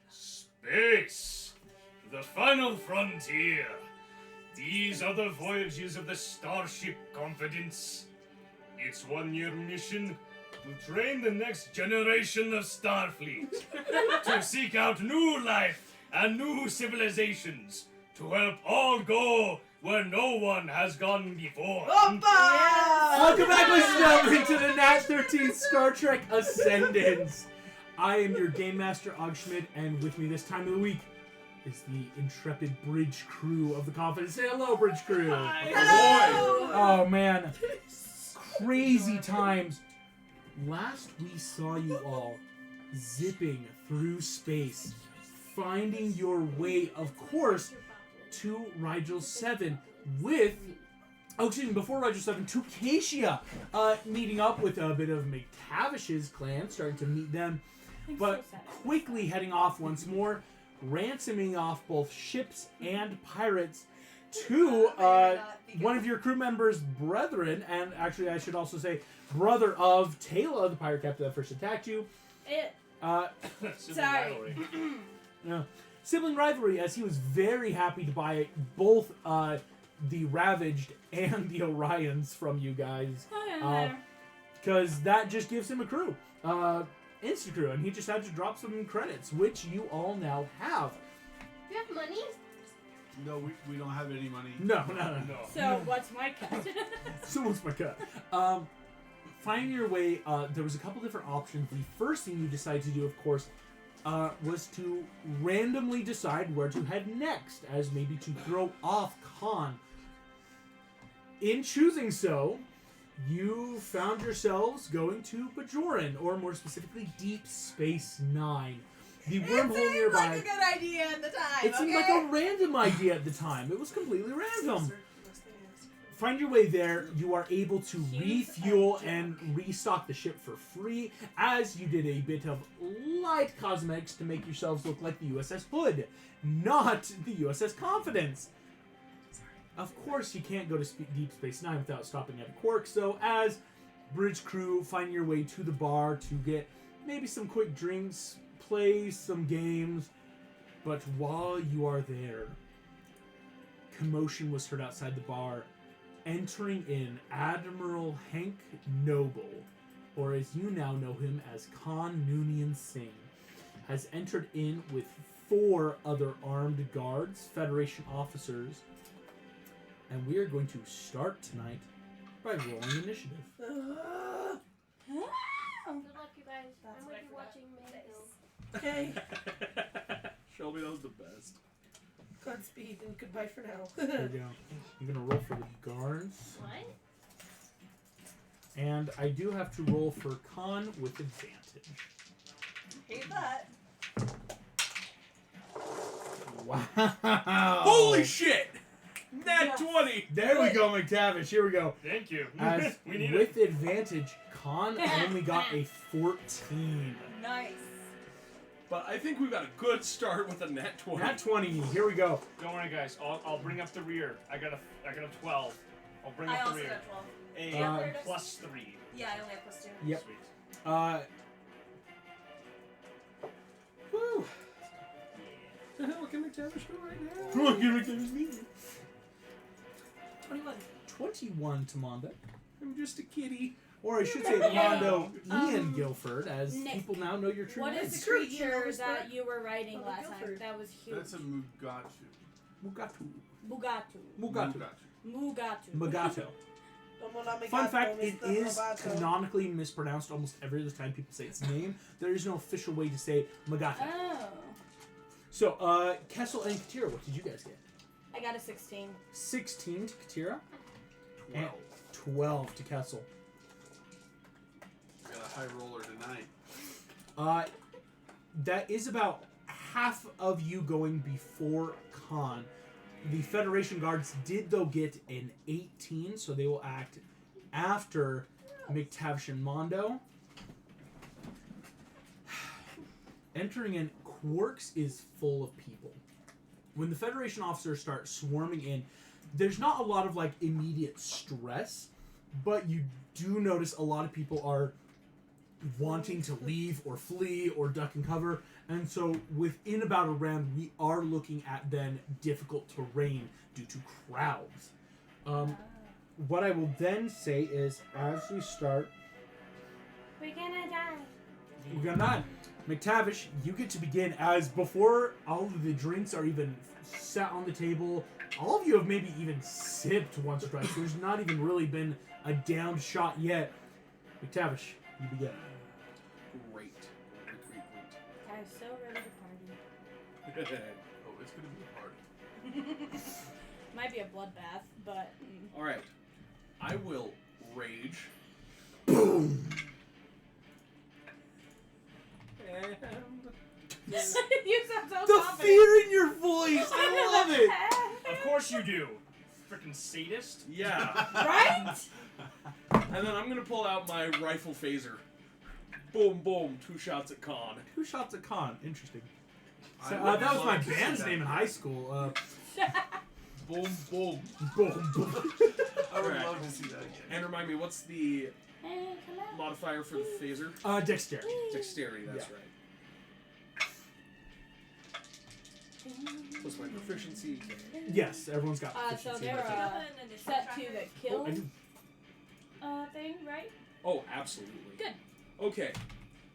Space, the final frontier. These are the voyages of the Starship Confidence. Its 1-year mission to train the next generation of Starfleet, to seek out new life and new civilizations, to help all go where no one has gone before. Welcome back, ladies and gentlemen, to the Nat 13 Star Trek Ascendance. I am your Game Master, Og Schmidt, and with me this time of the week is the intrepid bridge crew of the Confidence. Say hello, bridge crew. Hi. Hello. Oh, man. Crazy times. Last we saw you all zipping through space, finding your way, of course, to Rigel 7 with... Oh, excuse me, before Rigel 7, to Katia, meeting up with a bit of McTavish's clan, starting to meet them, but quickly heading off once more, ransoming off both ships and pirates to one of your crew members' brethren, and actually I should also say brother of Taylor, the pirate captain that first attacked you. Sorry. Yeah. Sibling rivalry, as he was very happy to buy both the Ravaged and the Orions from you guys. Because that just gives him a crew. Instant crew, and he just had to drop some credits, which you all now have. Do you have money? No, we don't have any money. No. So what's my cut? So what's my cut? Finding your way, there was a couple different options. The first thing you decided to do, of course, was to randomly decide where to head next, as maybe to throw off Khan. In choosing so, you found yourselves going to Bajoran, or more specifically, Deep Space Nine. The wormhole nearby. Like a good idea at the time. It seemed like a random idea at the time. It was completely random. Find your way there. You are able to refuel and restock the ship for free, as you did a bit of light cosmetics to make yourselves look like the USS Hood, not the USS Confidence. Of course, you can't go to Deep Space Nine without stopping at a Quark, so as bridge crew, find your way to the bar to get maybe some quick drinks, play some games, but while you are there, commotion was heard outside the bar. Entering in, Admiral Hank Noble, or as you now know him as Khan Noonien Singh, has entered in with 4 other armed guards, Federation officers, and we are going to start tonight by rolling initiative. Good luck, you guys. I'm going to be watching Mayfield. Okay. Shelby, that was the best. Godspeed and goodbye for now. There we go. I'm going to roll for the guards. What? And I do have to roll for Khan with advantage. Hate that. Wow. Holy shit! Nat 20! There we go, McTavish. Here we go. Thank you. As We need with advantage, Khan only got a 14. Nice. But I think we got a good start with a Nat 20. Nat 20. Here we go. Don't worry, guys. I'll bring up the rear. I got a 12. I'll bring I up the also rear. got 12. A plus 3. Yeah, I only have plus 2. Yep. Sweet. Woo. What the hell can McTavish do right now? Look at McTavish me. 21. 21 to Mondo. I'm just a kitty. Or I should say Mondo Ian Guilford, as Nick, people now know your true What name. is the True, you creature know, that you were writing Oh, last time? Guilford. That was huge. That's a Mugatu. Mugatu. Bugatu. Mugatu. Mugatu. Mugatu. Fun fact, it is canonically mispronounced almost every other time people say its name. There is no official way to say Mugatu. Oh. So, Kessel and Katira, what did you guys get? I got a 16. 16 to Katira. 12. And 12 to Kessel. I got a high roller tonight. That is about half of you going before Khan. The Federation guards did, though, get an 18, so they will act after McTavish and Mondo. Entering in, Quarks is full of people. When the Federation officers start swarming in, there's not a lot of, immediate stress, but you do notice a lot of people are wanting to leave or flee or duck and cover. And so within about a round, we are looking at then difficult terrain due to crowds. What I will then say is, as we start, We're gonna die. we're gonna nod. McTavish, you get to begin as before all of the drinks are even set on the table. All of you have maybe even sipped once or twice. So there's not even really been a downed shot yet. McTavish, you begin. Great. I'm so ready to party. Oh, it's gonna be a party. Might be a bloodbath, but. All right. I will rage. Boom! And you sound so The confident. fear in your voice! I love it! Of course you do. Frickin' sadist. yeah. Right? And then I'm gonna pull out my rifle phaser. Boom, boom. 2 shots at Khan. 2 shots at con. Interesting. So, I would that was my love to see band's that. name in high school. Boom, boom. Boom, boom. I would Alright. love to see that again. And remind me, what's the Hey, come out. modifier for the phaser? Dexterity. Dexterity, that's Yeah. right. Plus my proficiency. Yes, everyone's got So proficiency. they're Do you have an initiative set tracker? to the I kill do. thing, right? Oh, absolutely. Good. Okay.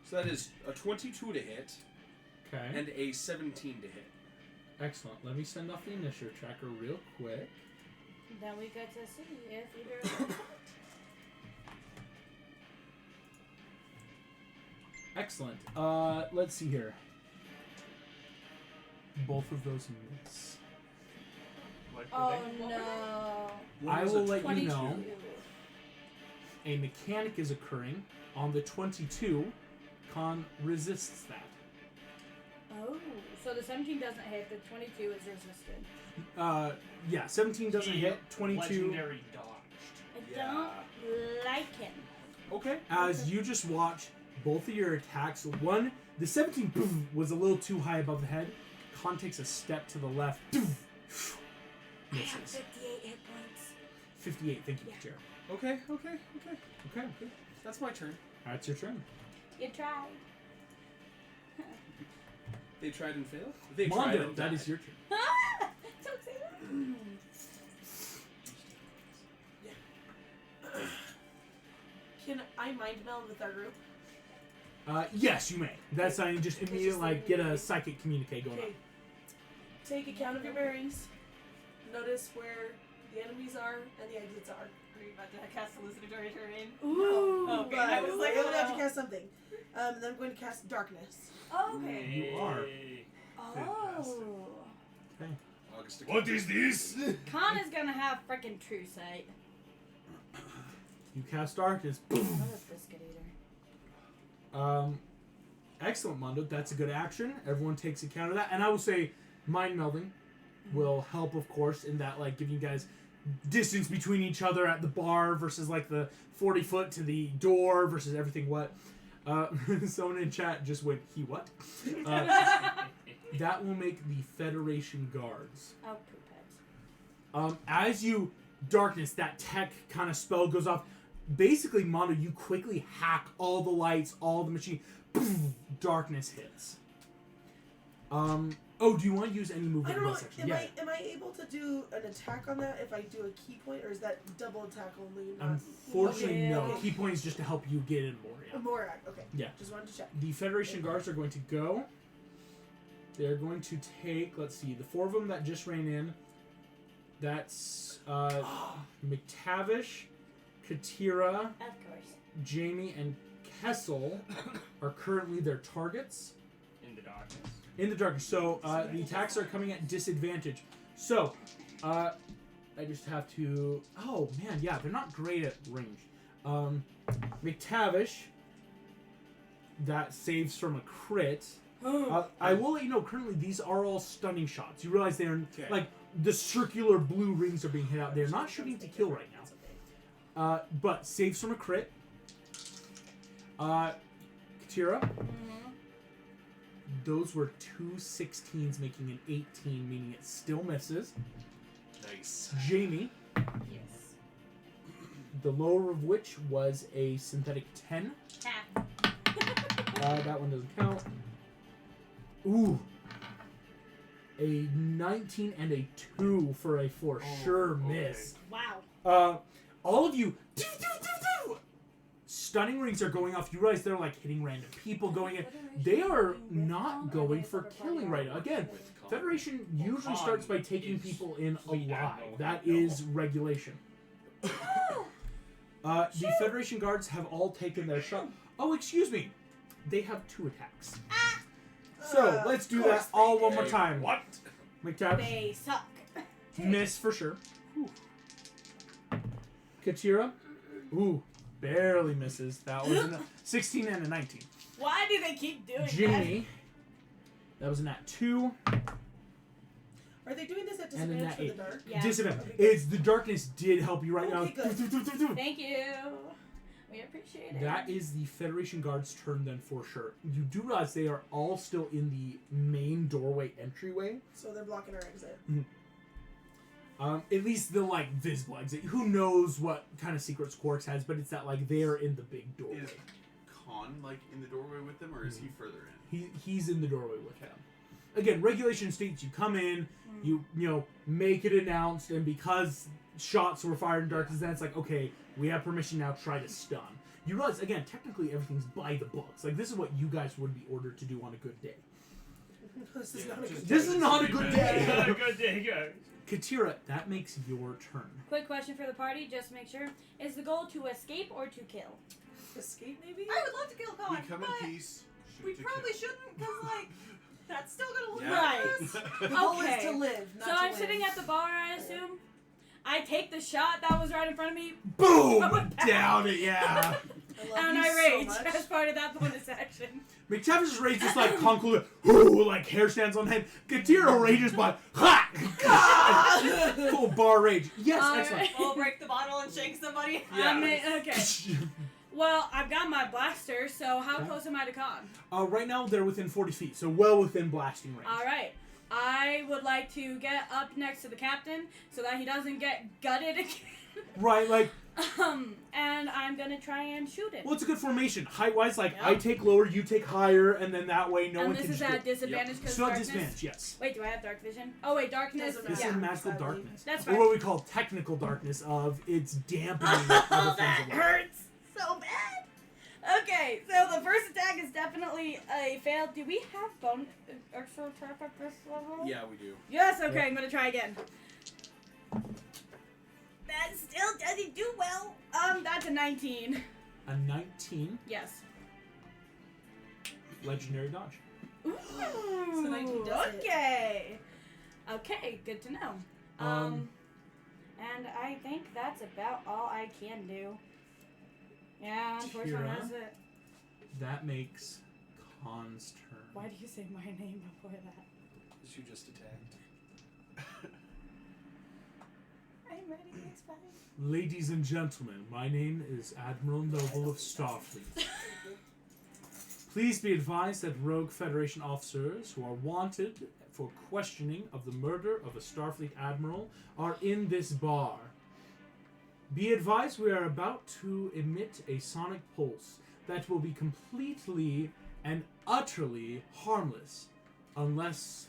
So that is a 22 to hit Okay. and a 17 to hit. Excellent. Let me send off the initiative tracker real quick. Then we get to see if either of them. Excellent. Let's see here. Both of those miss. Like Oh they- no. One I was will a let you 22. know. A mechanic is occurring on the 22. Con resists that. Oh, so the 17 doesn't hit, the 22 is resisted. Yeah, 17 doesn't He hit. 22. Legendary dodged. I Yeah. don't like him. Okay. As you just watch both of your attacks, one, the 17 boom, was a little too high above the head. Con takes a step to the left. Boom, misses. 58 hit points. 58. Thank you, Yeah. Jared. Okay. Okay. That's my turn. That's your turn. You tried. They tried and failed? They tried Mondo, and that died. is your turn. Don't say that. Can I mind meld with our group? Yes, you may. That's how you just immediately like get a psychic communicate going on. Okay. Take account of your bearings. Notice where the enemies are and the exits are. Are you about to cast hallucinatory terrain? Ooh, Oh, okay. but I was like, I'm gonna have Ooh. to cast something. Then I'm going to cast darkness. Oh, okay. You are. Hey. Oh. August What is this? Khan is gonna have freaking true sight. You cast darkness. Boom. What is biscuit eater? Excellent, Mondo. That's a good action. Everyone takes account of that. And I will say, mind melding will help, of course, in that, like, giving you guys distance between each other at the bar versus, like, the 40 foot to the door versus everything what. Someone in chat just went, he what? That will make the Federation guards. Oh, poop heads. As you darkness, that tech kind of spell goes off. Basically, Mondo, you quickly hack all the lights, all the machine. Boom, darkness hits. Oh, do you want to use any I movement don't in know. that section? Yeah. Am I able to do an attack on that if I do a key point, or is that double attack only? Not Unfortunately, no. Yeah. Key point is just to help you get in more. Yeah. More. Okay. Yeah. Just wanted to check. The Federation guards are going to go. They're going to take, let's see, the 4 of them that just ran in. That's McTavish, Katira, Of course. Jamie, and Kessel are currently their targets. In the darkness. In the darkness. So the attacks are coming at disadvantage. So I just have to. Oh man, yeah, they're not great at range. McTavish. That saves from a crit. I will let you know. Currently, these are all stunning shots. You realize they're Okay. like the circular blue rings are being hit out. They're not shooting to kill right now. But saves from a crit. Katira. Those were 2 16s, making an 18, meaning it still misses. Nice. Jamie, Yes. the lower of which was a synthetic 10. Half. That one doesn't count. Ooh. A 19 and a 2 for a for sure miss. Wow. All of you, stunning rings are going off. You realize they're like hitting random people going in. They are not going for killing right now. Again, Federation usually starts by taking people in alive. That is regulation. The Federation guards have all taken their shot. Oh, excuse me. They have 2 attacks. So, let's do that all one more time. What? McTavish, They suck. miss for sure. Katira, ooh, barely misses. That was a 16 and a 19. Why do they keep doing Jimmy, that was a nat 2 Are they doing this at and a disadvantage nat for the 8. dark? Yeah. Disadvantage. Okay, good. It's the darkness did help you right now. Okay, good. that? Thank you. We appreciate it. That is the Federation guards' turn then for sure. You do realize they are all still in the main doorway entryway. So they're blocking our exit. At least the like visible exit. Who knows what kind of secrets Quarks has, but it's that like they're in the big doorway. Is Khan like in the doorway with them, or is he further in? He's in the doorway with him. Again, regulation states you come in, you know, make it announced, and because shots were fired in darkness, then it's like, okay, we have permission now, try to stun. You realize, again, technically everything's by the books. Like, this is what you guys would be ordered to do on a good day. This is not a good This is not a good day. Not a good day, guys. Katira, that makes your turn. Quick question for the party, just to make sure. Is the goal to escape or to kill? escape, maybe? I would love to kill Khan, We come but in peace. shoot we to probably kill. shouldn't, because, like, that's still gonna look Yeah. like us. The goal Okay. is to live, not So to I'm win. sitting at the bar, I assume. I take the shot that was right in front of me, Boom! Down it, yeah. I love and you I rage so as much. part of that bonus action. McTavish's rage just like conquer, whoo, like hair stands on head. Katira rages by, ha! Full bar rage. Yes, excellent. We'll break the bottle and shake somebody. Okay. Well, I've got my blaster, so how Okay. close am I to Khan? Right now they're within 40 feet, so well within blasting range. Alright. I would like to get up next to the captain so that he doesn't get gutted again. Right, like, And I'm gonna try and shoot him. well, it's a good formation. Height-wise, like, Yep. I take lower, you take higher, and then that way no and one this can is just at disadvantage because Still at darkness. disadvantage, yes. Wait, do I have dark vision? Oh wait, darkness. Doesn't This matter. Yeah. is magical Sadly. darkness. That's Or fine. what we call technical darkness of it's dampening other Oh, things that of light. hurts so bad. Okay, so the first attack is definitely a fail. Do we have bone extra attack at this level? Yeah, we do. Yes. Okay, I'm gonna try again. That still doesn't do well. That's a 19. A 19 Yes. legendary dodge. Ooh. So 19 does it. Okay. Okay, good to know. Um, And I think that's about all I can do. Yeah, unfortunately, Kira? that's it. That makes Khan's turn. Why do you say my name before that? Because you just attacked. I'm ready, it's fine. Ladies and gentlemen, my name is Admiral Noble of Starfleet. Please be advised that rogue Federation officers who are wanted for questioning of the murder of a Starfleet admiral are in this bar. Be advised we are about to emit a sonic pulse that will be completely and utterly harmless unless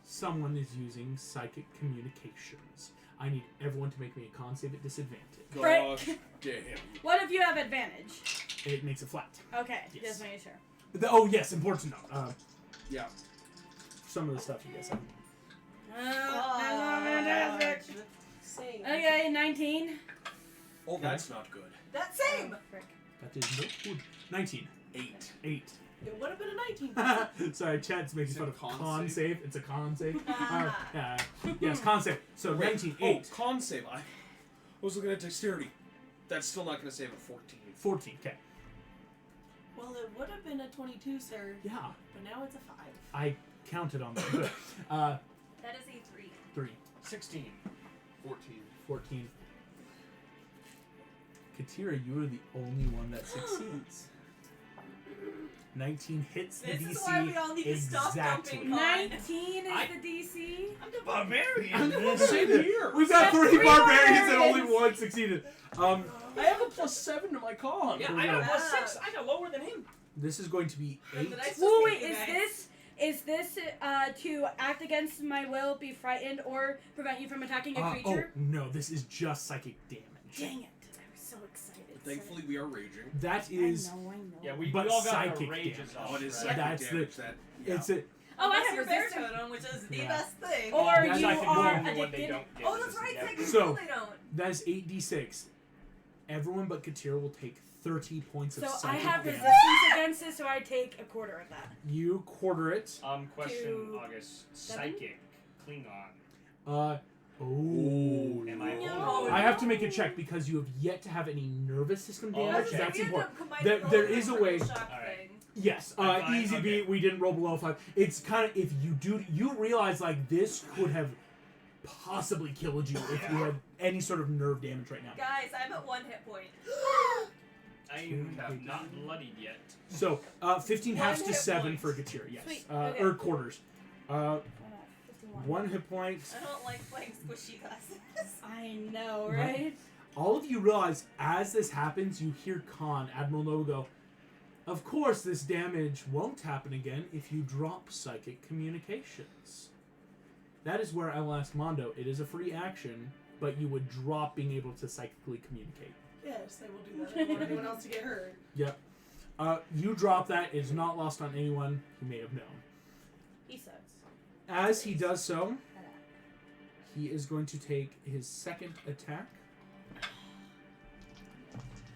someone is using psychic communications. I need everyone to make me a con save at disadvantage. Gosh damn. What if you have advantage? It makes it flat. Okay, Yes. just making sure. Oh yes, important to note. Yeah. Some of the stuff you guys have. That's fantastic. Same. Okay, 19. Oh, that's not good. That same. Frick. That is no good. 19. 8. 8. It would have been a 19. Sorry, Chad's making Is it fun a of con con save? save. It's a con save. Yes, con save. So 19. 8. Oh, con save. I was looking at dexterity. That's still not going to save at 14. 14. Okay. Well, it would have been a 22, sir. Yeah, But now it's a 5. I counted on that. Good. That is a 3. 3. 16. 14. 14. Katira, you are the only one that succeeds. 19 hits the This DC is why we all need to stop exactly. dumping. 19 is I- the DC. I'm the barbarian. Same here. We've got That's 3 three barbarians and only barbarians. 1 succeeded. I have a +7 to my con. Yeah, Here we I got go. a +6. I got lower than him. This is going to be 8. Did I just Whoa, hate wait, you guys? is this to act against my will, be frightened, or prevent you from attacking a Oh, creature? no, this is just psychic damage. Dang it! I was so excited. Thankfully, we are raging. That I is. know. Yeah, we But all got our psychic rages damage. off. Oh, it is right? psychic That's the- damage. That. Yeah. It's a. Oh, I Unless have your bear resistance. totem, which is the Yeah. best thing. Or That's you psychic are damage when they addicted. don't get Oh, that's right. resistance. Technically, So- they don't. That is 8d6. Everyone but Katir will take 30 points of So I psychic have damage. resistance against it, so I take a quarter of that. You quarter it. Question, To August. seven? Psychic. Klingon. Oh. Am I No. I have to make a check because you have yet to have any nervous system Oh, damage. okay. That's We end important. up combining There- all there of them is a for way- the shock Alright. thing. Yes, I'm fine, easy okay. beat. We didn't roll below 5. It's kind of if you realize like this could have possibly killed you if you had any sort of nerve damage right now. Guys, I'm at 1 hit point. I have not bloodied yet. So 15 halves to One hit 7 point. for Gatir. Yes, Sweet, okay. or quarters. 51. 1 hit point. I don't like playing squishy glasses. I know, What? right? All of you realize as this happens, you hear Khan, Admiral Nova go, "Of course, this damage won't happen again if you drop psychic communications." That is where I will ask Mondo. It is a free action, but you would drop being able to psychically communicate. Yes, they will do that. I don't want anyone else to get hurt. Yep. You drop that. It is not lost on anyone who may have known. He sucks. As he does so, he is going to take his second attack.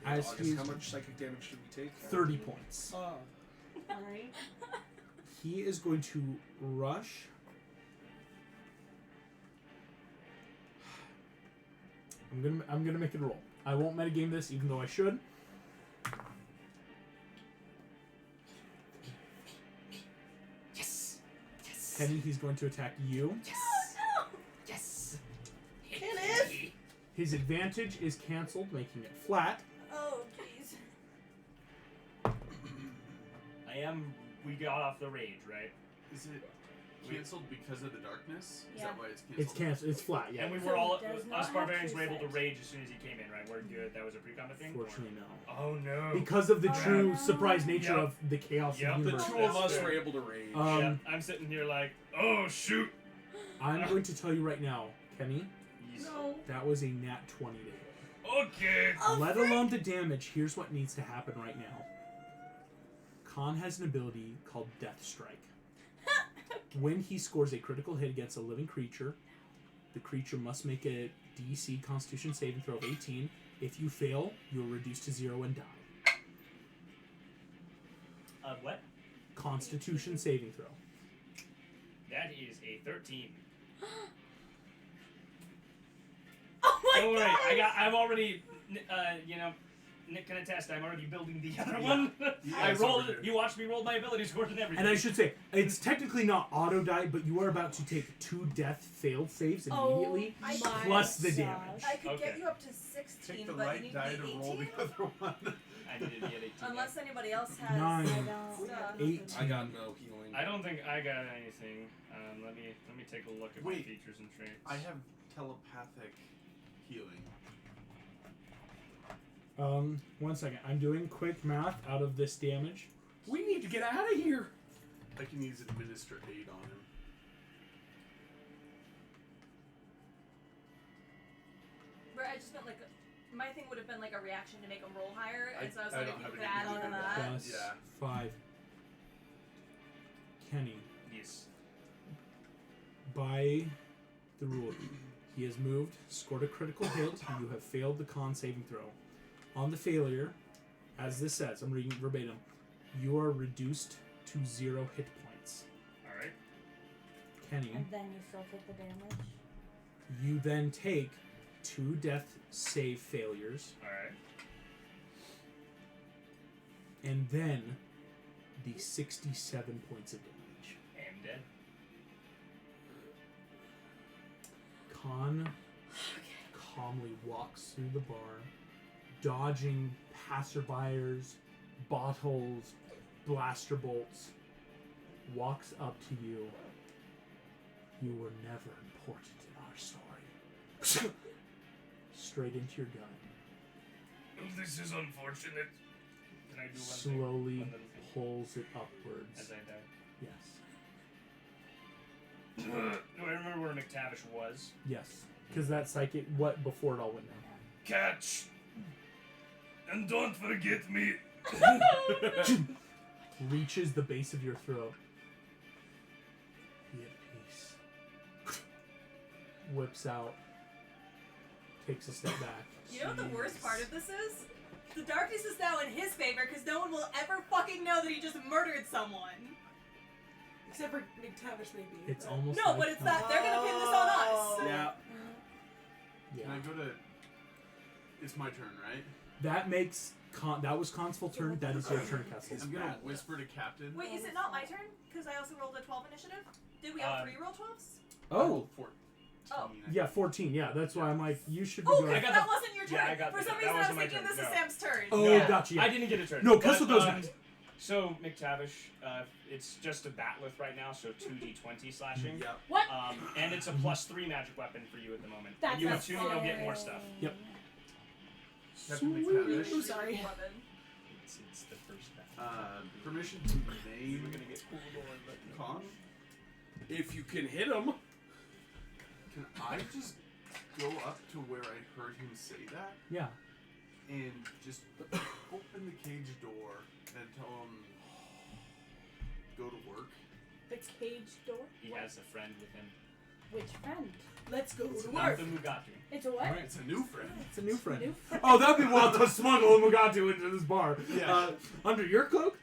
As August, he's how much psychic damage should we take? 30 points. Alright. He is going to rush. I'm gonna make it roll. I won't metagame this, even though I should. Yes. Yes. Kenny, he's going to attack you. Yes. Kenneth! His advantage is canceled, making it flat. Oh, jeez. We got off the rage, right? Is it canceled because of the darkness? Is Yeah. that why it's canceled? It's canceled. It's flat. Yeah. And we So were all, it does not us have barbarians true were able to sight. rage as soon as he came in, right? We're good. That was a pre-combat thing? Or- Fortunately, no. Oh no. Because of the Oh, true no. surprise nature Yep. of the chaos Yep. of The the two universe. of us fair. were able to rage. Yeah, I'm sitting here like, oh shoot. I'm going to tell you right now, Kenny, No. that was a nat 20 to hit. Okay. Let alone the damage, here's what needs to happen right now. Khan has an ability called Death Strike. When he scores a critical hit against a living creature, the creature must make a DC Constitution saving throw of 18. If you fail, you're reduced to 0 and die. What? Constitution saving throw. That is a 13. Oh my Don't worry, god! I'm already, Nick can attest, I'm already building the other Yeah. one. Yeah, I it's rolled over it, here. you watched me roll my ability scores and everything. And I should say, it's technically not auto die, but you are about to take 2 death failed saves immediately, Oh, my plus the gosh. damage. I could Okay. get you up to 16, Take the but you right need die to to be roll 18. the other one. I didn't get 18. Unless anybody else has 9. I don't. stuff. 18. I got no healing. I don't think I got anything. Let me take a look at my Wait. features and traits. I have telepathic healing. 1 second. I'm doing quick math out of this damage. We need to get out of here. I can use administer aid on him. I just meant like my thing would have been like a reaction to make them roll higher, and so I was I like, don't if you have could anything add to on do to with that. Plus Yeah. 5. Kenny, Yes. by the rule, he has moved, scored a critical hit. You have failed the con saving throw. On the failure, as this says, I'm reading verbatim, you are reduced to 0 hit points. Alright. Kenny, And then you still take the damage. you then take 2 death save failures, Alright. and then the 67 points of damage. I'm dead. Khan calmly walks through the bar, dodging passerbyers, bottles, blaster bolts, walks up to you. You were never important in our story. Straight into your gun. This is unfortunate. Can I do one Slowly thing? One little thing? pulls it upwards. As I die. Yes. Do I remember where McTavish was? Yes. Because that psychic, what before it all went down. Catch! And don't forget me! Reaches the base of your throat. Be at peace. Whips out. Takes a step back. You know what the worst part of this is? The darkness is now in his favor because no one will ever fucking know that he just murdered someone. Except for McTavish, maybe. It's but- almost No, like, but it's not. They're gonna pin this on us. Yeah. Yeah. Can I go to? It's my turn, right? That makes that was Khan's full turn. That is your turn, Castle. I'm gonna whisper to Captain. Wait, is it not my turn? Because I also rolled a 12 initiative. Did we all 3 roll 12s? I Oh, rolled 14. Oh. yeah, 14. Yeah, that's why I'm like, you should be Oh, going. I got that the- wasn't your turn. Yeah, I got For the- some that reason, I wasn't was my thinking turn, this is no. Sam's turn. Oh, Yeah. gotcha. Yeah. I didn't get a turn. No, But, Kessel goes next. So, McTavish, it's just a batleth right now, so 2d20 slashing. Yeah. What? And it's a +3 magic weapon for you at the moment. That's When you have not 2, you'll get more stuff. Yep. Captain McTavish. I'm sorry. 11. It's the first battle. Permission to We're name gonna get pulled over, but Khan. If you can hit him. Can I just go up to where I heard him say that Yeah. and just open the cage door and tell him go to work? The cage door? he has a friend with him. Which friend? Let's go It's to Not work. the Mugatu. It's a what? It's a new friend. It's a new friend. New friend. Oh, that'd be wild to smuggle a Mugatu into this bar. Yeah. Under your cloak?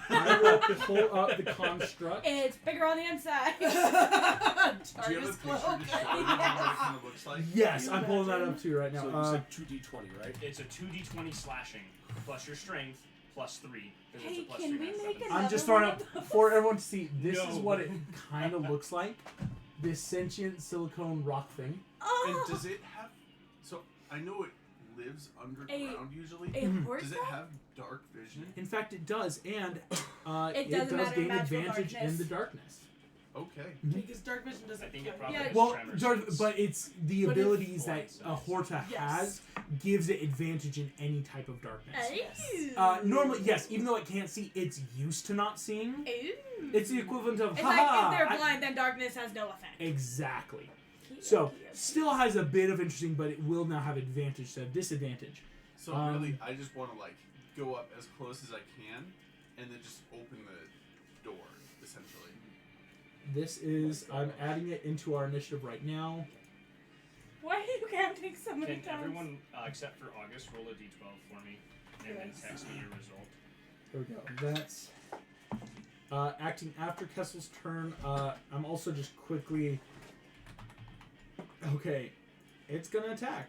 I will pull up the construct. It's bigger on the inside. Do you have a Jarvis picture cloak. to show me what it kind of looks like? Yes, I'm pulling that up too right now. So you said 2d20, right? It's a 2d20 slashing, plus your strength, +3. Because Hey, it's a +3 can we max make weapon. it- I'm just Another throwing one up of for everyone to see. This is No. what it kind of looks like. This sentient silicone rock thing. Oh, And does it have? So I know it lives underground usually. a horse? Does it have dark vision? In fact, it does, and It it doesn't does matter in gain magical advantage darkness. in the darkness. Okay. Because dark vision doesn't I think count. it probably Yeah. is Well, tremors. but it's the But if- abilities that a Void Horta Yes. has gives it advantage in any type of darkness. Ooh. Normally, yes, even though it can't see, it's used to not seeing. Ooh. It's the equivalent of It's haha. like if they're I- blind, then darkness has no effect. Exactly. So, Cute. still has a bit of interesting, but it will now have advantage instead of disadvantage. So really, I just want to like go up as close as I can, and then just open the door, essentially. This is, I'm adding it into our initiative right now. Why are you counting so many Can times? everyone, except for August, roll a d12 for me, and then Yes. text me your result? There we go. That's acting after Kessel's turn. I'm also just quickly. Okay, it's gonna attack.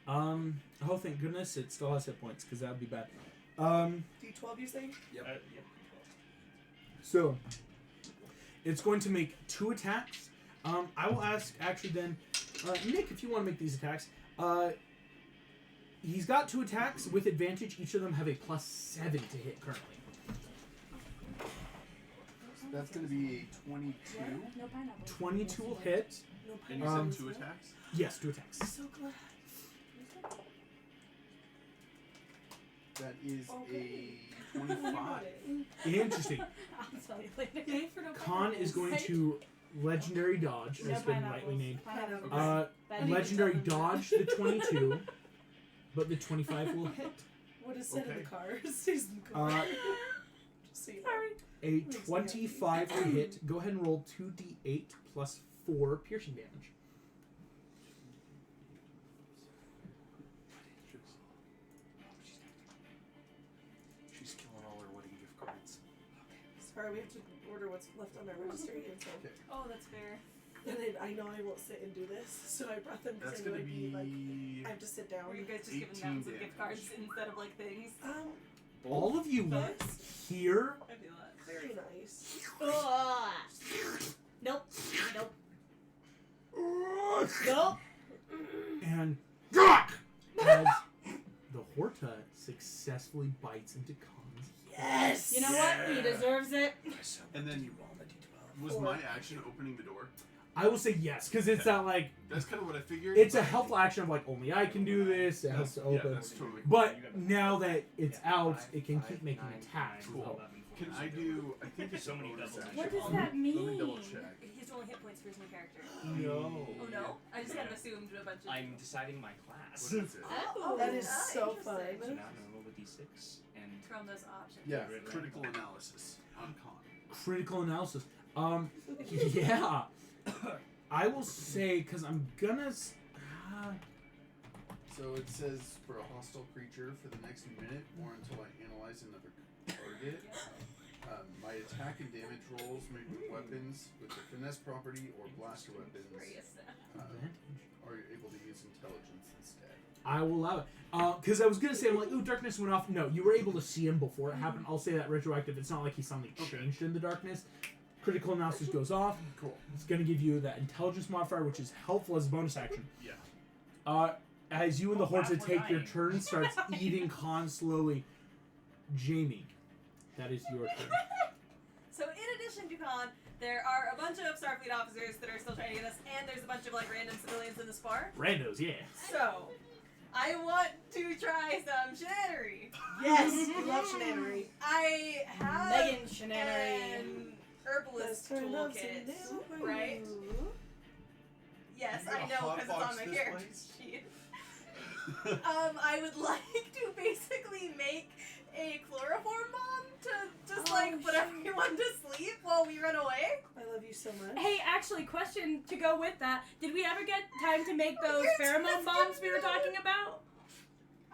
Oh, thank goodness, it still has hit points because that would be bad. D12, you say? Yep. So it's going to make 2 attacks. I will ask actually then, Nick, if you want to make these attacks. He's got 2 attacks with advantage. Each of them have a +7 to hit currently. That's going to be a 22. No pineapple. 22 will hit. No And you Um, said 2 attacks? Yes, 2 attacks. So glad. That is Okay. a 25. Interesting. I'll tell you later. Yay for no Khan is going to legendary dodge, No has been pineapples. rightly named. Pineapples. Uh, Bad legendary names. dodge the 22, but the 25 will hit. What is said in Okay. the car stays in the car. Just so you know. Sorry. A Makes me 25 to hit. Go ahead and roll 2d8 plus 4 piercing damage. She's killing all her wedding gift cards. Sorry, we have to order what's left on our registry, and so Oh, that's fair. and then I know I won't sit and do this, so I brought them because That's I know going to I'd be like be... I have to sit down. Or you guys just giving 18 mountains of damage. gift cards instead of like things? All of you Nice. hear I feel that. Very nice. Ugh. Nope. Nope. Nope. and as the Horta successfully bites into Khan's. Yes. You know what? He deserves it. And then was my action opening the door? I will say yes, because it's not like That's kind of what I figured. it's a but- helpful action of like only I can do this. It has to Yeah, open. that's totally cool. But now that it's out, it can keep making attacks. as Cool. well. Can I do? I think it's So many bonus double action. What does that Let me double mean? check. He has only hit points for his new character. No. Oh no? I just kind of assumed a bunch of. I'm deciding my class. What is it? Oh, That is nice. so So fun. now I'm gonna roll a d6 and From those options. Yeah, critical analysis on con. Critical analysis. Yeah. I will say because I'm gonna. So it says for a hostile creature for the next minute or until I analyze another target. My attack and damage rolls made with weapons with the finesse property or blaster weapons are able to use intelligence instead. I will allow it. Because I was gonna say, I'm like, ooh, darkness went off. No, you were able to see him before it happened. I'll say that retroactive. It's not like he suddenly changed in the darkness. Critical analysis goes off. Cool. It's gonna give you that intelligence modifier, which is helpful as a bonus action. Yeah. As you and the horse half, we're take your dying. turn, starts eating Khan slowly. Jamie, that is your turn. So in addition to Khan, there are a bunch of Starfleet officers that are still trying to get us, and there's a bunch of like random civilians in the spar. Randos, yeah. So, I want to try some shenanery. Yes, we love shenanery. I have Megan shenanery. an herbalist toolkit, right? Yes, I know because it's on my character sheet. I would like to basically make a chloroform bomb to just like put everyone to sleep while we run away. I love you so much. Hey, actually, question to go with that. Did we ever get time to make those pheromone bombs we were talking about?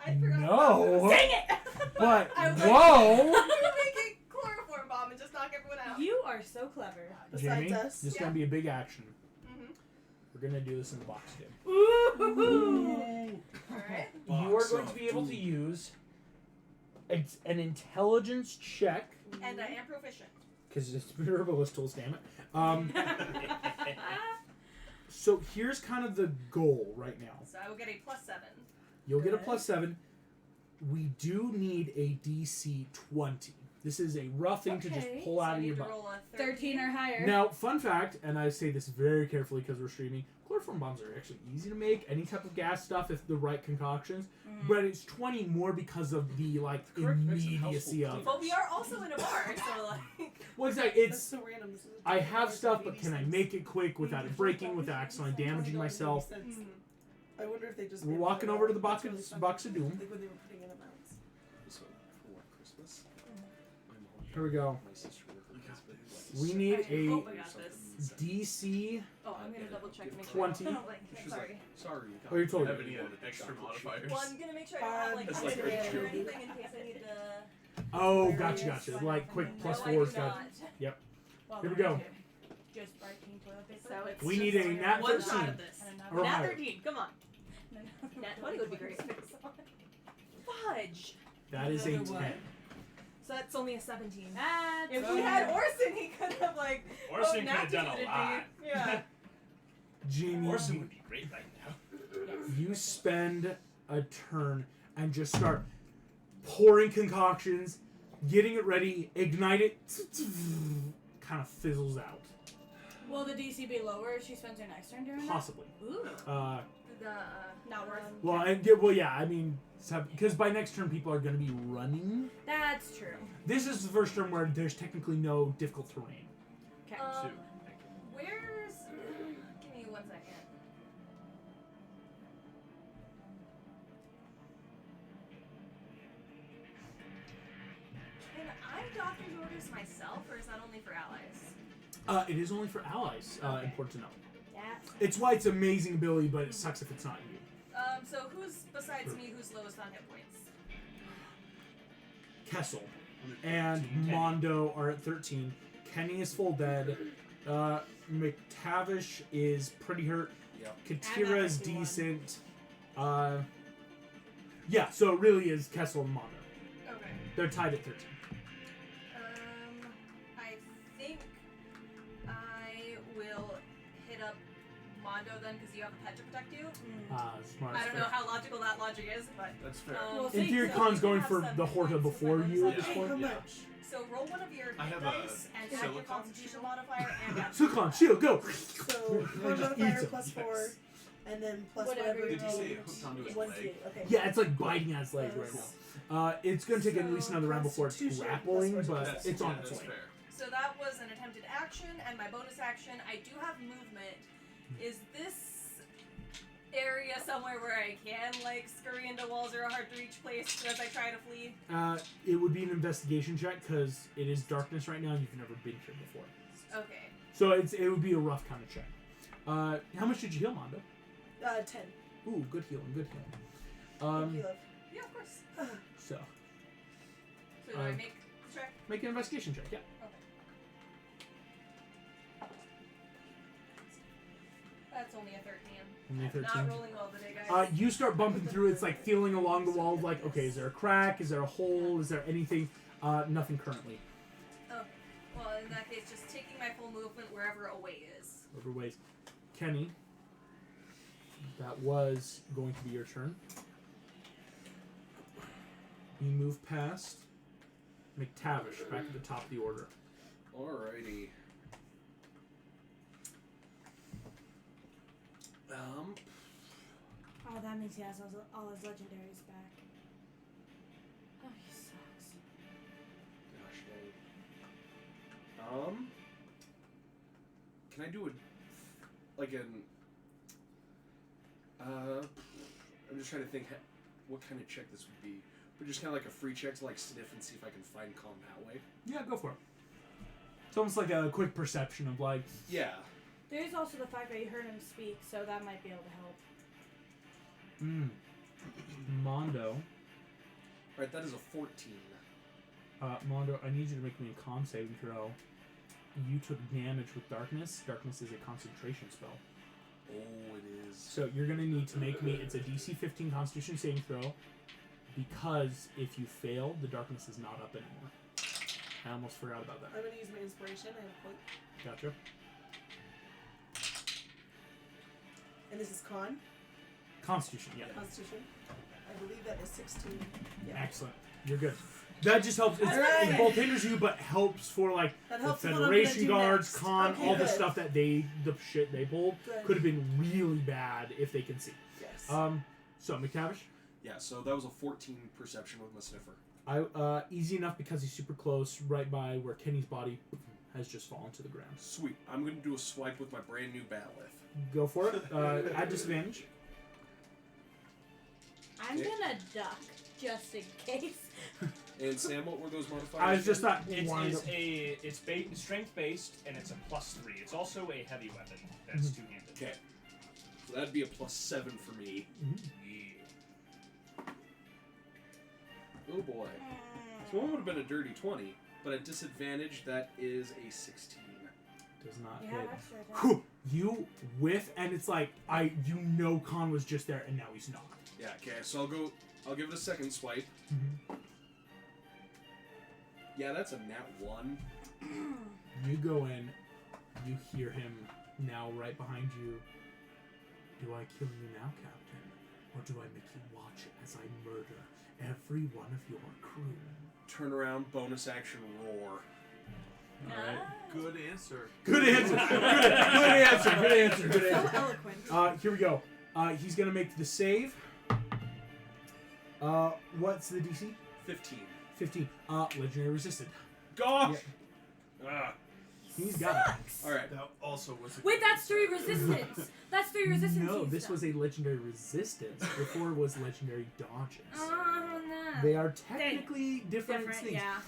I forgot. No. Dang it! But I was like, whoa, I'm gonna make a chloroform bomb and just knock everyone out. You are so clever. Jamie, Besides us. this is gonna be a big action. Mhm. We're gonna do this in the box game. Ooh. Alright. You are going to be able to use an intelligence check And I am proficient. because it's herbalist tools. Damn it. So here's kind of the goal right now. So I will get a +7. You'll get a +7. We do need a DC 20. This is a rough thing to just Okay. pull So out I of your need to butt. roll a 13 or higher. Now, fun fact, and I say this very carefully because we're streaming, chloroform bombs are actually easy to make. Any type of gas stuff, if the right concoctions. But it's 20 more because of the like Correct mix of immediacy household of. But we are also in a bar, so like. Well, exactly. That's It's so random. This is a I different have voice stuff, of but baby can I sense. make it quick without it breaking, without accidentally damaging myself? I wonder if they just. We're made walking it over to up. the box That's of- really fun. box of doom. Like when they were putting in amounts. So for what, Christmas? Here we go. My sister with her husband. We need I a hope I got this. DC. Oh, I'm gonna double check to make 20. sure. I don't like, She's sorry. like, sorry. Oh, you're totally Have any extra modifiers? Well, I'm gonna make sure I don't have like That's a like secret very or true. anything in case I need to. Oh, gotcha. Like quick No, +4 I do stuff. not. Well, Here we go. Just barking toilet paper. So it's We need just a like nat one 13. shot of this. And Or another Nat higher. 13, come on. Nat 20 would be great. Fudge. That is a Another one. 10. So that's only a 17. That's If we had Orson, he could have like. Orson could oh, have done a natitude lot. me. Yeah. Jamie, Orson would be great right now. you spend a turn and just start pouring concoctions, getting it ready, ignite it, kind of fizzles out. Will the DC be lower if she spends her next turn doing Possibly. that? Ooh. Not worth. Well, yeah, I mean, because by next turn people are going to be running. That's true. This is the first turn where there's technically no difficult terrain. Okay. Where's. Give me 1 second. Can I dock these orders myself, or is that only for allies? It is only for allies, important to know. That's It's why it's an amazing ability, but it sucks if it's not you. So who's besides me who's lowest on hit points? Kessel and Mondo are at 13. Kenny is full dead. McTavish is pretty hurt. Yep. Katira is 51. decent. Yeah, so it really is Kessel and Mondo. Okay. They're tied at 13. I think I will hit up Mondo then, because you have a pet to protect you. Smart. I don't know how logical that logic is, but That's fair. um, Well, In see, theory, so Khan's you going have for some the Horta points before of you at bonus this Yeah. point. How Yeah. much? So roll one of your I hit have dice a and add your silicon Constitution shield. modifier and add So Khan, shield, go. So Just one eats modifier it. plus 4, and then plus Whatever whatever. you Did you say roll. it hooked onto his One leg? D8, okay. Yeah, it's like biting at its legs right Plus- now. It's going to take at least So, another round before it's Constitution grappling, plus but fortitude. it's on yeah, its that's way. fair. So that was an attempted action, and my bonus action, I do have movement. Is this area somewhere where I can, like, scurry into walls or a hard-to-reach place as I try to flee? It would be an investigation check because it is darkness right now and you've never been here before. Okay. So it would be a rough kind of check. How much did you heal, Mondo? 10. Ooh, good healing, good healing. Thank you, love. Yeah, of course. So So do I make the check? make an investigation check. Yeah. That's only a 13. Only a 13. Not rolling well today, guys. You start bumping through. It's like feeling along the wall. Like, okay, is there a crack? Is there a hole? Is there anything? Nothing currently. Okay. Well, in that case, just taking my full movement wherever away is. Over ways. Kenny, that was going to be your turn. You move past McTavish back at the top of the order. Alrighty. Oh, that means he has all his legendaries back. Oh, he sucks. Gosh dang. Can I do I'm just trying to think what kind of check this would be. But just kind of like a free check to like sniff and see if I can find calm that way. Yeah, go for it. It's almost like a quick perception of like. Yeah. There's also the fact that you heard him speak, so that might be able to help. Mondo. Alright, that is a 14. Mondo, I need you to make me a con saving throw. You took damage with darkness. Darkness is a concentration spell. Oh, it is. So you're gonna need to make me. It's a DC 15 Constitution saving throw, because if you fail, the darkness is not up anymore. I almost forgot about that. I'm going to use my inspiration. I have a point. Gotcha. And this is con. Constitution, yeah. Constitution. I believe that is 16. Yeah. Excellent. You're good. That just helps. It Alright. both hinders you, but helps for like That the helps with what I'm Federation gonna do guards, next. con, Okay, all the good. stuff that the shit they pulled Good. could have been really bad if they can see. Yes. So McTavish, Yeah, so that was a 14 perception with my sniffer. easy enough because he's super close, right by where Kenny's body has just fallen to the ground. Sweet. I'm going to do a swipe with my brand new Bat'leth. Go for it. At disadvantage. I'm gonna duck just in case. And Sam, what were those modifiers? I just again? thought It wind is up- it's strength based and it's a +3. It's also a heavy weapon that's two-handed. Okay. So that'd be a +7 for me. Yeah. Oh boy. So one would have been a dirty 20, but at disadvantage, that is a 16. does not Yeah, hit. that's fair. Whew, you whiff, and it's like Khan was just there, and now he's not. Yeah, okay, so I'll give it a second swipe. Yeah, that's a nat 1. You go in, you hear him now right behind you. Do I kill you now, Captain? Or do I make you watch as I murder every one of your crew? Turn around, bonus action, roar. Alright. Good answer. Good answer. Good answer. Good answer. Good So answer. eloquent. Here we go. He's gonna make the save. What's the DC? 15. 15. Legendary resisted. Gosh! Ah. He's got it. Alright. That also was a Wait, good that's answer. 3 resistance. That's 3 resistance. No, he's this done. was a legendary resistance. Before it was legendary dodges. Oh no. They are technically different things. Yeah.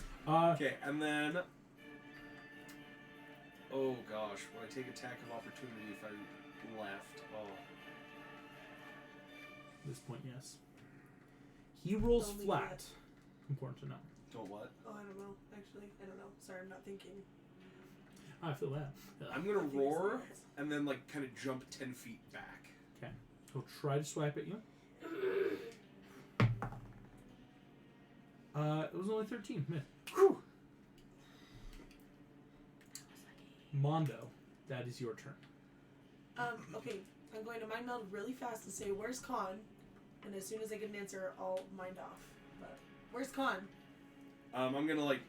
Okay, and then... Oh gosh, would I take attack of opportunity if I left? Oh. At this point, yes. He rolls Don't leave flat. yet. Important to know. Don't what? Oh, I don't know. Actually, I don't know. Sorry, I'm not thinking. I feel that. I'm gonna roar, and then like kind of jump 10 feet back. Okay. He'll try to swipe at you. It was only 13. Miss. Whew. Mondo, that is your turn. Okay. I'm going to mind meld really fast and say, "Where's Khan?" And as soon as I get an answer, I'll mind off. But where's Khan? I'm gonna like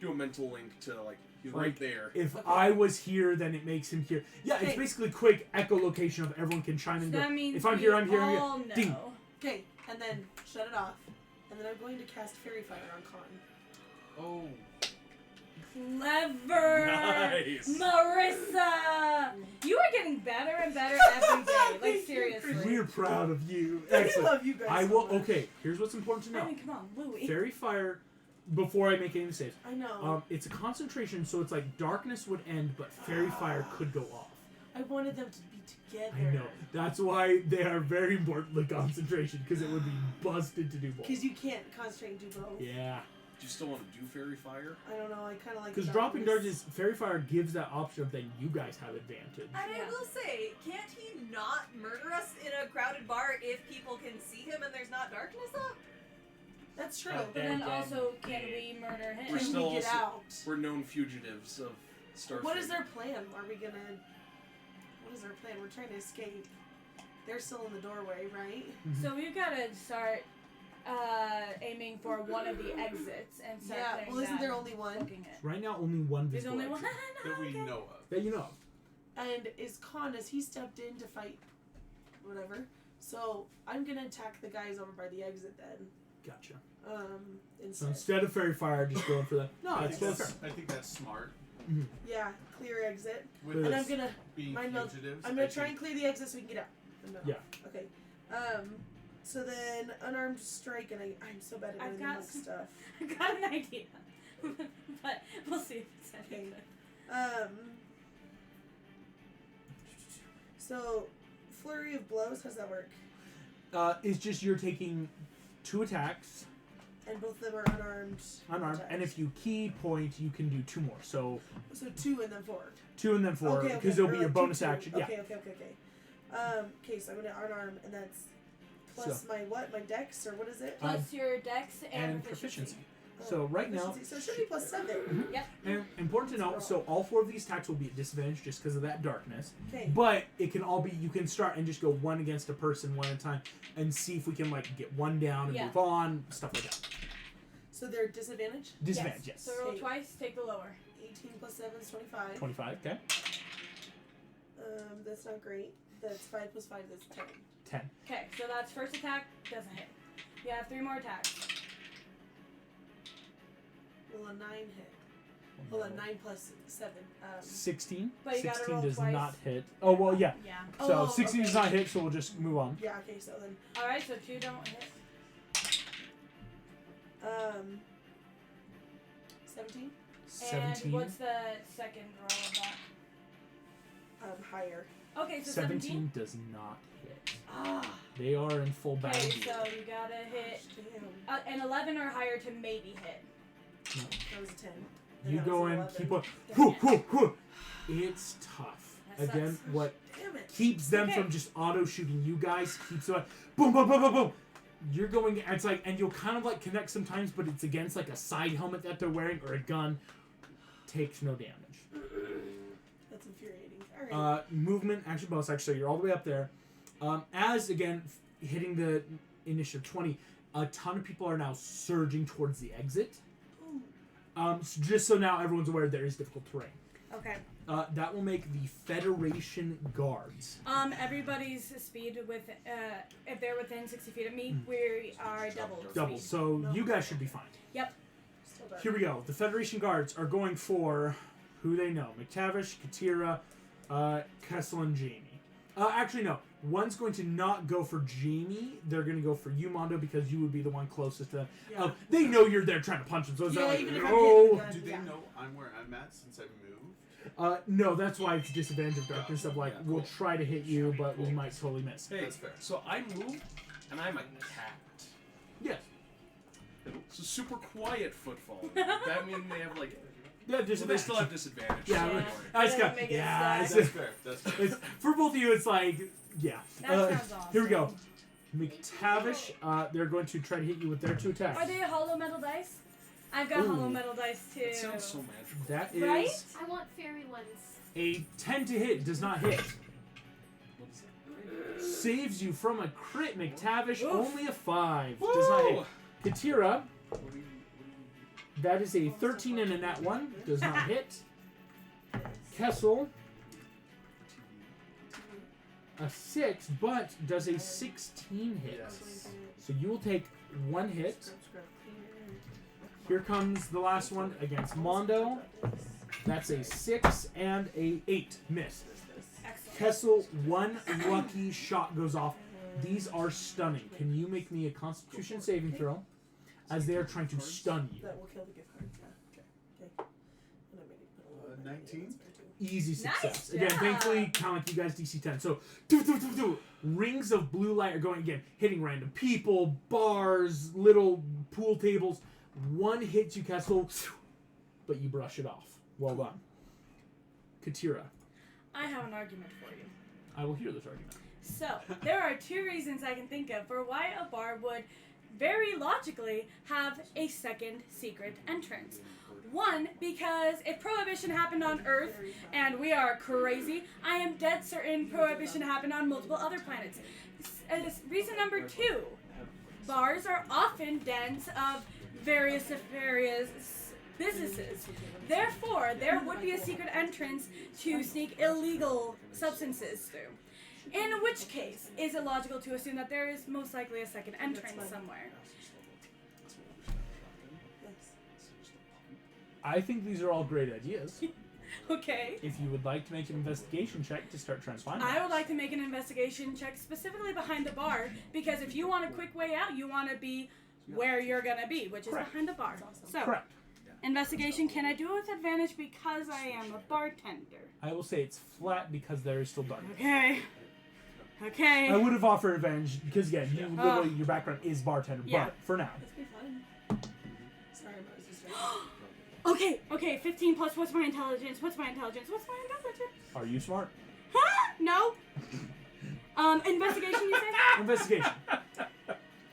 do a mental link to like he's Like, right there. If I was here, then it makes him here. Yeah, it's Okay. basically quick echolocation of everyone can chime in. So And that go, means if I'm we here, I'm here. I'm all here. know. Ding. Okay, and then shut it off. And then I'm going to cast Fairy Fire on Khan. Oh. Clever! Nice. Marissa! You are getting better and better every day. Like, Thank you, seriously. We're proud of you. I Excellent. love you guys. I so will. much. Okay, here's what's important to I know. mean, come on, Louie. Fairy fire. Before I make any mistakes, I know. it's a concentration, so it's like darkness would end, but fairy fire could go off. I wanted them to be together. I know. That's why they are very important. The concentration, because it would be busted to do both. Because you can't concentrate and do both. Yeah. Do you still want to do fairy fire? I don't know. I kind of like. Because the dropping darkness, fairy fire gives that option of then you guys have advantage. And I will say, can't he not murder us in a crowded bar if people can see him and there's not darkness up? That's true. But But then then also, can we murder him? We're Can still we get also- out? We're known fugitives of Starfleet. What is their plan? Are we gonna? What is our plan? We're trying to escape. They're still in the doorway, right? So we've got to start aiming for one of the exits and start Yeah. playing Well, isn't that there and only one? booking it. Right now, only one There's visible only one. exit That we Okay. know of. that you know of. And is Khan, as he stepped in to fight, whatever. So I'm gonna attack the guys over by the exit then. Gotcha. Instead. So instead of fairy fire, just going for the. No, I it's think fair. that's, I think that's smart. Yeah, clear exit. With But And us I'm gonna being mind meld- fugitives, I'm gonna try and clear the exit so we can get out. No. Yeah. Okay. So then unarmed strike, and I'm so bad at I've doing the got monk some- stuff. I've got an idea, but we'll see if it's any Okay. good. So flurry of blows. How's that work? It's just you're taking 2 attacks, And both of them are unarmed. unarmed, and if you key point, you can do 2 more. So So 2 and then 4. 2 and then 4, Okay, because okay. it'll Or be your like bonus 2, action. Yeah. Okay. Okay, so I'm gonna unarm, and that's plus my what? My dex, or what is it? Plus your dex and, And proficiency. So right now, Proficiency. So it should be plus 7. and important to note, so all 4 of these attacks will be at disadvantage just because of that darkness. Okay. But it can all be, you can start and just go one against a person one at a time and see if we can like get one down and Yeah. move on, stuff like that. So they're disadvantage. Disadvantage, yes. So roll Okay. twice, take the lower. 18 plus 7 is 25. 25, okay. That's not great. That's 5 plus 5. That's 10. 10. Okay, so that's first attack, doesn't hit. You have 3 more attacks. Will a 9 hit? Hold on, 9 plus 7. 16. But you gotta 16 roll does twice. not hit. Oh, well, yeah. Yeah. So Oh, 16 does okay. not hit, so we'll just move on. Yeah, okay, so then, Alright, so 2 don't hit. 17? 17. And what's the second roll of that? Higher. Okay, so 17 does not hit. Ah, They are in full battle. Okay, gear. so you gotta hit damn. an 11 or higher to maybe hit. That was a 10. And You that go was an in, 11. keep on. Dang Whoo, it. whoo, whoo. It's tough. That Again, sucks. what Damn it. keeps them Okay. from just auto shooting you guys keeps them like boom, boom, boom, boom, boom. You're going. It's like, and you'll kind of like connect sometimes, but it's against like a side helmet that they're wearing or a gun. Takes no damage. That's infuriating. Alright. Movement, action, bonus action. So you're all the way up there. As again hitting the initiative 20, a ton of people are now surging towards the exit. So just so now everyone's aware, there is difficult terrain. Okay. That will make the Federation guards. Everybody's speed with if they're within 60 feet of me, we are double. Double. Speed. So No. you guys should be fine. Still dark. Here we go. The Federation guards are going for who they know: McTavish, Katira, Kessel, and Jamie. Actually, no. One's going to not go for Jamie. They're going to go for you, Mondo, because you would be the one closest to them. Yeah. They know you're there trying to punch them, so it's Yeah, not like, even if I'm oh. hitting the Do they Yeah. know I'm where I'm at since I moved? No, that's why it's disadvantage of darkness. Of like, Yeah, we'll cool. try to hit you, but we Cool. might totally miss. Hey, That's fair. so I move, and I'm attacked. Yes. So super quiet footfall. That means they have like. Yeah, Well, they disadvantage. still have disadvantage. Yeah, so don't but- worry. I just Yeah, got. make it Yeah, stack. That's fair. That's fair. it's, for both of you, it's like, yeah. That sounds awesome. Here we go. McTavish, they're going to try to hit you with their 2 attacks. Are they hollow metal dice? I've got Ooh. hollow metal dice too. That sounds so magical. That is Right? I want fairy ones. a 10 to hit. Does not hit. What is it? saves you from a crit. McTavish, Oof. only a 5. Does not hit. Whoa! Katira, What do you- that is a 13 and a nat 1. Does not hit. Kessel, a 6, but does a 16 hit. Yes. So you will take 1 hit. Here comes the last one against Mondo. That's a 6 and a 8. Miss. Excellent. Kessel, 1 lucky shot goes off. These are stunning. Can you make me a Constitution saving throw? As they are trying to stun you. That will kill the gift card. Yeah. Okay. And I made it put a little bit 19? Easy success. Nice Again, job. thankfully, kind of like you guys DC 10. So, rings of blue light are going again, hitting random people, bars, little pool tables. 1 hits you, Kessel, but you brush it off. Well done. Katira, I have an argument for you. I will hear this argument. So, there are 2 reasons I can think of for why a bar would very logically have a second secret entrance. 1, because if Prohibition happened on Earth and we are crazy, I am dead certain Prohibition happened on multiple other planets. Reason number 2, bars are often dens of various nefarious businesses. Therefore, there would be a secret entrance to sneak illegal substances through. In which case, is it logical to assume that there is most likely a second entrance somewhere? I think these are all great ideas. Okay. If you would like to make an investigation check to start trying to find I them. would like to make an investigation check specifically behind the bar, because if you want a quick way out, you want to be where you're going to be, which is Correct. behind the bar. So, Correct. investigation, can I do it with advantage because I am a bartender? I will say it's flat because there is still darkness. Okay. Okay. I would have offered advantage because, again, you literally, your background is bartender, Yeah. but for now. Let's be fun. Sorry, I was distracted. Okay, 15 plus what's my intelligence? What's my intelligence? Are you smart? Huh? No. Investigation, you said? Investigation.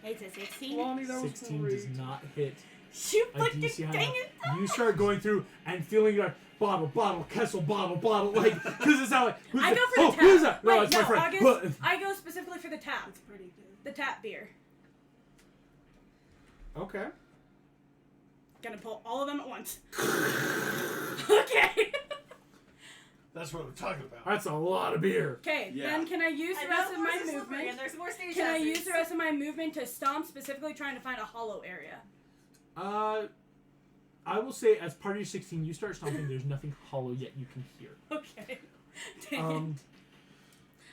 It's a 16. Lonnie, that was 16 great. does not hit You a fucking DC high dang enough. it. You start going through and feeling like bottle, Kessel, bottle, like, because it's not like, who's I that? go for the Oh, tap. who's that? No, Wait, it's my friend. August, What? I go specifically for the tap. It's pretty good. The tap beer. Okay. Gonna pull all of them at once. Okay. That's what we're talking about. That's a lot of beer. Okay, Yeah. then can I use the rest of my movement? And there's more stage Can I hazards. use the rest of my movement to stomp, specifically trying to find a hollow area? I will say, as part of your 16, you start stomping, there's nothing hollow yet you can hear. Okay. Dang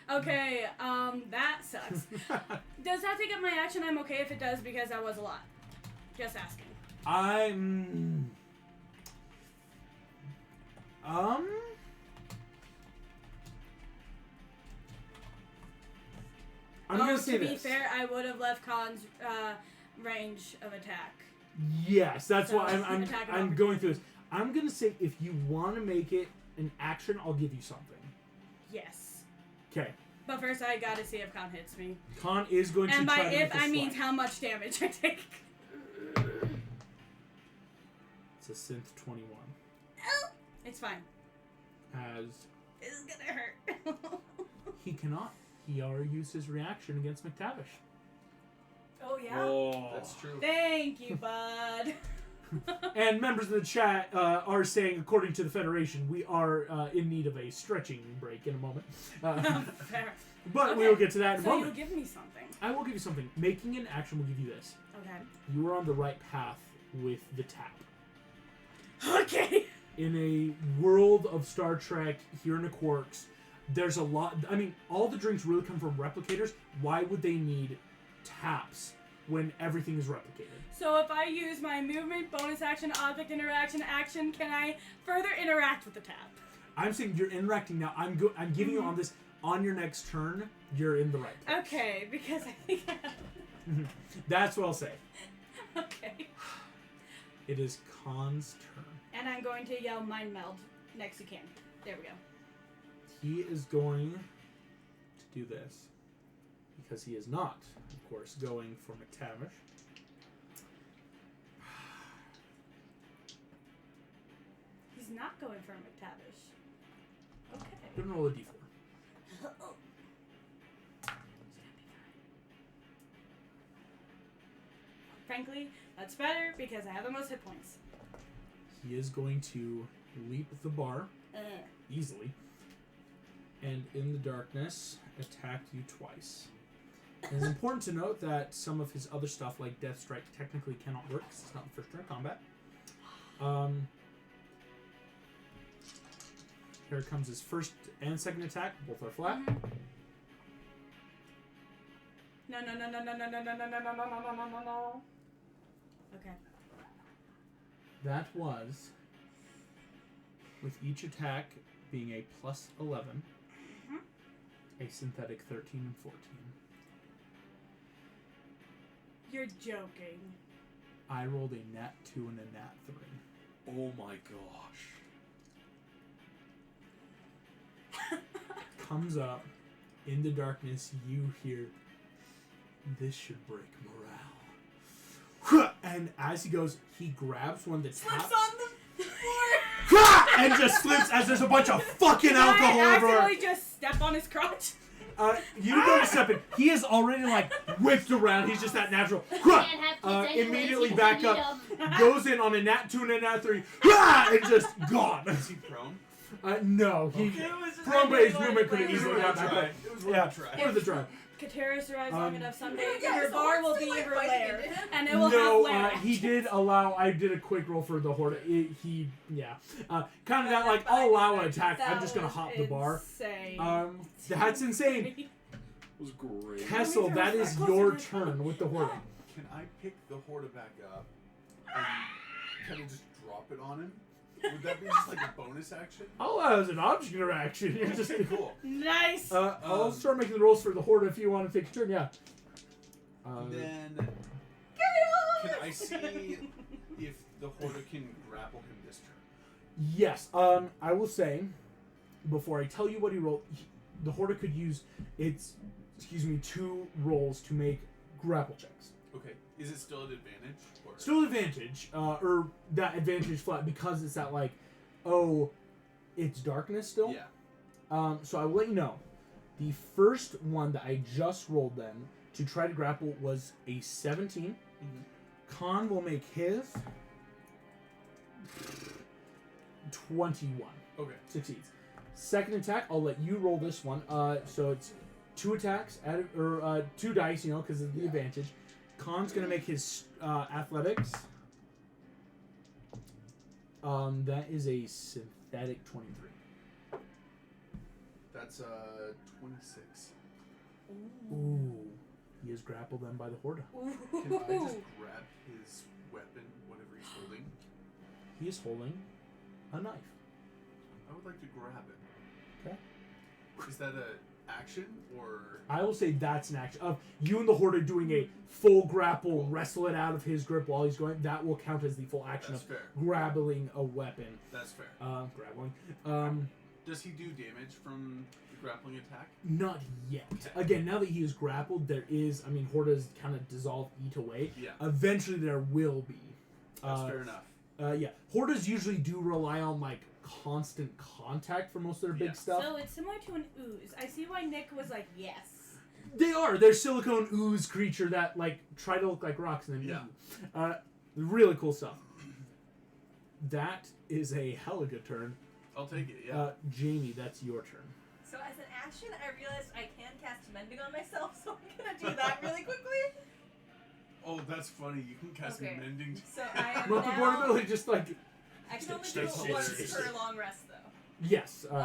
it. Okay, that sucks. Does that take up my action? I'm okay if it does because that was a lot. Just asking. I'm gonna say to this. be fair, I would have left Khan's range of attack. Yes, that's So, why I'm attack of I'm going through this. I'm gonna say if you want to make it an action, I'll give you something. Yes. Okay. But first, I gotta see if Khan hits me. Khan is going And to by try to if, make a I mean slide. how much damage I take. It's a synth 21. It's fine. As This is gonna hurt. he cannot. He already used his reaction against McTavish. Oh, yeah? Oh. That's true. Thank you, bud. And members of the chat are saying, according to the Federation, we are in need of a stretching break in a moment. Fair. But we Okay, will get to that in a So moment. you'll give me something. I will give you something. Making an action will give you this. Okay. You are on the right path with the tap. Okay. In a world of Star Trek, here in the Quarks, there's a lot. I mean, all the drinks really come from replicators. Why would they need taps when everything is replicated? So if I use my movement, bonus action, object interaction, action, can I further interact with the tap? I'm saying you're interacting now. I'm giving you on this. On your next turn, you're in the right place. Okay, because I think I have... That's what I'll say. Okay. It is Khan's turn. And I'm going to yell Mind Meld next to Cam. There we go. He is going to do this. Because he is not, of course, going for McTavish. He's not going for McTavish. Okay. Go and roll a d4. frankly, that's better because I have the most hit points. He is going to leap the bar easily, and in the darkness, attack you twice. And it's important to note that some of his other stuff, like Death Strike, technically cannot work because it's not the first turn of combat. Here comes his first and second attack. Both are flat. No. Okay. That was, with each attack being a plus 11, a synthetic 13 and 14. You're joking. I rolled a nat 2 and a nat 3. Oh my gosh. Comes up. In the darkness, you hear, this should break morale. And as he goes, he grabs one of the Slips taps. on the floor. And just slips as there's a bunch of fucking alcohol I everywhere. accidentally just step on his crotch. You go to step in. He is already like whipped around. He's just that natural. Immediately back up. Goes in on a nat 2 and a nat 3. And just gone. Is he prone? No, he prone but his movement could have easily got back up. It was worth a try. Worth a try. Katera survives long enough someday. Yeah, her so bar will what's be the, like, her fighting lair, into him? and it will No, have lair he actions. did allow. I did a quick roll for the horde. Kind of that like I'll allow an attack. I'm just gonna hop the bar. Insane. That's insane. It was great. Kessel, that is your turn with the horde. Can I pick the Horda back up and kind of just drop it on him? Would that be just like a bonus action? I'll allow as an object interaction. You're just Okay, cool. Nice. I'll start making the rolls for the horde if you want to take a turn. Yeah. Then can I see if the Horda can grapple him this turn? Yes. I will say, before I tell you what he rolled, the horde could use its, 2 rolls to make grapple checks. Okay. Is it still an advantage? Or? Still advantage, or that advantage flat because it's that like, it's darkness still. Yeah. So I will let you know, the first one that I just rolled then to try to grapple was a 17. Khan will make his 21. Okay. Succeeds. Second attack, I'll let you roll this one. So it's 2 attacks, or 2 dice, because of the advantage. Khan's gonna make his athletics. That is a synthetic 23. That's 26. Ooh. He is grappled then by the horde. Can I just grab his weapon, whatever he's holding? He is holding a knife. I would like to grab it. Okay. Is that a action or? I will say that's an action. Of you and the horde doing a full grapple, wrestle it out of his grip while he's going. That will count as the full action That's of fair. grappling a weapon. That's fair. Grappling. Does he do damage from the grappling attack? Not yet. Again, now that he is grappled, there is. Hordas kind of dissolve, eat away. Yeah. Eventually, there will be. That's fair enough. Yeah. Hordas usually do rely on like constant contact for most of their big stuff. So it's similar to an ooze. I see why Nick was like, yes. They are. They're silicone ooze creature that like try to look like rocks and then really cool stuff. That is a hella good turn. I'll take it. Yeah. Jamie, that's your turn. So as an action, I realized I can cast Mending on myself, so I'm gonna do that really quickly. Oh, that's funny. You can cast Okay. mending. So I am Well, the now. portability just like I can only do Stay it safe. once per long rest, though. yes. I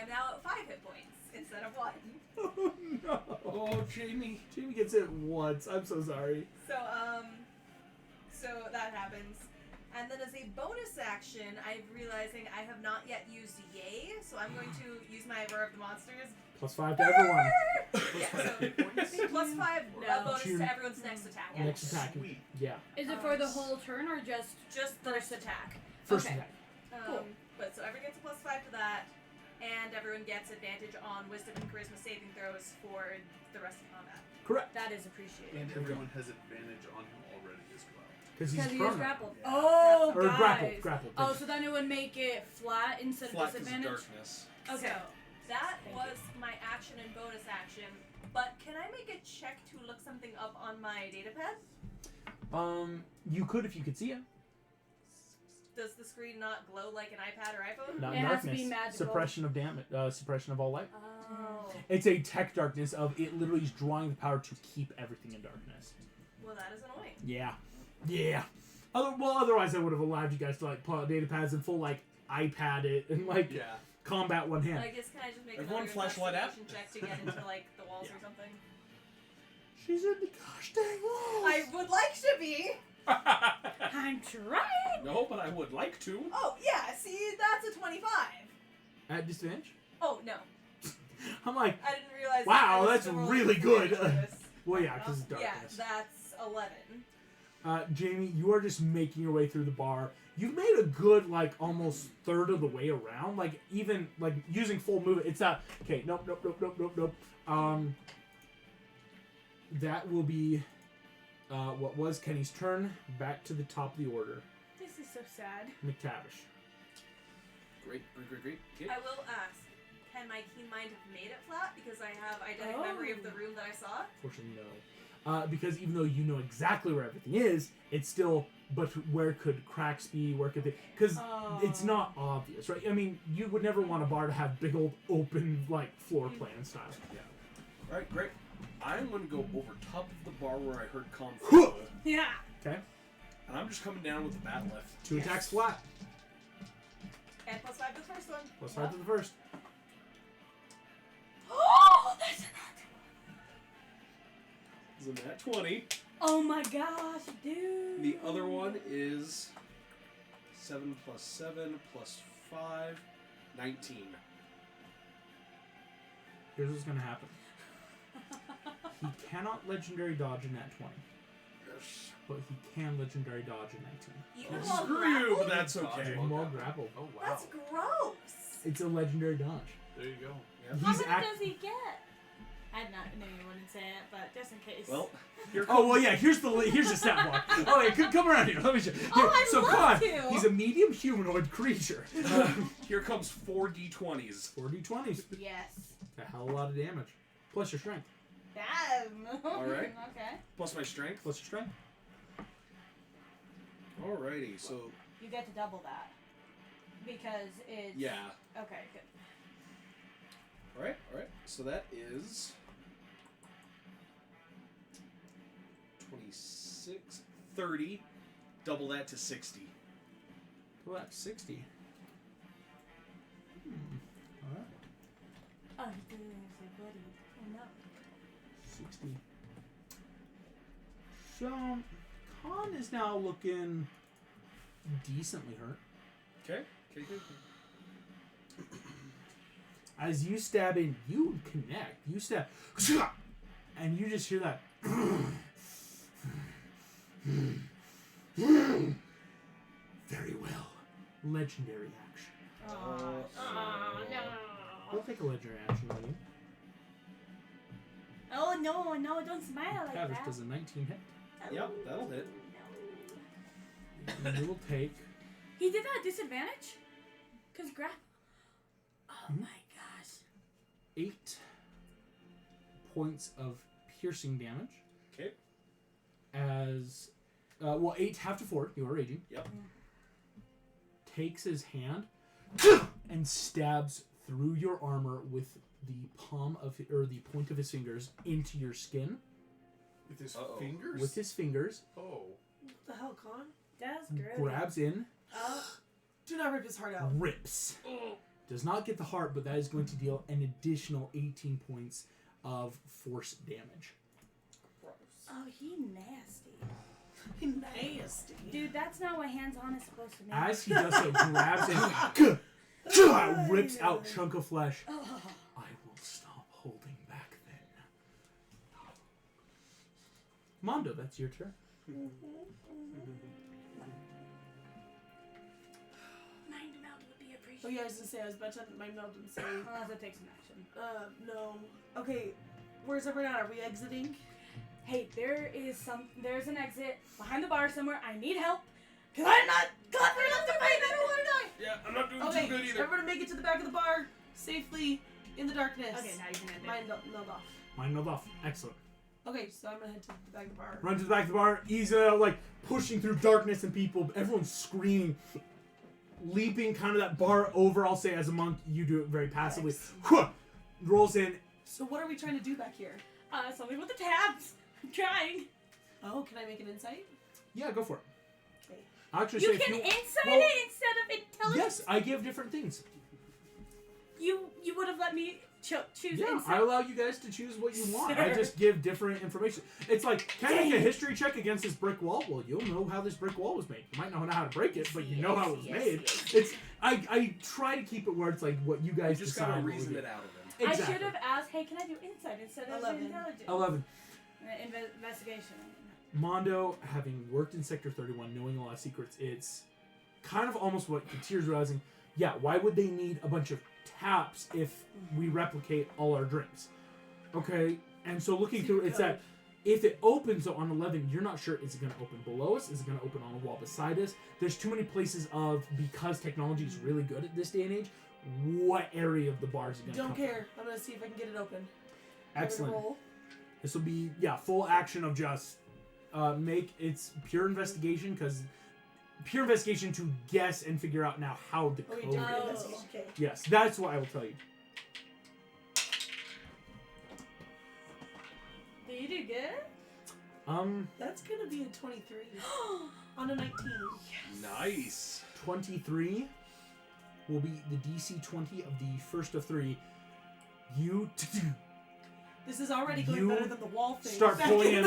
am now at 5 hit points instead of 1. Oh no. Oh, Jamie. Jamie gets it once. I'm so sorry. So so that happens. And then as a bonus action, I'm realizing I have not yet used Yay, so I'm going to use my Roar of the Monsters. +5 to everyone. Yeah, so plus 5 No. bonus To to everyone's next attack. Next attack. Sweet. Yeah. Is it for the whole turn or just Just first attack. First Okay. attack. Cool. But so everyone gets a plus 5 to that, and everyone gets advantage on Wisdom and Charisma saving throws for the rest of combat. Correct. that is appreciated? And everyone has advantage on him already as well. Because Because he's he is prone. grappled. Yeah. Oh, Or guys. grappled. Oh, so then it would make it flat instead Flat of 'cause of disadvantage? darkness. Okay. So that Thank was my action and bonus action. But can I make a check to look something up on my datapad? You could if you could see it. Does the screen not glow like an iPad or iPhone? Not It in has to darkness. be magical. Suppression of damage. Suppression of all light. Oh. It's a tech darkness of it literally is drawing the power to keep everything in darkness. Well, that is annoying. Yeah. Yeah. Otherwise I would have allowed you guys to like pull out data pads and full like iPad it and like Yeah. combat one hand. I guess can I just make Everyone another flashlight app? investigation check to get into like the walls or something? She's in the gosh dang walls. I would like to be. I'm trying. No, but I would like to. Oh yeah, see that's a 25. At disadvantage? Oh no, I'm like, I didn't realize. Wow, that that's was the really good. disadvantage for this. well, yeah, because it's Yeah, darkness. that's 11. Jamie, you are just making your way through the bar. You've made a good, like, almost third of the way around. Like, even, like, using full movement. It's not... Okay, nope. That will be what was Kenny's turn. Back to the top of the order. This is so sad. McTavish. Great. Okay. I will ask, can my keen mind have made it flat because I have eidetic memory of the room that I saw? Fortunately, no. Because even though you know exactly where everything is, it's still... But where could cracks be? Where could they... Because it's not obvious, right? I mean, you would never want a bar to have big old open, like, floor plan style. Yeah. All right, great. I'm going to go over top of the bar where I heard Conflict. Yeah. Okay. And I'm just coming down with the bat lift. 2 attacks flat. And +5 to the first one. Plus 5 to the first. Oh, that's an Isn't that 20? Oh my gosh, dude. The other one is 7 plus 7 plus 5, 19. Here's what's going to happen. He cannot legendary dodge in that 20. Yes. But he can legendary dodge in 19. Even while Screw you, grappled? but that's okay. Even while grappled. Oh wow. That's gross. It's a legendary dodge. There you go. Yeah. How He's many does he get? I knew you wouldn't say it, but just in case. Well, here Oh well, yeah. Here's the stat block. Oh yeah, come around here. Let me show. Here. I'd So love Khan, to. he's a medium humanoid creature. here comes 4 d20s. 4d20s. Yes. A hell of a lot of damage. Plus your strength. Damn. All right. Okay. Plus my strength. Plus your strength. Alrighty, so You get to double that because it's. yeah. Okay. Good. Alright. So that is 26, 30. Double that to 60. Well, that's 60. Alright. Oh, he didn't even say buddy. Oh no. 60. So, Khan is now looking decently hurt. Okay. As you stab in, you connect. You stab. And you just hear that. Very well. Legendary action. Oh no. We'll take a legendary action on you. Oh no! Don't smile like Tavish that. does a 19 hit. Yep, that'll hit. And you will take. He did that at disadvantage? Cause Oh my gosh. 8 points of piercing damage. Okay. As 8 half to 4. You are raging. Yep. Takes his hand and stabs through your armor with the the point of his fingers into your skin. With his Uh-oh. fingers? With his fingers, Oh. What the hell, Con? That's great. grabs in, Do not rip his heart out. rips. Does not get the heart, but that is going to deal an additional 18 points of force damage. Oh, he nasty. Nasty. Dude, that's not what hands-on is supposed to mean. As he does so, grabs and rips out chunk of flesh. Oh. I will stop holding back then. Mondo, that's your turn. Mind meld would be appreciated. Oh yeah, I was gonna say, I was about to my meld and say, Unless it takes an action. no. Okay, where's everyone at? Are we exiting? Hey, there's an exit behind the bar somewhere. I need help. Cause I'm not clever enough to find it. I don't want to die. Yeah, I'm not doing Okay, too good either. everyone make it to the back of the bar safely in the darkness. Okay, now you can end it. Mine meld off. Mind meld off. Excellent. Okay, so I'm gonna head to the back of the bar. Run to the back of the bar. Isa, like, pushing through darkness and people. Everyone's screaming. Leaping kind of that bar over, I'll say, as a monk, you do it very passively. Rolls in. So what are we trying to do back here? Something with the tabs. I'm trying. Oh, can I make an insight? Yeah, go for it. Okay. I'll actually You say can if insight well, it instead of intelligence. Yes, I give different things. You would have let me choose Yeah, insight. I allow you guys to choose what you want. I just give different information. It's like, can I make a history check against this brick wall? Well, you'll know how this brick wall was made. You might not know how to break it, but you know how it was made. It's I try to keep it where it's like what you guys You just decide. gotta what we reason do. it out of them. Exactly. I should have asked, hey, can I do insight instead of 11. intelligence? 11. Investigation. Mondo, having worked in Sector 31, knowing a lot of secrets, it's kind of almost what Katir's realizing. Yeah, why would they need a bunch of taps if we replicate all our drinks? Okay, and so looking through, it's that if it opens on 11, you're not sure, is it going to open below us? Is it going to open on a wall beside us? There's too many places of, because technology is really good at this day and age, what area of the bar is it going to Don't care. I'm gonna see if I can get it open. Excellent. Roll. This will be, full action of just make it's pure investigation, because pure investigation to guess and figure out now how the Okay, code different is. investigation. Okay. Yes, that's what I will tell you. Do you do good? That's gonna be a 23 on a 19. Nice. 23 will be the DC 20 of the first of three. You This is already going You better than the wall thing. start pulling in.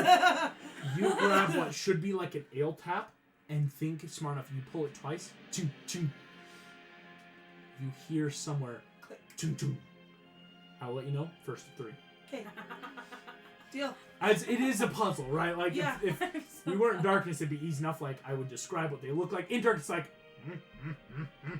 You grab what should be like an ale tap and think smart enough. You pull it twice. Ching, ching. You hear somewhere. Click. Ching, ching. I'll let you know. First of three. Okay. Deal. As it is a puzzle, right? Like Yeah. if we weren't in darkness, it'd be easy enough. Like I would describe what they look like. In darkness, like.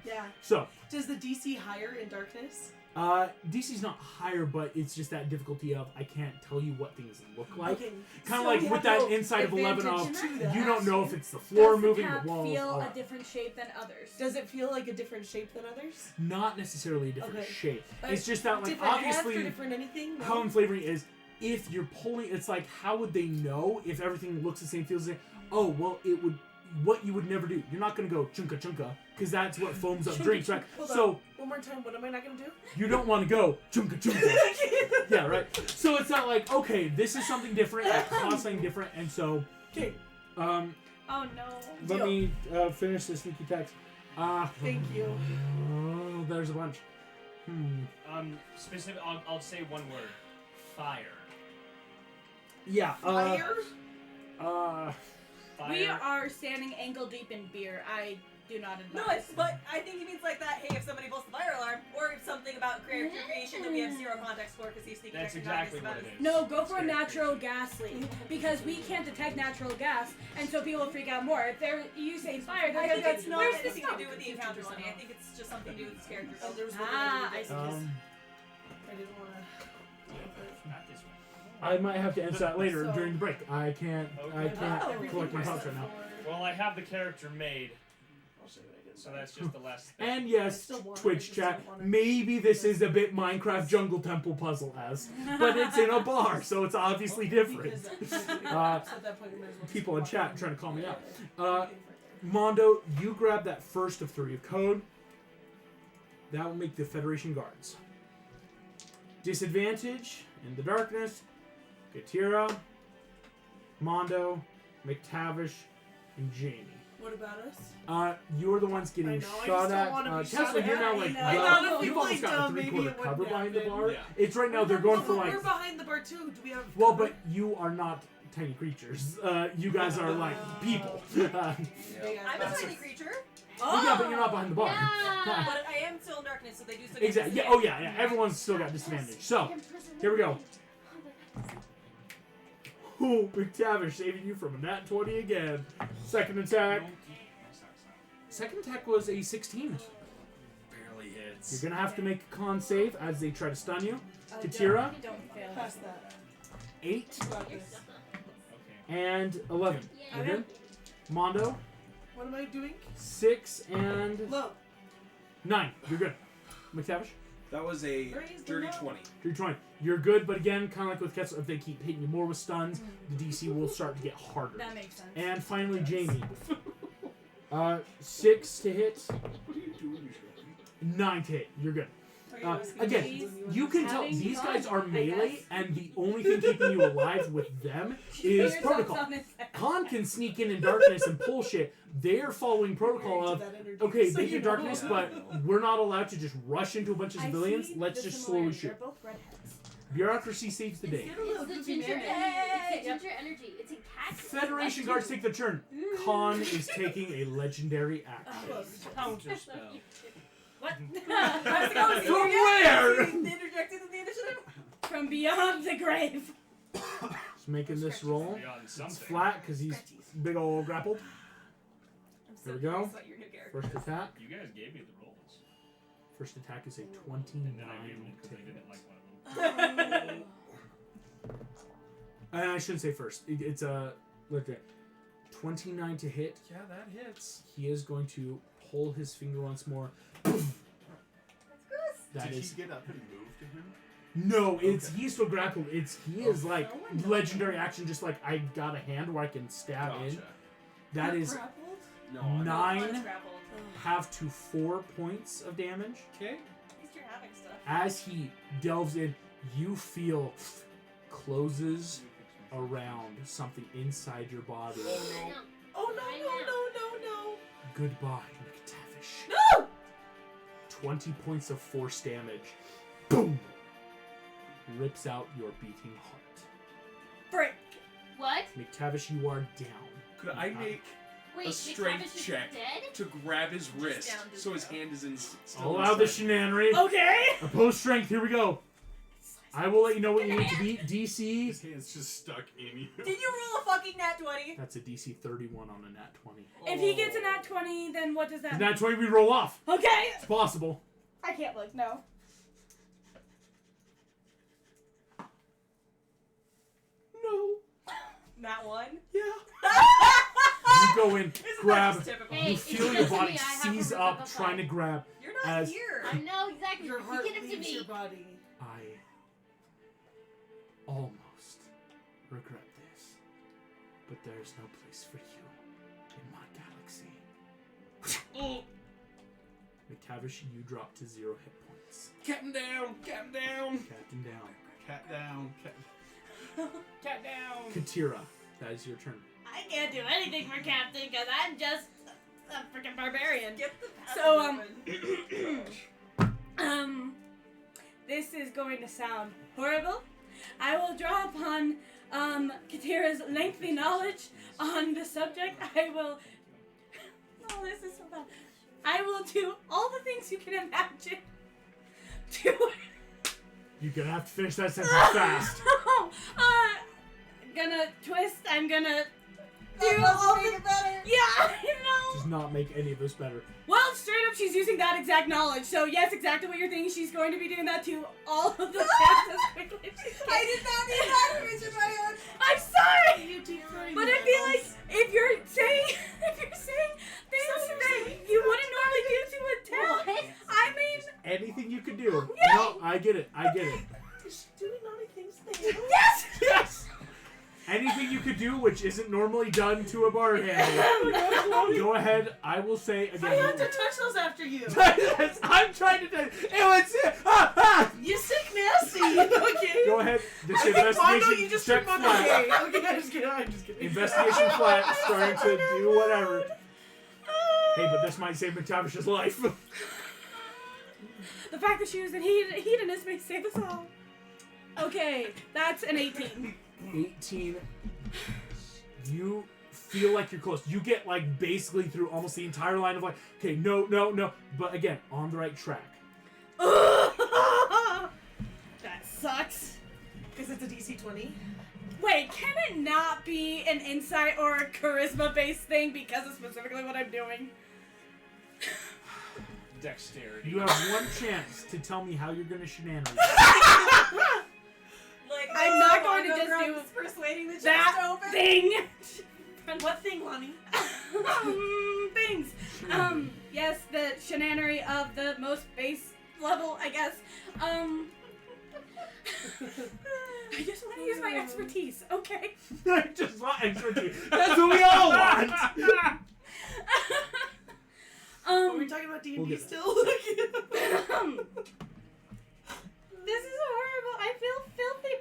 Yeah. So, Does the DC higher in darkness? DC's not higher, but it's just that difficulty of I can't tell you what things look like. Okay. Kind of so like we with have that no inside of 11 of advantage to that. you don't know if it's the floor Does moving, the the tab walls. feel all a that. different shape than others? Does it feel like a different shape than others? Not necessarily a different Okay. shape. But It's just that like different heft or obviously different anything? No? how in flavoring is if you're pulling. It's like how would they know if everything looks the same, feels the same? Oh well, it would. What you would never do. You're not gonna go chunka chunka because that's what foams up drinks, right? Hold So on. One more time. What am I not gonna do? you don't want to go chunka chunka. Yeah, right. So it's not like okay, this is something different. It costs something different, and so Okay. Oh no. let me finish this sneaky text. Thank you. Oh, there's a bunch. Specific. I'll say one word. Fire. Yeah. Fire? Fire. We are standing ankle deep in beer. I do not advise. No, but I think he means like that. Hey, if somebody pulls the fire alarm, or if something about character creation that we have zero context for because he's sneaking. That's check exactly about what it his- is. No, go for a It's natural gas leak because we can't detect natural gas, and so people freak out more. If they're you say fire, they're I gonna think go, it's not where's the anything to smoke? do with the encounter money. I think it's just something to do with his character. Oh, there was one Ah, I I didn't see. do because Um, I didn't want to. Not this one. I might have to answer that later So- during the break. I can't. I Okay. can't Oh, collect my thoughts right now. Well, I have the character made, I'll show you what I did. so that's just the last thing. And I yes, still want it, I Twitch just chat. don't want it. Maybe this is a bit Minecraft Jungle Temple puzzle as, but it's in a bar, so it's obviously different. Because Uh, at that point, you might as well people in just chat walk trying to call me out. Yeah. Uh, Mondo, you grab that first of three of code. That will make the Federation guards. Disadvantage in the darkness. Gatira, Mondo, McTavish, and Jamie. What about us? You're the ones getting I know, I shot just don't at. wanna be Tesla, shot you're at, now you like, know? I thought if we you've almost played got a dumb, maybe 3/4 it cover wouldn't behind the happen. bar. Yeah. It's right now, they're going for But like. we're behind the bar too. Do we have? Well, cover? but you are not tiny creatures. You guys are like people. Big ass I'm a bastards. tiny creature, Yeah, but you're not behind the bar. but I am still in darkness, so they do still get Exactly. Yeah. disadvantage. Oh yeah. Yeah. Everyone's still got disadvantage. So here we go. Oh, McTavish saving you from a nat 20 again. Second attack. Second attack was a 16. Barely hits. You're gonna have to make a con save as they try to stun you. Don't Katira, Don't fail. Pass that. 8 Got this. and 11. You're good. Mondo, What am I doing? 6 and Low. 9. You're good. McTavish. That was a Raise the dirty level. 20. You're trying. You're good, but again, kind of like with Ketzel, if they keep hitting you more with stuns, the DC will start to get harder. That makes sense. And finally, Jamie. 6 to hit, What are you doing, 9 to hit. You're good. Okay, whiskey Again, cheese. you can tell Having these fun, guys are I melee, guess. and the only thing keeping you alive with them is Yourself protocol. on his head. Khan can sneak in darkness and pull shit. They're following protocol Married of, to that energy, okay, so big you in know. darkness, but we're not allowed to just rush into a bunch of I civilians. see Let's the just slowly similarity. shoot. They're both redheads. Bureaucracy saves the day. It's the ginger energy. It's the ginger energy. It's in cats. Federation guards take their turn. Khan is taking a legendary action. Counter spell. What? How's it going? From where? Interjected in the initiative? From beyond the grave. Just making this roll. Beyond It's something. flat because he's big ol' grappled. I'm There we go. curious what your new character First attack. You guys gave me the rolls. First attack is a And 29 then I gave them because to I hit. didn't like one of them. And I shouldn't say first. It's a look at 29 to hit. Yeah, that hits. He is going to pull his finger once more. That's gross. That Did is he get up and move to him? no. It's he's still grappled. He is like legendary action. Just like I got a hand where I can stab in. Gotcha. That is Grappled? No, I'm Nine. One's grappled. half to 4 points of damage. Okay. At least you're having stuff. As he delves in, you feel closes around something inside your body. No. Oh no. Goodbye, McTavish. No! 20 points of force damage. Boom! Rips out your beating heart. Frick. What? McTavish, you are down. Could I make Wait, a strength McTavish is check dead? to grab his wrist down, just so his down. hand is in still Allow the inside? shenanery. Okay. Opposed strength, here we go. I will let you know what you need to beat. DC. His hand's just stuck in you. Did you roll a fucking nat 20? That's a DC 31 on a nat 20. If he gets a nat 20, then what does that The mean? nat 20 we roll off. Okay. It's possible. I can't look. No. No. Nat 1? Yeah. You go in, Isn't that grab. just typical? Hey, You it's feel your just body me, I have seize a up, butterfly. trying to grab. You're not As- here. I know exactly. Your heart Get him to leaves me. your body. I almost regret this, but there is no place for you in my galaxy. McTavish, you drop to 0 hit points. Captain down! Captain down! Captain down. Cat down. Cat. Cat down. Katira, that is your turn. I can't do anything for Captain because I'm just a freaking barbarian. Get the So, open. This is going to sound horrible. I will draw upon Katira's lengthy knowledge on the subject. I will. Oh, this is so bad. I will do all the things you can imagine. You're gonna have to finish that sentence fast. Gonna twist. I'm gonna do That all doesn't make the. it better. Yeah, I know. Does not make any of this better. Well, straight up, she's using that exact knowledge. So yes, exactly what you're thinking. She's going to be doing that to all of the cats as quickly as she can. I did not need that image in my head. I'm sorry, You deep throating but the I feel like echoes. if you're saying things that you wouldn't normally do to a town, What? I mean, Anything you could do. Yeah. No, I get it. I get it. Is she doing naughty things there? yes. Yes! Anything you could do which isn't normally done to a bar handle. Go ahead. I will say I again. had to touch those after you. I'm trying to tell you. It was You sick nasty. Okay. Go ahead. This I think Mondo, investigation you just check took my flat. okay. Okay, I'm just kidding. Investigation flat. Starting to do whatever. Hey, but this might save McTavish's life. The fact that she was in hedonist may save us all. Okay, that's an 18. 18. You feel like you're close. You get like basically through almost the entire line of like, okay, no. But again, on the right track. That sucks. Because it's a DC 20. Wait, can it not be an insight or a charisma-based thing because of specifically what I'm doing? Dexterity. You have one chance to tell me how you're gonna shenanigans. Like, I'm not going to Mondo just do Grump's persuading the chest that to open. thing. What thing, Lonnie? Things. Yes, the shenanery of the most base level, I guess. I just want to use my expertise, okay? I just want expertise. That's what we all want. Are we talking about D&D We'll get still? This is horrible. I feel filthy.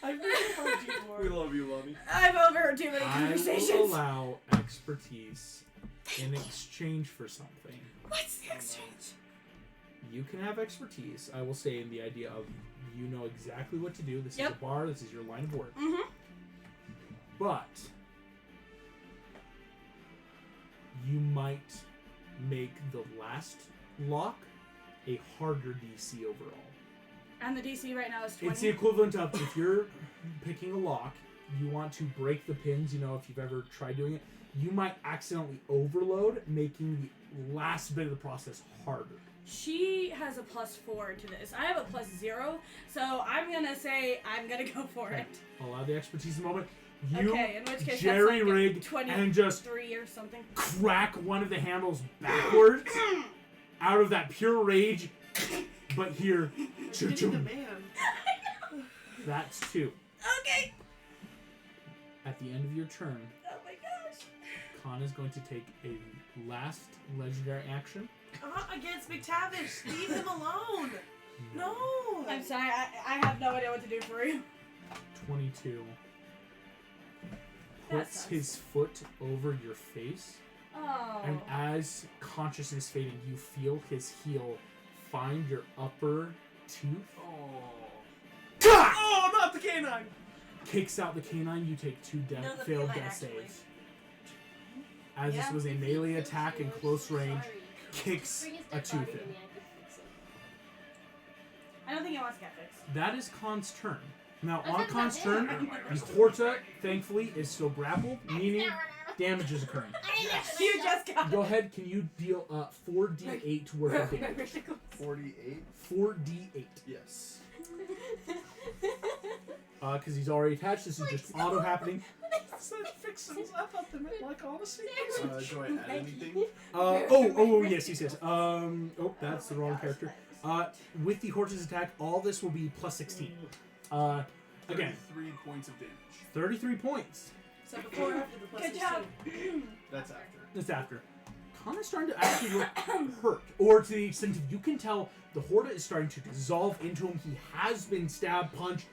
I've never heard you We more. love you, Lovey. I've overheard too many I conversations. will allow expertise in exchange for something. What's the exchange? You can have expertise. I will say in the idea of you know exactly what to do. This is a Yep. bar. This is your line of work. Mm-hmm. But you might make the last lock a harder DC overall. And the DC right now is 20. It's the equivalent of if you're picking a lock, you want to break the pins, you know, if you've ever tried doing it, you might accidentally overload, making the last bit of the process harder. She has a +4 to this. I have a +0, so I'm gonna say I'm gonna go for it. Allow the expertise in a moment. You Okay, in which case jerry that's like rig 23 and just or something. crack one of the handles backwards out of that pure rage. But here, Getting the cha-chum. man. That's 2. Okay. At the end of your turn, Oh my gosh. Khan is going to take a last legendary action. Against McTavish. Leave him alone. No. I'm sorry. I have no idea what to do for you. 22. That Puts sucks. his foot over your face, Oh. and as consciousness fading, you feel his heel find your upper tooth. Oh, not the canine! Kicks out the canine. You take 2 No, the failed feline, death actually. saves. As Yeah. this was a melee attack in close range, kicks Bring his a dead tooth body to in. me, I can fix it. I don't think it wants to get fixed. That is Khan's turn. Now, I on said Khan's that turn, there. the Horta, thankfully, is still grappled, meaning damage is occurring. You just got Go ahead, can you deal 4d8 worth of damage? 48. 4d8. Yes. Because he's already attached, this is just auto happening. I said fixins. I thought they meant like honesty. Do I add anything? Yes. Oh, that's the wrong character. With the Horta's attack, all this will be plus 16. Again, 33 points of damage. 33 points. So before or after the plus Good job. 16? That's after. That's after. Khan is starting to actually look hurt. Or to the extent of you can tell the Horta is starting to dissolve into him. He has been stabbed, punched.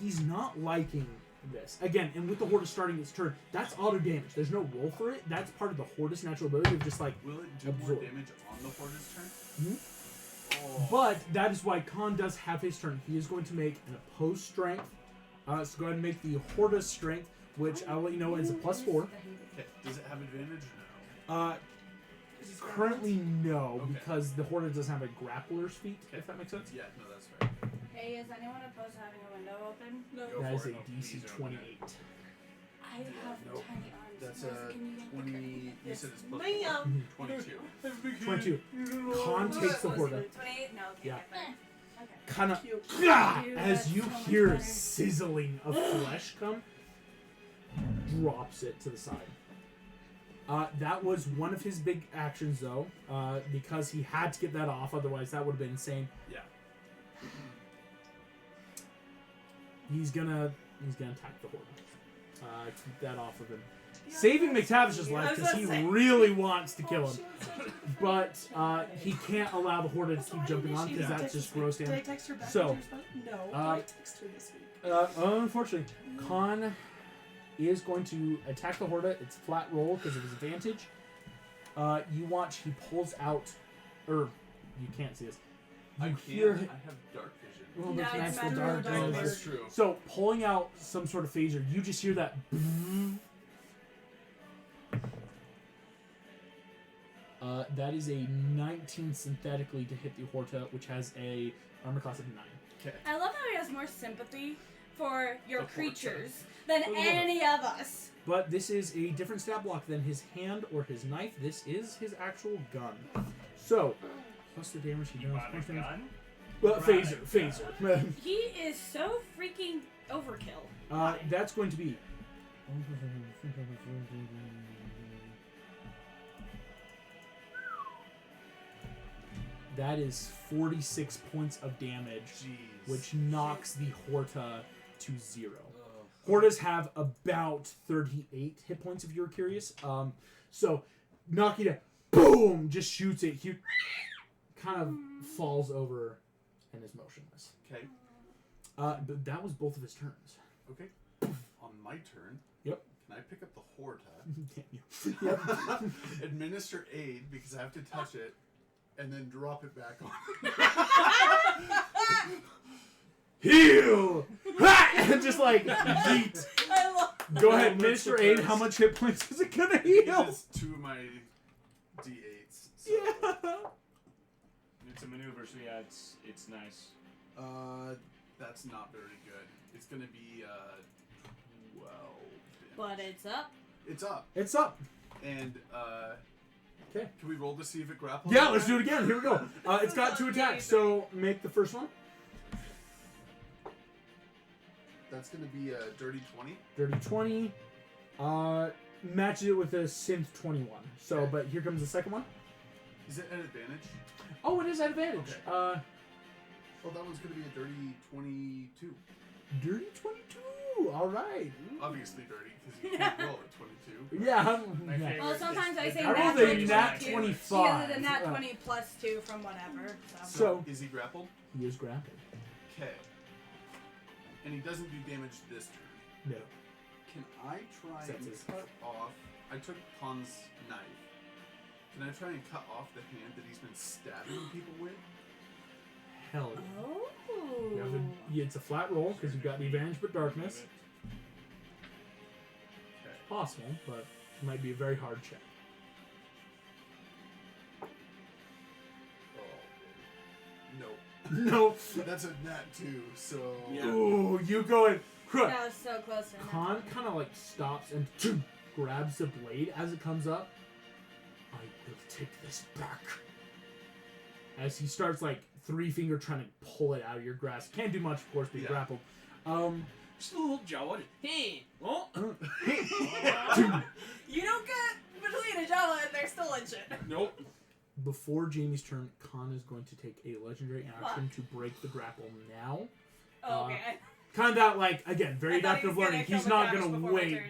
He's not liking this. Again, and with the Horta starting its turn, that's auto damage. There's no roll for it. That's part of the Horta's natural ability of just like. Will it do Absorb. more damage on the Horta's turn? Mhm. Oh. But that is why Khan does have his turn. He is going to make an opposed strength. So go ahead and make the Horta's strength, which I'll let you know is a +4. Okay. Does it have advantage or no? Currently no, Okay. because the Horta doesn't have a grappler's feat, if that makes sense. Yeah, no, that's fair. Hey, is anyone opposed to having a window open? No. Go That is for a it. DC 28. I have Nope. tiny arms. That's Liz, a can you get the 20. You said it's plus Ma'am. 22. 22. Khan takes the Horta. 28? No, Yeah. okay. Okay. Kind of Cute. as you That's so much hear better. sizzling of flesh come, drops it to the side. That was one of his big actions, though, because he had to get that off. Otherwise, that would have been insane. Yeah. He's gonna attack the Horta. Keep that off of him. Saving McTavish's life because he really wants to kill him, but he can't allow the Horta to keep jumping on because that's just gross Did I damage. text her back? So, with your response? No. Did I text her this week? Unfortunately, Khan is going to attack the Horta. It's flat roll because of his advantage. You watch, he pulls out, or you can't see this. You I hear. can. I have dark vision. Well, No, that's it's natural natural dark. dark vision. That's true. So pulling out some sort of phaser, you just hear that. That is a 19 synthetically to hit the Horta, which has a armor class of 9. I love how he has more sympathy for your The Horta. creatures than For the any of us. But this is a different stat block than his hand or his knife. This is his actual gun. So, plus the damage he You does. bought a plus damage- gun? Well, Right. phaser. He is so freaking overkill. That's going to be. That is 46 points of damage, Jeez. which knocks the Horta to 0. Oh. Hortas have about 38 hit points, if you're curious. So Nakita, boom, just shoots it. He kind of falls over and is motionless. Okay. But that was both of his turns. Okay. On my turn. Yep. Can I pick up the Horta? Can you? Administer aid because I have to touch it, and then drop it back on. Heal! Ha! And just like yeet. I love. Go ahead, administer aid. How much hit points is it gonna heal? It's 2 of my D8s. So. Yeah. It's a maneuver, so yeah, it's nice. That's not very good. It's gonna be 12. But it's up. It's up. It's up. And Okay. Can we roll to see if it grapples? Yeah, let's do it again. Here we go. It's got 2 attacks, so make the first one. That's gonna be a dirty 20. Dirty 20. Matches it with a synth 21. So, Okay. but here comes the second one. Is it an advantage? Oh, it is at advantage. Okay. Oh, that one's gonna be a dirty 22. Dirty 22. All right. Obviously dirty because you can't roll a 22. Yeah. My yeah. favorite Well, sometimes is I the say I nat rolled 20 a nat plus 2. 25. Because of the nat Uh, 20 plus 2 from whatever. So. So- Is he grappled? He is grappled. Okay. And he doesn't do damage this turn. No. Can I try That's and his- cut off? I took Khan's knife. Can I try and cut off the hand that he's been stabbing people with? Hell yeah. Oh. You have it's a flat roll because you've got the advantage but darkness. Okay. Possible, but it might be a very hard check. No. Nope. That's a nat 2, so... Yeah. Ooh, you go in. That was so close to a nat Khan kind of like stops and grabs the blade as it comes up. I will take this back. As he starts like 3-finger trying to pull it out of your grasp. Can't do much, of course, being Yeah. grappled. Just a little jaw. Hey. Oh. You don't get between a Java and they're still in shit. Nope. Before Jamie's turn, Khan is going to take a legendary action to break the grapple now. Oh, okay. Kind of that, like, again, very I thought he adaptive was gonna learning. kill He's not McTavish going to before my wait. turn.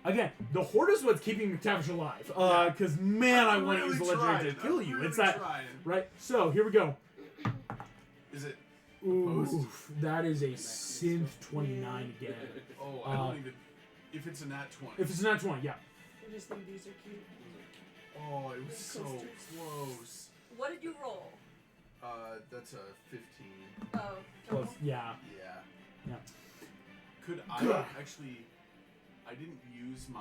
Again, the Horde is what's keeping McTavish alive. Because, man, I want to use the legendary to kill you. It's that, right? So, here we go. Is it... Ooh, Opposed? that is a synth 29 again. Oh, I don't even... If it's a nat 20. If it's a nat 20, yeah. I just think these are cute. Oh, it was so Coasters. close. What did you roll? That's a 15. Oh, Close. Yeah. Yeah. Yeah. Could I actually... I didn't use my,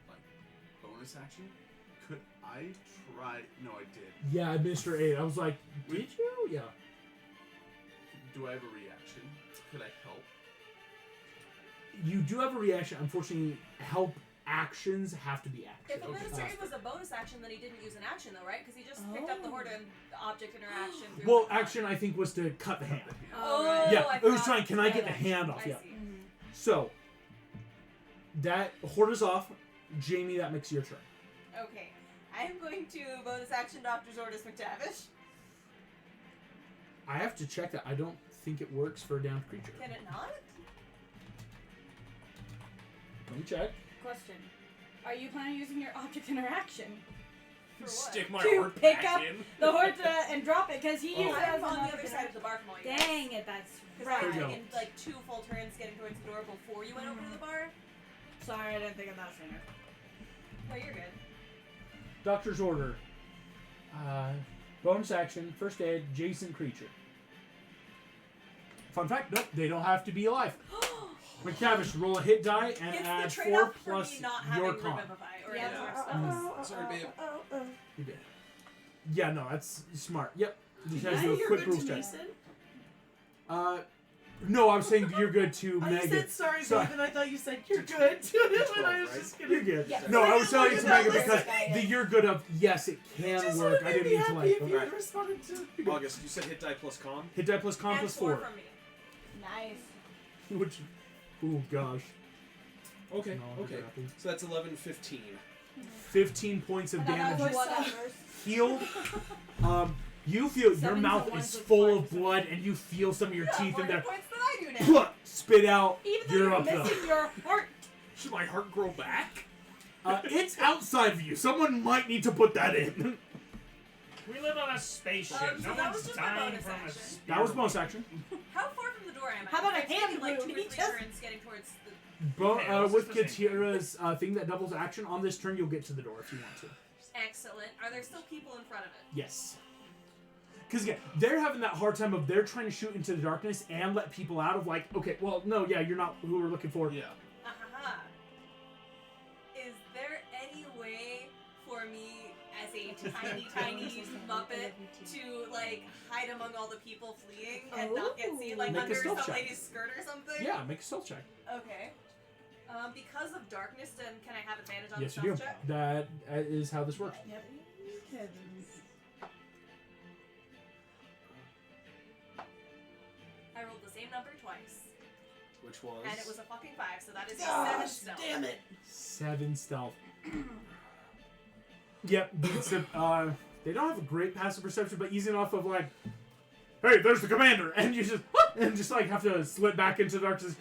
like, bonus action. Could I try... No, I did. Yeah, Administer 8. I was like, did you? Yeah. Do I have a reaction? Could I help? You do have a reaction. Unfortunately, help actions have to be if actions. a ministry was a bonus action, then he didn't use an action though, right? Because he just picked up the horde and the object interaction. through Well, the- action, I think, was to cut the hand. Oh, right. Yeah, I it was forgot trying, can I get the that. hand off? I Yeah. see. So, that Horde is off. Jamie, that makes your turn. Okay, I am going to bonus action Dr. Zordis McTavish. I have to check that. I don't think it works for a downed creature. Can it not? Let me check. Question. Are you planning on using your object interaction For what? Stick my To orb pick back up in. the Horta and drop it? Because he Oh. used it as I'm an on the object other side of the bar from all you guys. Dang it, that's Because right. I Here we in go. like 2 full turns getting towards the door before you went over to the bar. Sorry, I didn't think of that sooner. No, you're good. Doctor's order. Bonus action, first aid, adjacent creature. Fun fact, nope, they don't have to be alive. McTavish, roll a hit die and It's add the 4 trade-off for plus me not your having con. Revivify or Yeah. any other stuff. Sorry, babe. You did. Yeah, no, that's smart. Yep. Just Yeah, has to do a you're quick good rules to check. Mason. No, I was saying you're good to I Megan. said sorry, So- babe, and I thought you said you're good to him, and I was right? just You're gonna. good. Yeah. No, I was Look telling you at to that Megan because list. the you're good of yes, it I can just work. would've I made didn't me mean to happy like. if you had Okay. responded to. August, you said hit die plus con. Hit die plus con And plus 4 4. from me. Nice. Which, oh gosh. Okay, No, okay. exactly. So that's 11, 15. 15 points of And that damage was what at first. healed. You feel your Sevens mouth and ones is with full flying of blood, and you feel some of your You have teeth in more there. points than I do now. Spit out. Even though You're you're up missing your heart. Should my heart grow back? It's outside of you. Someone might need to put that in. We live on a spaceship. So no that one's was just my dying bonus from a action. That was bonus action. How far from the door am I? How about a It's taken, hand like 2 or wound? 3 He just- turns getting towards the... Yeah, it's With just the same. Katira's thing that doubles action, on this turn you'll get to the door if you want to. Excellent. Are there still people in front of it? Yes. Because again, they're having that hard time of they're trying to shoot into the darkness and let people out of like, okay, well, no, yeah, you're not who we're looking for. Yeah. Uh-huh. Is there any way for me as a tiny Muppet to, like, hide among all the people fleeing and not get seen, like, Make a under stealth some check. lady's skirt or something? Yeah, make a stealth check. Okay. Because of darkness, then can I have advantage on Yes, the you do. stealth check? That is how this works. Yep. Heavens. I rolled the same number twice, Which was? and it was a fucking 5, so that is a 7 Gosh, stealth. damn it. 7 stealth. Yep, it's they don't have a great passive perception, but easy enough of like, hey, there's the commander, and you just like have to slip back into the darkness.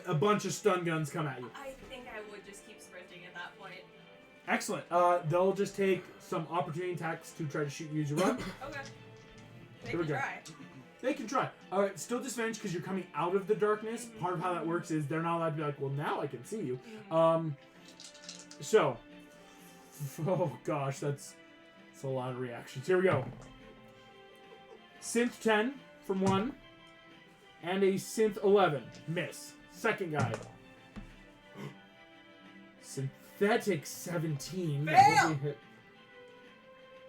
A bunch of stun guns come at you. I think I would just keep sprinting at that point. Excellent. They'll just take some opportunity attacks to try to shoot you as you run. Okay. They Here we can go. try. They can try. Still disadvantage because you're coming out of the darkness. Part of how that works is they're not allowed to be like, well, now I can see you. So, oh gosh, that's a lot of reactions. Here we go. Synth 10 from 1, and a Synth 11. Miss. Second guy. Synthetic 17. That will Fail! be hit.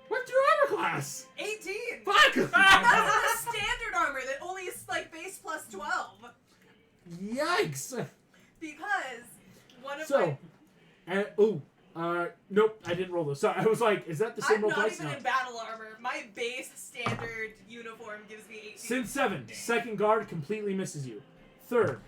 What's your armor class? 18! Fuck! That's a standard armor that only is like base plus 12. Yikes! Because one of So, and nope, I didn't roll those. So I was like, is that the same I'm roll not twice? even No. in battle armor. My base standard uniform gives me 18. Synth 7, second guard completely misses you. Third,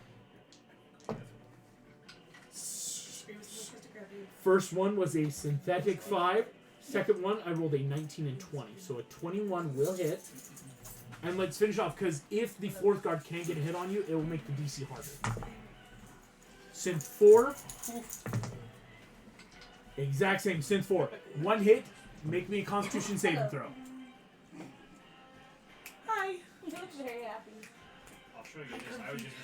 first one was a synthetic 5. Second one, I rolled a 19 and 20. So a 21 will hit. And let's finish off, because if the fourth guard can get a hit on you, it will make the DC harder. Synth 4. Exact same, Synth 4. One hit, make me a Constitution saving throw. Hi. You look very happy. I'll show you this. I was just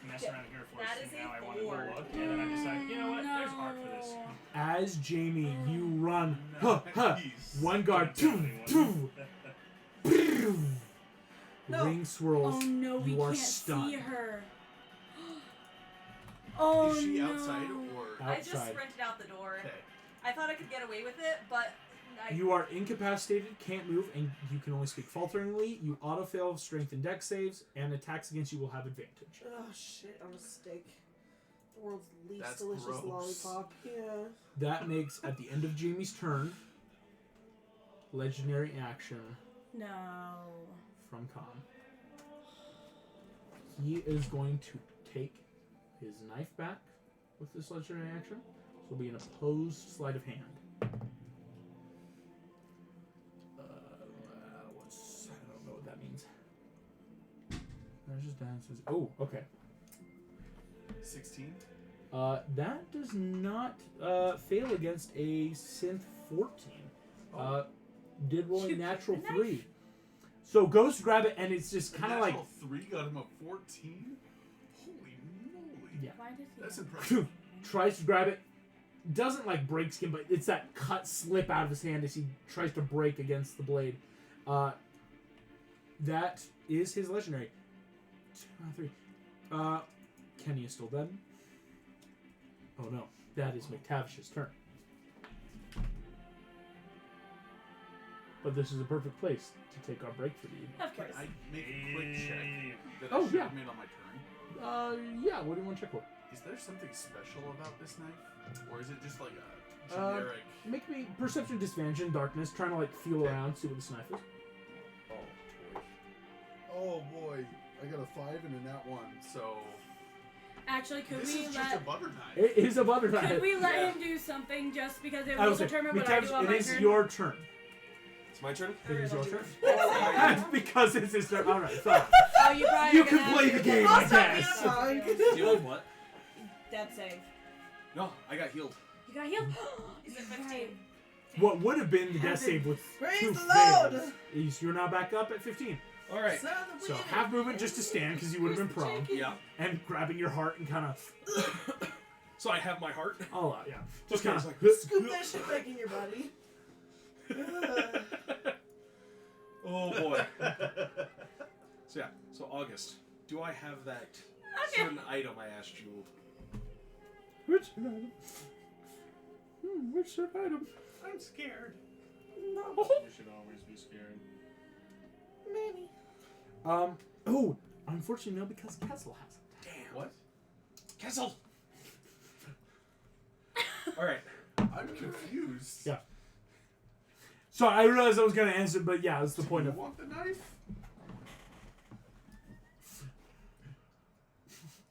messing around here for That a is second. a Now I want to go 4. look, and then I decided, you know what? There's art for this. As Jamie, you run. Nice. One guard. Definitely one. No. Ring swirls. Oh no, we You are can't stunned. see her. Oh Is she no. outside or? I just Outside. sprinted out the door. Okay. I thought I could get away with it, but You are incapacitated, can't move, and you can only speak falteringly. You auto-fail strength and dex saves, and attacks against you will have advantage. Oh shit, I'm a steak. The world's least That's delicious gross. lollipop. Yeah. That makes, at the end of Jamie's turn, legendary action No. from Khan. He is going to take his knife back with this legendary action. So it'll be an opposed sleight of hand. I don't know what that means. There's just dances. Oh, okay. 16. That does not fail against a synth 14. Did roll a You natural keep the knife. 3. So goes to grab it, and it's just kind of like Natural 3 got him a 14. Holy moly. Yeah. Why did he? That's impressive. tries to grab it. Doesn't like break skin, but it's that cut slip out of his hand as he tries to break against the blade. That is his legendary. 2, 3. Kenny is still dead. Oh no, that is McTavish's turn. But this is a perfect place to take our break for the evening. Of course. I make a quick check that Oh, I should yeah. have made on my turn. Yeah, what do you want to check for? Is there something special about this knife? Or is it just like a Uh, generic... Make me perception disadvantage in darkness, trying to like feel around, see what this knife is. Oh, boy. Oh, boy. I got a 5 and a nat 1, so... Actually, could This we is just a let? butter knife. It is a butter knife. Could we let Yeah. him do something just because it I will will say, determine what I do on it my is turn? your turn. It's my turn. It is your turn. Oh, Because it's his turn. All right, fine. Oh, you probably You are can gonna play have the to- game, I'll I stop being guess. a punk. Deal with what? Death save. No, I got healed. You got healed. Is it 15? What would have been the death save with Praise 2 the Lord. fails is you're now back up at 15. All right. So half movement just to stand because you would have been prone, Yeah. and grabbing your heart and kind of So I have my heart. all out, yeah, just kind of like Scoop that shit back in your body. Ugh. Oh boy. So yeah. So August, do I have that certain item I asked you? Which item? Which item? I'm scared. You should always be scared. Maybe. Oh, unfortunately no, because Kessel has it. Damn. What? Kessel. All right. I'm confused. Yeah. So I realized I was gonna answer, but yeah, that's the point You of. want the knife?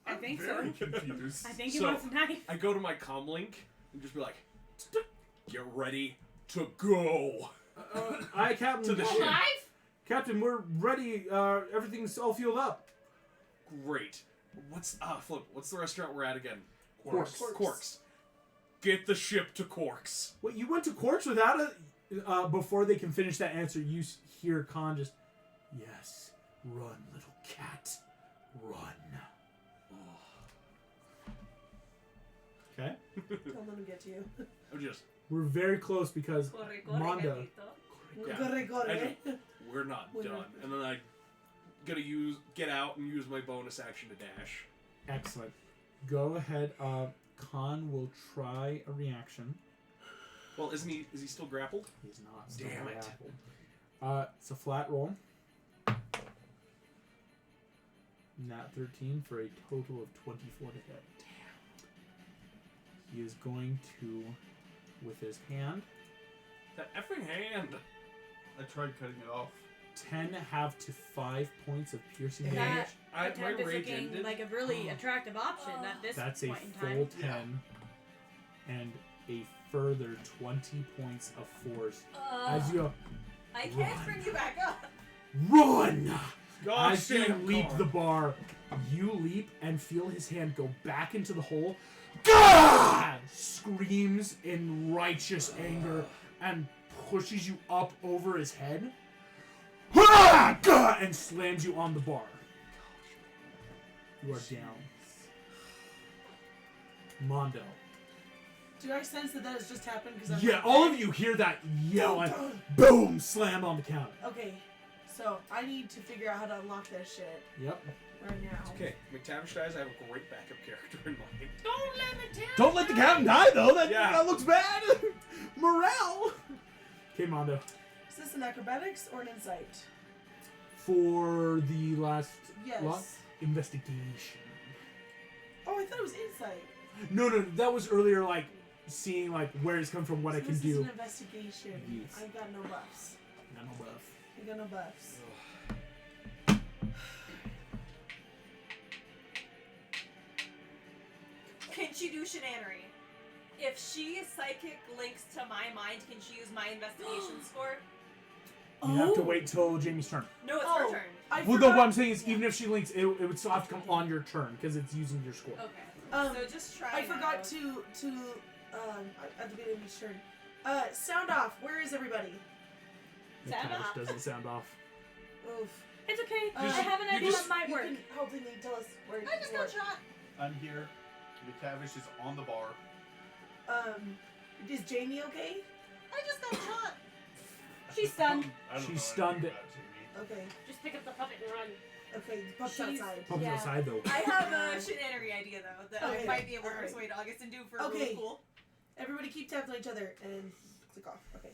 I think so. Very confused. I think he So- wants a knife. I go to my comm link and just be like, get ready to go. Hi, Captain. To the ship. Captain, we're ready. Everything's all fueled up. Great. What's Flip? What's the restaurant we're at again? Quarks. Quarks. Get the ship to Quarks. Wait, you went to Quarks without it? Before they can finish that answer, you hear Khan just, yes, run, little cat, run. Okay. Don't let him get to you. I'm just. We're very close because Mondo. Yeah. Corre. I We're not We're done. not. And then I gotta get out and use my bonus action to dash. Excellent. Go ahead. Khan will try a reaction. Well, isn't he? Is he still grappled? He's not. Still Damn it. grappled. It's a flat roll. Nat 13 for a total of 24 to hit. He is going to, with his hand, That effing hand. I tried cutting it off. 10 half to 5 points of piercing That damage. My attempt is rage looking ended. like a really attractive option at this That's a point in full time. 10. And a further 20 points of force. As you I can't Run. bring you back up. run! God As you damn, leap Car. the bar, you leap and feel his hand go back into the hole. Gah! Screams in righteous anger and pushes you up over his head. Ah! Gah! And slams you on the bar. You are down. Mondo. Do I sense that has just happened? Because Yeah, all of you hear that yell and boom, slam on the counter. Okay, so I need to figure out how to unlock that shit Yep. right now. Okay, McTavish dies. I have a great backup character in mind. Don't let the captain die though. That Yeah. that looks bad. Morale. Okay, Mondo. Is this an acrobatics or an insight? For the last Yes. lot, investigation. Oh, I thought it was insight. No, that was earlier. Like seeing like where it's come from, what I So can this do. is an investigation. Yes. I got no buffs. None of buff. I got no buffs. Can she do shenanery? If she psychic links to my mind, can she use my investigation score? You have to wait till Jamie's turn. No, it's Oh. her turn. I Well, no, forgot- what I'm saying is, even if she links, it would still have to come on your turn because it's using your score. Okay. Um, So just try. I forgot now. to at the beginning of each turn. Sound off. Where is everybody? Sound McTavish off. doesn't sound off. Oof. It's okay. Uh, I have an you idea just- that might You work. can helpingly tell us where. I just you got are. shot. I'm here. McTavish is on the bar. Is Jamie okay? I just got shot. She's stunned. I don't She's know stunned. anything about Jamie. Okay. Just pick up the puppet and run. Okay. Pup's She's- outside. Pup's Yeah. outside though. I have a shenanery idea though that Okay, I might be able to alright. persuade August and do for Okay. really cool. Everybody keep tapping each other and click off. Okay.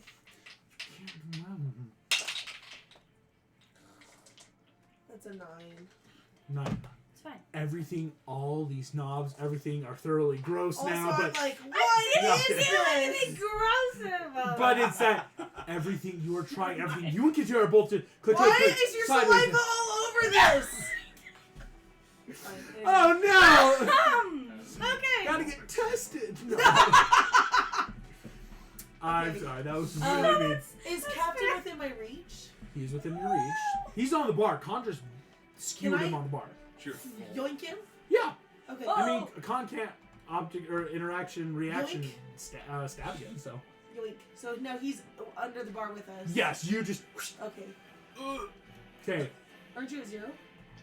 That's a 9. 9. It's fine. Everything, all these knobs, everything are thoroughly gross Also, now, I'm but like, I what is didn't do this? anything gross about but it. it's that everything you are trying, everything you and Kitty are both to click, Why click, click, is your sideways. saliva all over this? Oh no! Okay. Gotta get tested. No. I'm sorry, that was Um, really mean. Is Captain within my my reach? He's within your reach. He's on the bar. Con just skewed Can I- him on the bar. Sure. Yoink him? Yeah. Okay. I mean, Con can't object or interaction reaction Yoink. stab you. So Yoink. So now he's under the bar with us. yes, you just Okay. okay. Aren't you a 0?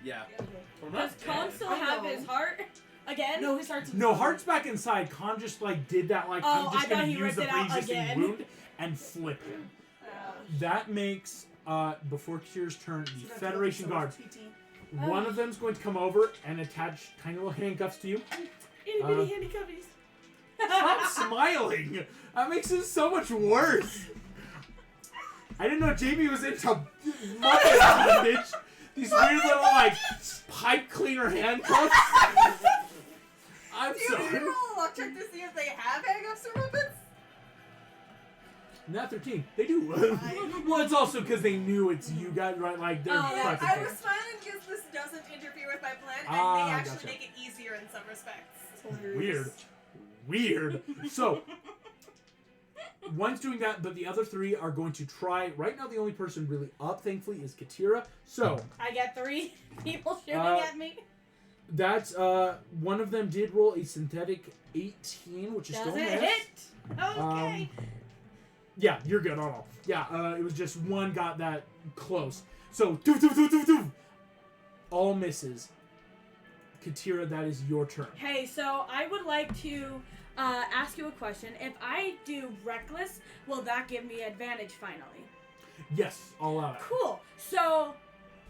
Yeah. Okay. Well, Does not Con dead. still I have know. his heart again? No, his heart's No, Heart's back inside. Con just like did that like Oh, I'm I just thought gonna he use ripped the it out pre-existing again. wound and flip him. That makes before Kier's turn, the Federation guards. One of them's going to come over and attach tiny little handcuffs to you. Itty bitty handy cubbies. Stop smiling. That makes it so much worse. I didn't know Jamie was into muppet bondage. These weird little like pipe cleaner handcuffs. I'm Do you sorry. roll a luck check to see if they have handcuffs or weapons? Not 13. They do. Well, it's also because they knew it's you guys, right? Like they're Oh, Yeah, prepping I for was it. smiling because this doesn't interfere with my plan, and Ah, they actually gotcha. make it easier in some respects. Weird. So one's doing that, but the other three are going to try. Right now, the only person really up, thankfully, is Katira. So I get 3 people shooting at me. that's one of them did roll a synthetic 18, which is Does still it a miss. hit? Okay. Yeah, you're good. Oh, yeah. It was just one got that close. So doof. All misses. Katira, that is your turn. Hey, so I would like to ask you a question. If I do reckless, will that give me advantage finally? Yes, all out. Cool. So,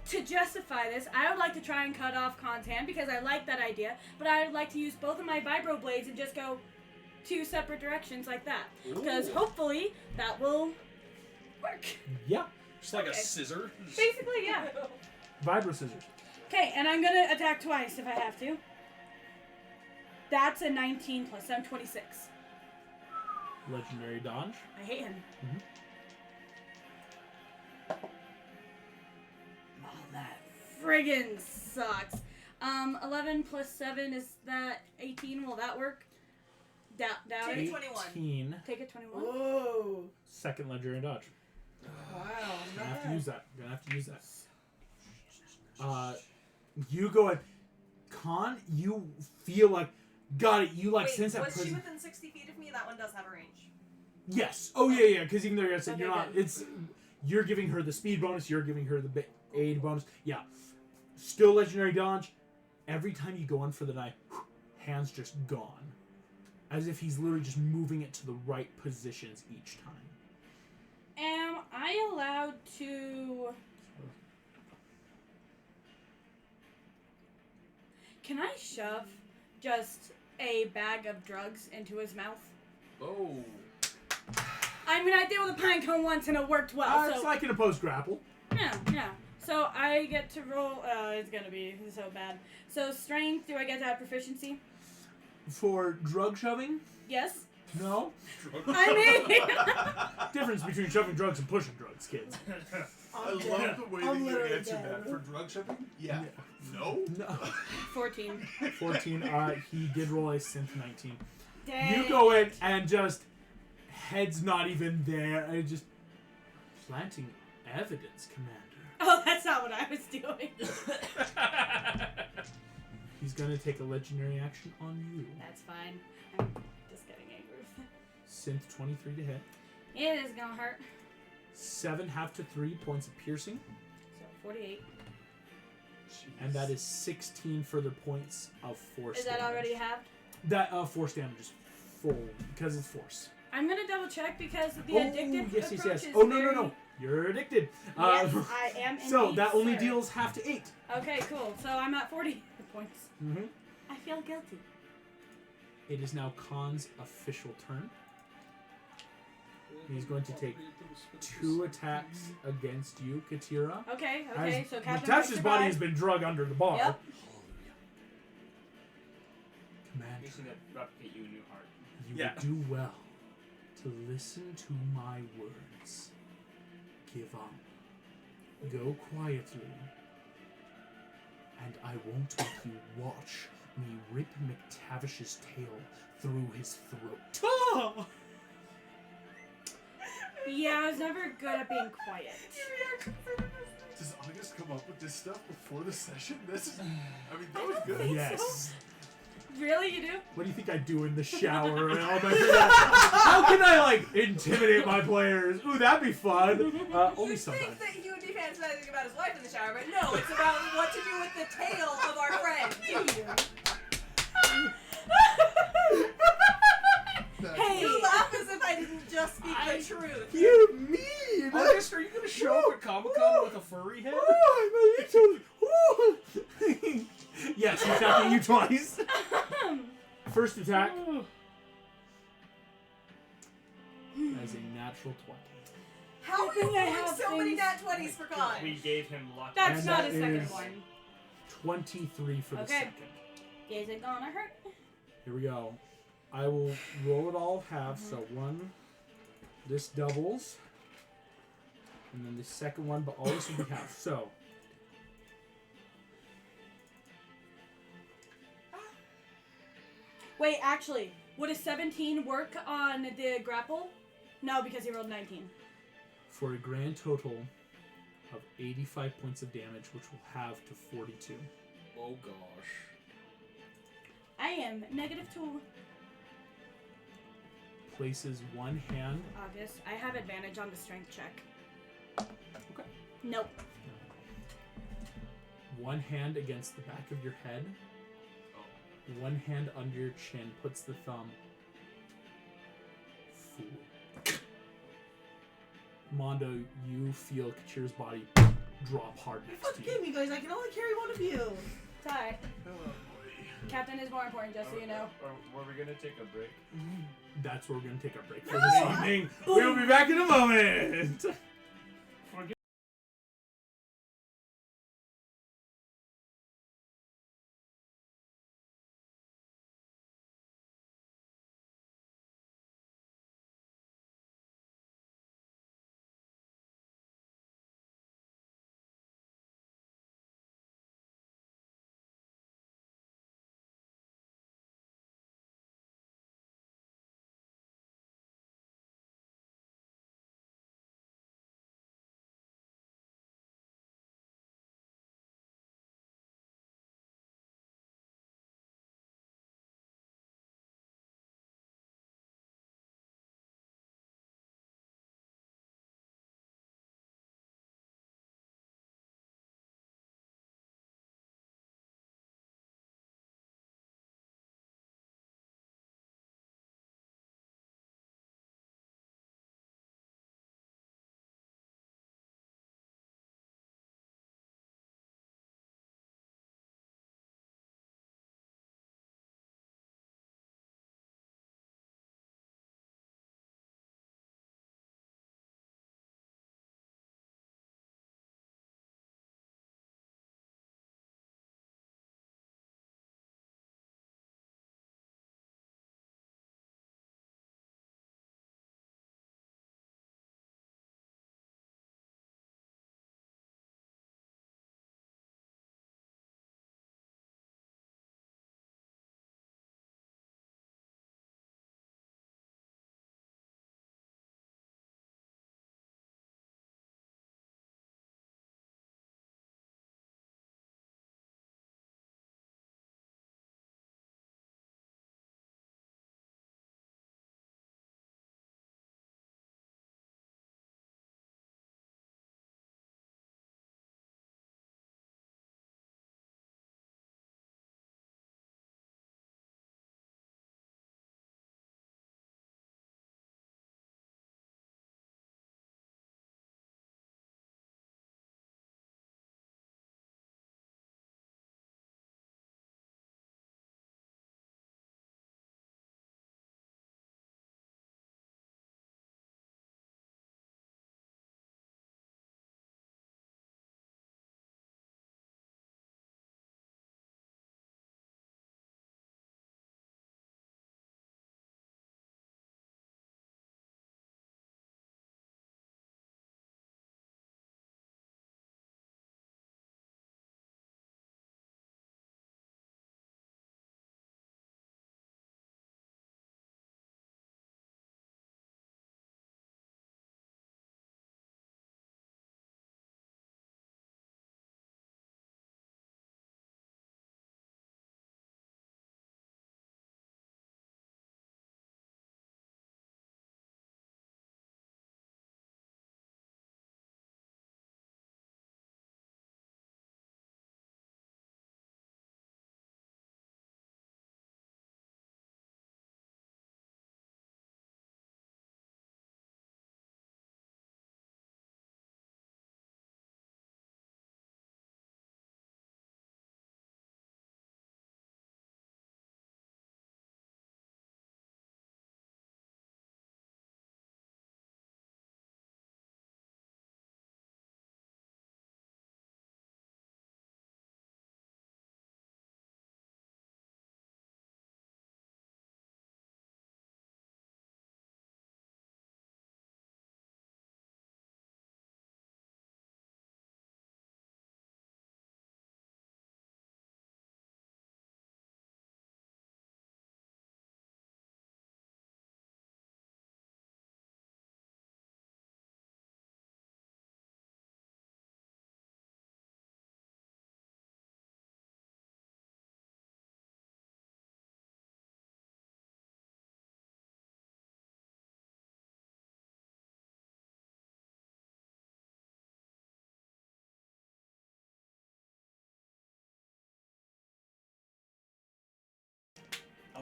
to justify this, I would like to try and cut off Con's hand because I like that idea, but I would like to use both of my vibro blades and just go 2 separate directions like that. Because Ooh. hopefully that will work. Yeah. Just like Okay. a scissor. Basically, yeah. Vibro scissors. Okay, and I'm gonna attack twice if I have to. That's a 19 plus 7, 26. Legendary dodge. I hate him. Oh, that friggin' sucks. 11 plus 7 is that 18? Will that work? Doubt Take it. it. 21. 18. Take it 21. Whoa. Second legendary dodge. Wow. Gonna have to use that. You go at Con. You feel like got it. You like Wait, sense that was she presence. within 60 feet of me? That one does have a range. Yes. Oh yeah. Because even though you're Okay, you're not. good. It's you're giving her the speed bonus. You're giving her the aid bonus. Yeah. Still legendary dodge. Every time you go in for the knife, hands just gone, as if he's literally just moving it to the right positions each time. Am I allowed to... Can I shove just a bag of drugs into his mouth? Oh. I mean, I did with a pine cone once and it worked well, It's so... like an opposed grapple. Yeah. So I get to roll... it's gonna be so bad. So strength, do I get to have proficiency? For drug shoving, Yes. no. I mean... Difference between shoving drugs and pushing drugs, kids. I love the way that I'm you literally answered dead. that. For drug shoving? Yeah. No? No. 14. 14. He did roll a synth 19. Dang. You go in and just head's not even there. And just planting evidence, Commander. Oh, that's not what I was doing. He's gonna take a legendary action on you. That's fine. I'm just getting angry. Synth 23 to hit. It is gonna hurt. 7 half to 3 points of piercing, So 48. and that is 16 further points of force. Is that damage. already halved? That force damage is full because it's force. I'm gonna double check because the Oh, addictive yes. approach is Oh no. very... You're addicted. Yes, I am indeed, So that only sir. deals half to 8. Okay, cool. So I'm at 40 points. Mm-hmm. I feel guilty. It is now Khan's official turn. He's going to take 2 attacks against you, Katira. Okay, As so Captain Matash's Mike body has survived. been drug under the bar. Yep. Commander, Using to replicate you a new heart. you Yeah. would do well to listen to my words. Give up. Go quietly. And I won't make you watch me rip McTavish's tail through his throat. Yeah, I was never good at being quiet. Does August come up with this stuff before the session? This is, I mean, that was good. Yes. Really, you do? What do you think I do in the shower? And all how can I like intimidate my players? Ooh, that'd be fun. Only You'd sometimes. think that he would be fantasizing about his wife in the shower, but no, it's about what to do with the tail of our friend. Hey! You laugh as if I didn't just speak the truth. You mean? August, are you gonna show up at Comic-Con with a furry head? Yes, he's attacking you twice. First attack. As a natural 20. How are Good you thing I rolling have so many things- nat 20s for con? We gave him luck. That's And not that a second is- one. 23 for the Okay. second. Is it gonna hurt? Here we go. I will roll it all half, so one. This doubles. And then the second one, but all this will be half. So. Wait, actually, would a 17 work on the grapple? No, because he rolled 19. For a grand total of 85 points of damage, which will have to 42. Oh gosh. I am -2. Places one hand. August, I have advantage on the strength check. Okay. Nope. One hand against the back of your head. One hand under your chin, puts the thumb. Fool. Mondo, you feel Kachir's body drop hard next Fuck to game, you. you guys. I can only carry one of you. It's alright. Captain is more important, just so you know. Were we gonna take a break? That's where we're going to take our break for this evening. We'll be back in a moment.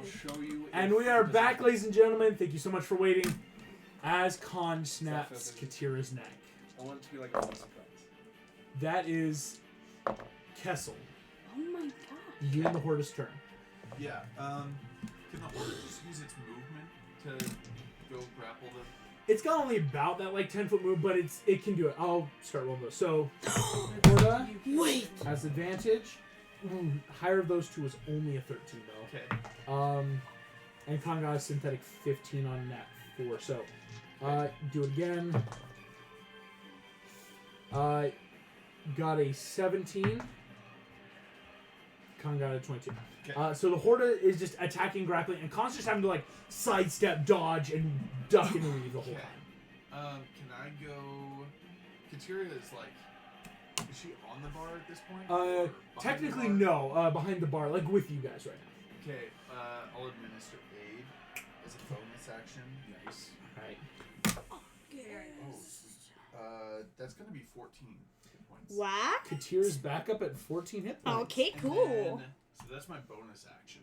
I'll show you. And if we are it back, doesn't- ladies and gentlemen. Thank you so much for waiting. As Khan snaps Katira's neck. I want it to be like a fun surprise. That is Kessel. Oh my god. You and the Hortus turn. Yeah. Can the Horde just use its movement to go grapple them? It's got only about that like 10-foot move, but it can do it. I'll start rolling those. So Horda Wait. has advantage. Higher of those two is only a 13 though. Okay. And Khan got a synthetic 15 on that 4. So do it again. Got a 17. Khan got a 22. Okay. So the Horda is just attacking, grappling, and Khan's just having to like sidestep, dodge, and duck and weave the whole Okay. time. Can I go? Katira is like, is she on the bar at this point? Or behind the Technically bar? no. Behind the bar, like with you guys right now. Okay. I'll administer aid as a bonus action. Nice. Right. Oh, that's gonna be 14 hit points. Whack. Katira's back up at 14 hit points. Okay, And cool. then- so that's my bonus action.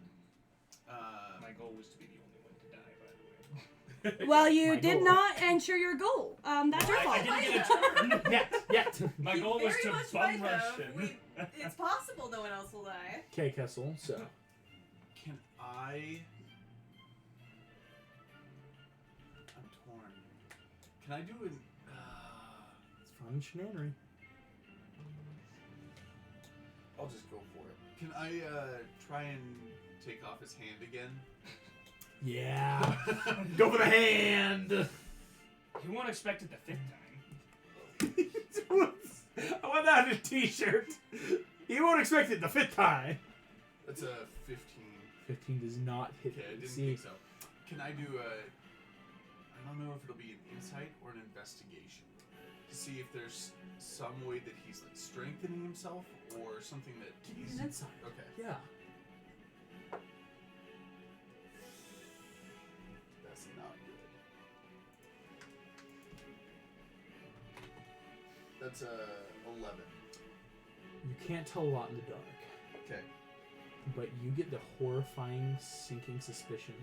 My goal was to be the only one to die, by the way. Well, you My did goal. not ensure your goal. That's your I fault. didn't get a turn. Yet. My You goal was very to much bum might rush have. him. It's possible no one else will die. Okay, Kessel. So Can I? I'm torn. Can I do an? it's fun shenanery. I'll just go for it. Can I try and take off his hand again? Yeah. Go for the hand. You won't expect it the fifth time. I want that on a t-shirt. You won't expect it the 5th time. That's a 15. 15 does not hit. Okay, I didn't See, think so. Can I do a? I don't know if it'll be an insight or an investigation to see if there's some way that he's like strengthening himself or something that he's. an insight. Okay, Yeah. that's not good. That's a 11. You can't tell a lot in the dark, Okay. but you get the horrifying, sinking suspicion.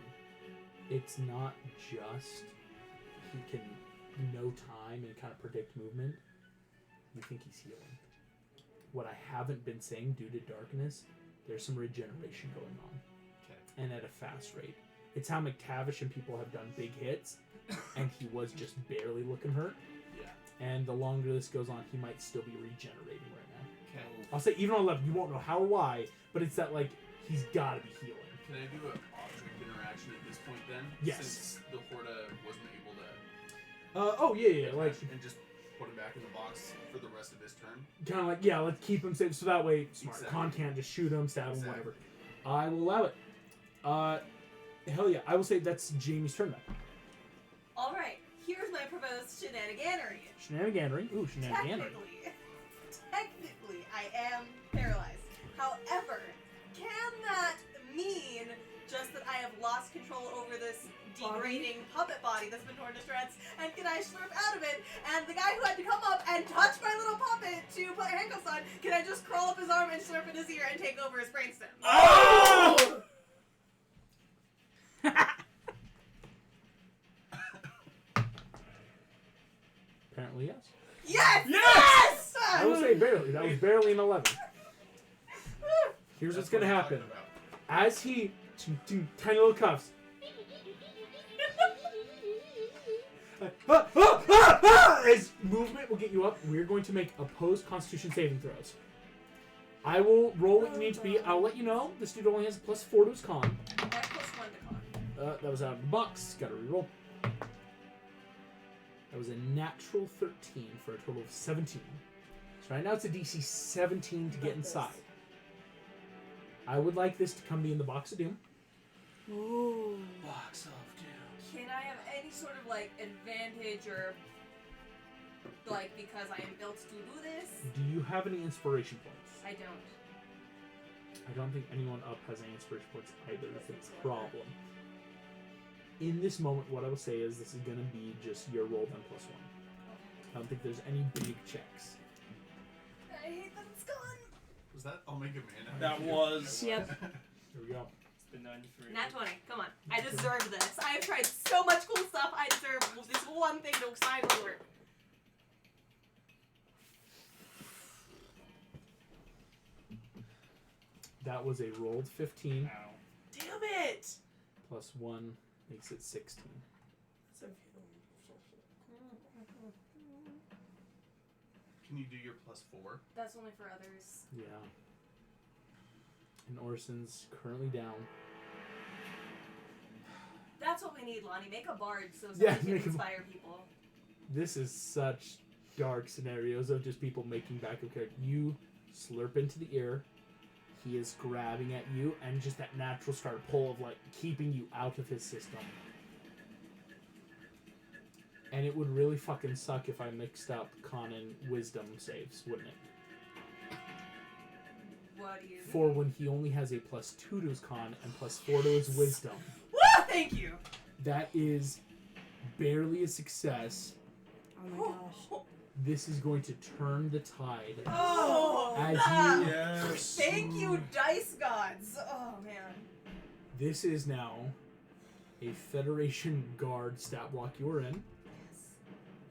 It's not just he can know time and kind of predict movement. You think he's healing. What I haven't been saying, due to darkness, there's some regeneration going on. Okay. And at a fast rate. It's how McTavish and people have done big hits, and he was just barely looking hurt. Yeah. And the longer this goes on, he might still be regenerating right now. Okay. I'll say even on 11, you won't know how or why, but it's that like he's got to be healing. Can I do an object interaction at this point then? Yes. Since the Horda wasn't able to. Oh yeah, like and just put him back in the box for the rest of his turn. kind of like yeah, let's keep him safe so that way smart Exactly. Khan can't just shoot him, stab him, Exactly. whatever. I will allow it. Hell yeah, I will say that's Jamie's turn now. Alright, here's my proposed shenaniganery. Shenaniganery. Ooh, shenaniganery. Technically, I am paralyzed. However, can that mean just that I have lost control over this degrading puppet body that's been torn to shreds, and can I slurp out of it? And the guy who had to come up and touch my little puppet to put handcuffs on, can I just crawl up his arm and slurp in his ear and take over his brainstem? Oh! Apparently yes. Yes! Yes! I will say barely. That was barely an 11. Here's what's gonna what I'm happen. talking about. As he tiny little cuffs. His movement will get you up. We're going to make opposed Constitution saving throws. I will roll what you need to be. I'll let you know. This dude only has a +4 to his con. I have +1 to con. That was out of the box. Got to reroll. That was a natural 13 for a total of 17. So right now it's a DC 17 to get inside. I would like this to come be in the Box of Doom. Ooh. Box of Doom. Can I have any sort of like advantage or like because I am built to do this? Do you have any inspiration points? I don't. I don't think anyone up has any inspiration points either. That's the problem. In this moment, what I will say is this is going to be just your roll then +1. I don't think there's any big checks. I hate that it's gone. Was that Omega Man? That was. Yep. Here we go. Been known for Nat 20. Come on. I deserve this. I have tried so much cool stuff. I deserve this one thing to finally work. That was a rolled 15 Ow. Damn it! plus 1 makes it 16. Can you do your +4? That's only for others. Yeah. And Orson's currently down. That's what we need, Lonnie. Make a bard so Yeah, somebody make can a- inspire people. This is such dark scenarios of just people making backup character. You slurp into the ear. He is grabbing at you, and just that natural start pull of like keeping you out of his system. And it would really fucking suck if I mixed up con and wisdom saves, wouldn't it? What do you For when he only has a +2 to his con and +4 to his wisdom. Woo! Thank you. That is barely a success. Oh my gosh. This is going to turn the tide. Oh, As that- you- Yes. Thank you, dice gods. Oh man. This is now a Federation Guard stat block you're in,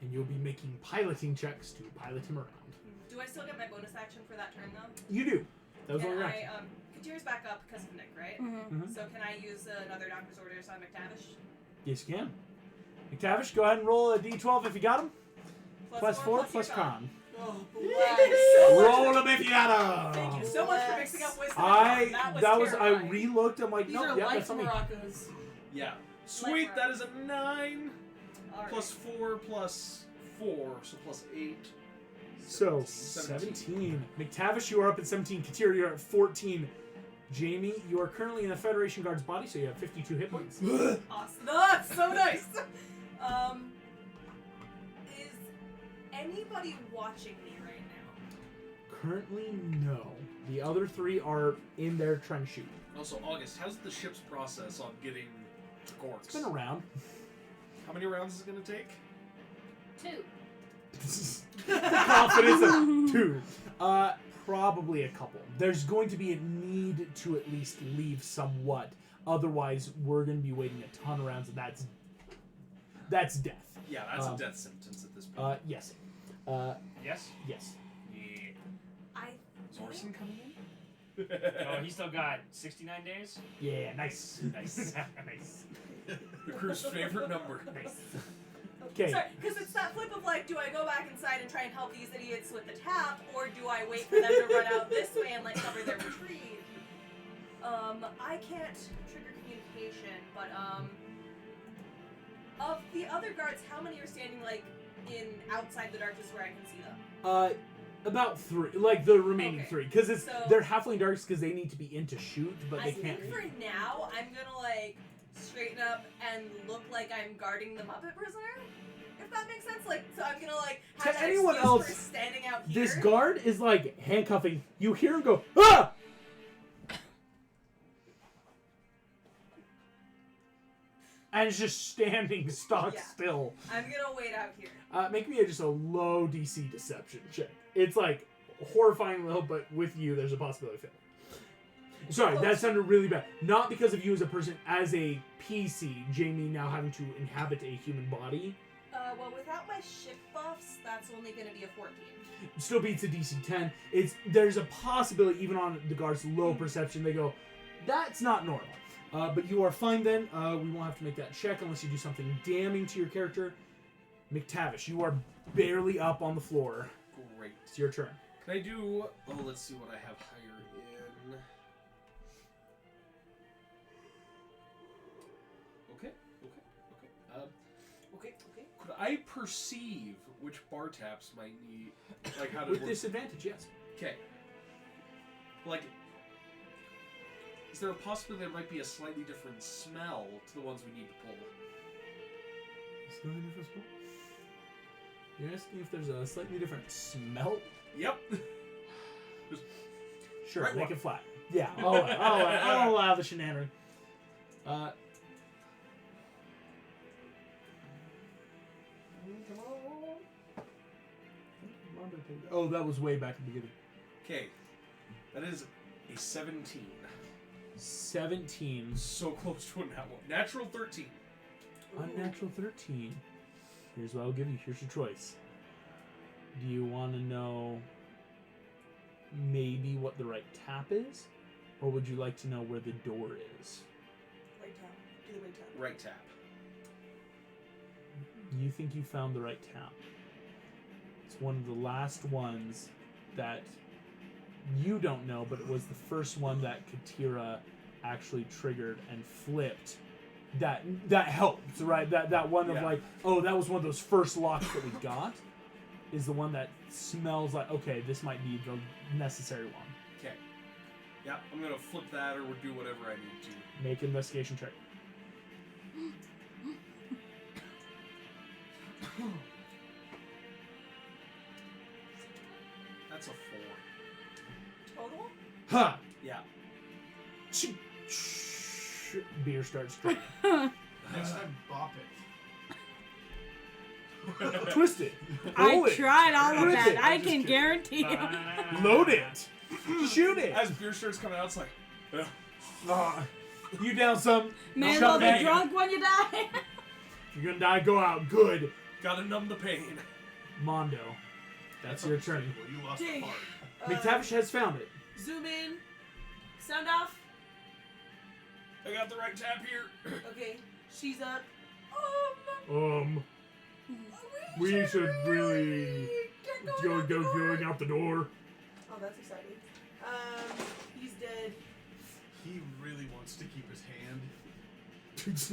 and you'll be making piloting checks to pilot him around. Do I still get my bonus action for that turn though? You do. That was Can only your I action. Katir's back up because of Nick, right? Mm-hmm. So can I use another doctor's orders on McTavish? Yes, you can. McTavish, go ahead and roll a d12 if you got him. +4 plus your con. Oh, bless. Roll him if you got him. Thank you so much for mixing up wisdom. I terrifying. re-looked. I'm like, These no, are yeah, life that's something. maracas. Yeah. Sweet, that is a 9. All right. +4 plus 4, so +8. So 17. McTavish, you are up at 17. Katir, you're at 14. Jamie, you are currently in the Federation Guard's body, so you have 52 hit points. Awesome. That's so nice. Is anybody watching me right now? Currently, no. The other 3 are in their trench shoot. Also, August, how's the ship's process on getting quartz? It's been around. How many rounds is it going to take? 2. Confidence of 2. Probably a couple. There's going to be a need to at least leave somewhat. Otherwise, we're going to be waiting a ton of rounds, and that's death. Yeah, that's a death sentence at this point. Yes. Yes? Yes. Yeah. I Is Orson coming in? Oh, he still got 69 days? Yeah, nice. Nice. Nice. The crew's favorite number. Nice. Okay. Sorry, because it's that flip of like, do I go back inside and try and help these idiots with the tap, or do I wait for them to run out this way and like cover their retreat? I can't trigger communication, but of the other guards, how many are standing like in outside the darkness where I can see them? About 3, like the remaining Okay. 3, because it's So- they're halfling darks because they need to be in to shoot, but I they can't. think for now, I'm gonna like straighten up and look like I'm guarding the Muppet prisoner. If that makes sense, like, so I'm gonna like have To that anyone excuse else, for standing out here. This guard is like handcuffing. You hear him go, ah! And it's just standing stock Yeah. still. I'm gonna wait out here. Make me just a low DC deception check. It's like horrifying low, but with you, there's a possibility of failure. Sorry, that sounded really bad. Not because of you as a person, as a PC, Jamie now having to inhabit a human body. Well, without my shift buffs, that's only gonna be a 14. Still beats a DC 10. There's a possibility, even on the guard's low perception, they go, that's not normal. But you are fine then. We won't have to make that check unless you do something damning to your character. McTavish, you are barely up on the floor. Great. It's your turn. Can I do... Oh, let's see what I have higher in. Okay. Okay. Could I perceive which bar taps might need... Like, how to With work? disadvantage, yes. Okay. Like... Is there a possibility there might be a slightly different smell to the ones we need to pull? Slightly different smell? You're asking if there's a slightly different smell? Yep. Sure, Right make one. it flat. Yeah, I'll allow the shenanigans. Come on. Oh, that was way back at the beginning. Okay. That is a 17. 17. So close to a natural 13. Unnatural 13. Here's what I'll give you. Here's your choice. Do you want to know maybe what the right tap is? Or would you like to know where the door is? Right tap. Do the right tap. Right tap. You think you found the right tap. It's one of the last ones that you don't know, but it was the first one that Katira actually triggered and flipped. That helped, right? That one of like, oh, that was one of those first locks that we got. Is the one that smells like, okay, this might be the necessary one. Okay. Yeah, I'm gonna flip that or do whatever I need to. Make an investigation check. That's a 4. Total? Ha! Yeah. Beer starts drinking. Next time, bop it. Twist it. I Roll it. tried all of Rip that. it. I can guarantee you. Load it. Shoot it. As beer starts coming out, it's like, You down some. May as shove well be that- drunk when you die. If you're gonna die, go out. Good. gotta numb the pain. Mondo. That's your turn. Well, you lost Dang. a part. McTavish has found it. Zoom in. Sound off. I got the right tap here. Okay. She's up. We should really go going out the door. Oh, that's exciting. He's dead. He really wants to keep his hand.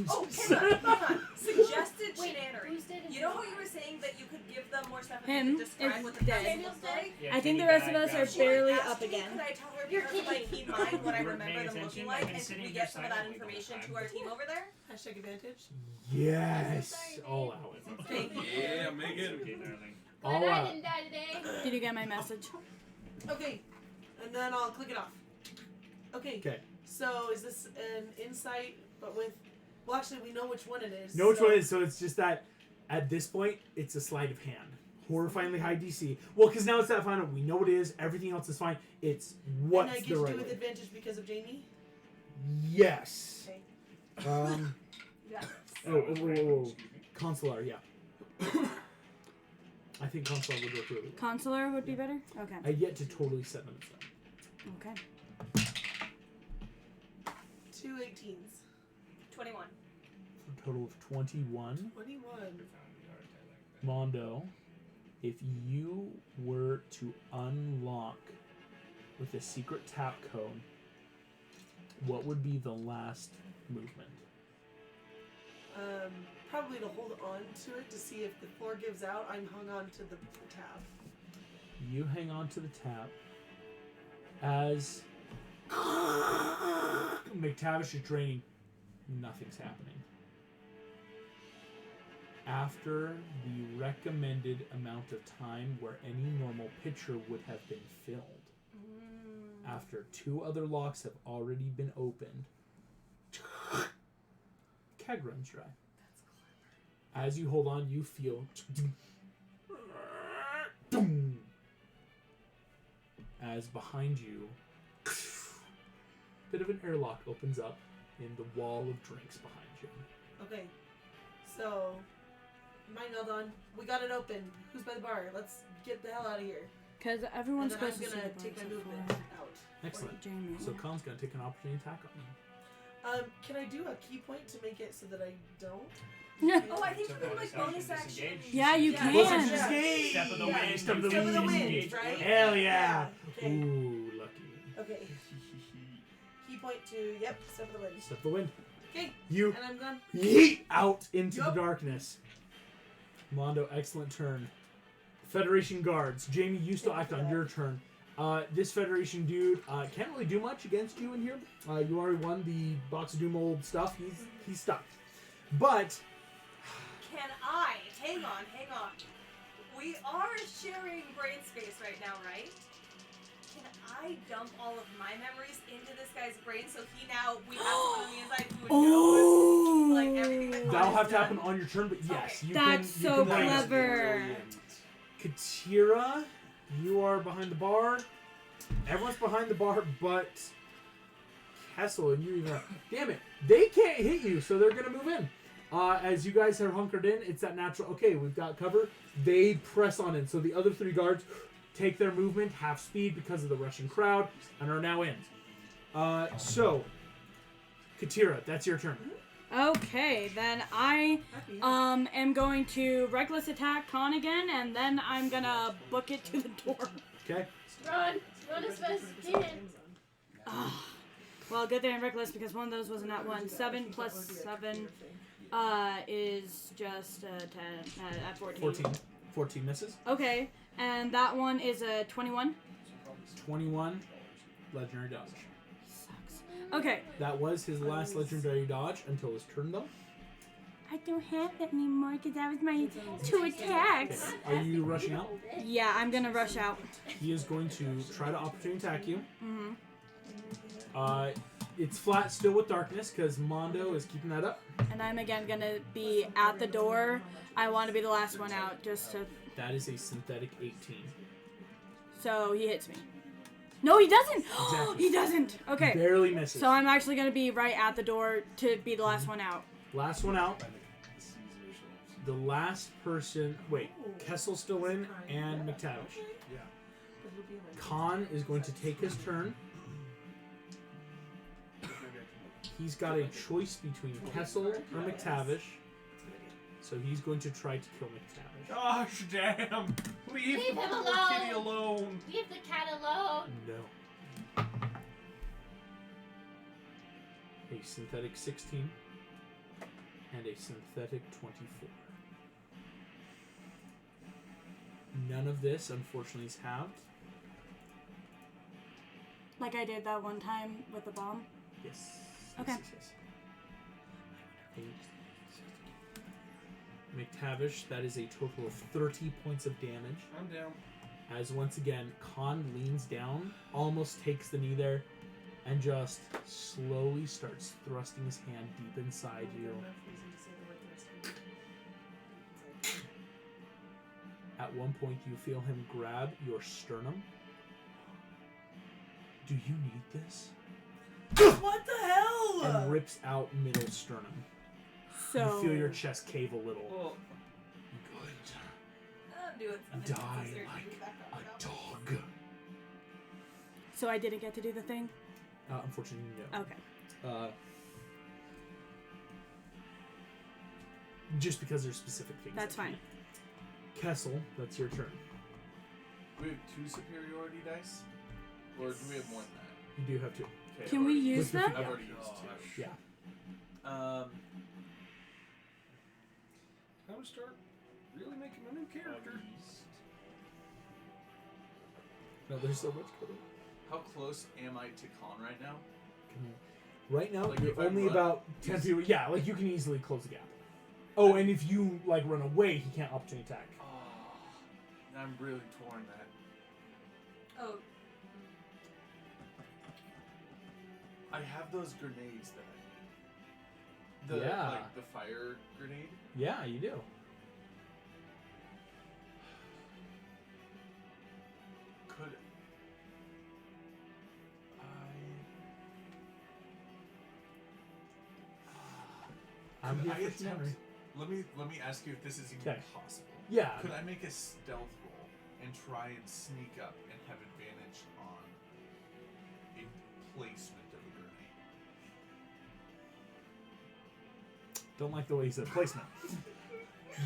Oh, hang on. Suggested Wait, shenanery. who's dead and You know how who's you were saying that you could give them more stuff and Him you could describe is what the dead. person looks like? Yeah, I think Kitty the rest of died us are down. She barely asked up me, again. Could I tell her You're because of my kidding. keen mind what I You weren't remember paying them looking attention. like, I've been and could sitting we here get some of that silently the whole information time. to our team over there? Hashtag advantage. Yes. All out. Thank you. Yeah, Megan. Okay, darling. All Glad I out. didn't die today. Did you get my message? Okay. And then I'll click it off. Okay. Okay. So is this an insight, but with? Well, actually, we know which one it is. No, which so- one it is. So it's just that at this point, it's a sleight of hand. Horrifyingly high DC. Well, because now it's that final. We know what it is. Everything else is fine. It's what's And I get the to right do with way. advantage because of Jamie. Yes. Okay. Yeah. Oh. Consular, yeah. I think Consular would work really well. Consular would be better? Okay. I yet to totally set them aside. Okay. 2 18s. 21. For a total of 21. 21. Mondo, if you were to unlock with a secret tap code, what would be the last movement? Probably to hold on to it to see if the floor gives out. I'm hung on to the tab. You hang on to the tap as McTavish is draining. Nothing's happening. After the recommended amount of time where any normal pitcher would have been filled, after 2 other locks have already been opened, keg runs dry. That's clever. As you hold on, you feel as behind you, bit of an airlock opens up in the wall of drinks behind you. Okay. So, mind held on. We got it open. Who's by the bar? Let's get the hell out of here. Because everyone's And then supposed to I'm see gonna the take my bar except movement for out. Excellent. Jamie. So Khan's gonna take an opportunity attack on you. Can I do a key point to make it so that I don't? Oh, I think you can like bonus action. Disengage. Yeah, you Yeah. can. Bonus Yeah. disengage! Step of the Yeah. wind. Step of the Step of the wind. wind, right? Hell yeah! Okay. Ooh, lucky. Okay. Key point to, yep, step of the wind. Step the wind. Okay. You And I'm gone. yeet out into Yup. the darkness. Mondo, excellent turn. Federation guards. Jamie, you still act on your turn. This Federation dude can't really do much against you in here. You already won the Box of Doom old stuff. He's stuck. But Can I? Hang on. We are sharing brain space right now, right? Can I dump all of my memories into this guy's brain so we have someone on the inside who knows like everything that that'll Con have to has happen done? on your turn. But yes, you That's can. so you can clever. Katira, you are behind the bar. Everyone's behind the bar, but Kessel and you even. Damn it! They can't hit you, so they're gonna move in. As you guys are hunkered in, it's that natural. Okay, we've got cover. They press on in, so the other 3 guards take their movement half speed because of the Russian crowd and are now in. So, Katira, that's your turn. Okay, then I am going to reckless attack Khan again, and then I'm gonna book it to the door. Okay. Run as fast as you can. Well, good thing I'm reckless because one of those wasn't at 1. 7 plus 7 is just 10 at 14. 14. 14 misses. Okay, and that one is a 21. 21. Legendary dodge. Sucks. Okay. That was his last legendary dodge until his turn, though. I don't have that anymore because that was my 2 attacks. Okay. Are you rushing out? Yeah, I'm gonna rush out. He is going to try to opportunity attack you. Mm-hmm. It's flat still with darkness because Mondo is keeping that up. And I'm again gonna be at the door. I want to be the last one out just to... That is a synthetic 18. So he hits me. No, he doesn't! Exactly. He doesn't! Okay. Barely misses. So I'm actually gonna be right at the door to be the last one out. Last one out. The last person... Wait, Kessel's still in and McTavish. Yeah. Khan is going to take his turn. He's got a choice between Kessel or McTavish. So he's going to try to kill McTavish. Gosh damn! Leave Leave the him poor alone. kitty alone! Leave the cat alone. No. A synthetic 16 and a synthetic 24. None of this, unfortunately, is halved. Like I did that one time with the bomb. Yes. Okay. McTavish, that is a total of 30 points of damage. I'm down. As once again, Khan leans down, almost takes the knee there, and just slowly starts thrusting his hand deep inside you. At one point, you feel him grab your sternum. Do you need this? What the hell? And rips out middle sternum. So... You feel your chest cave a little. Well, Die like a dog. So I didn't get to do the thing? Unfortunately, no. Okay. Just because there's specific things. That's fine. Kessel, that's your turn. we have 2 superiority dice? Or do we have more than that? You do have 2. Okay, Can I've we already use used- them? I've already used 2. Yeah. Time to start really making a new character. No, there's so much going on. How close am I to Khan right now? Right now, Like, you're if I only run, about 10 feet. Yeah, like you can easily close the gap. Oh, and if you like run away, he can't opportunity attack. Oh, I'm really torn that. Oh, I have those grenades that I need. Yeah. Like the fire grenade. Yeah, you do. Could I'm Could here I for attempt? memory. Let me ask you if this is even Okay. possible. Yeah. Could I make a stealth roll and try and sneak up and have advantage on a placement of a grenade? Don't like the way he said placement.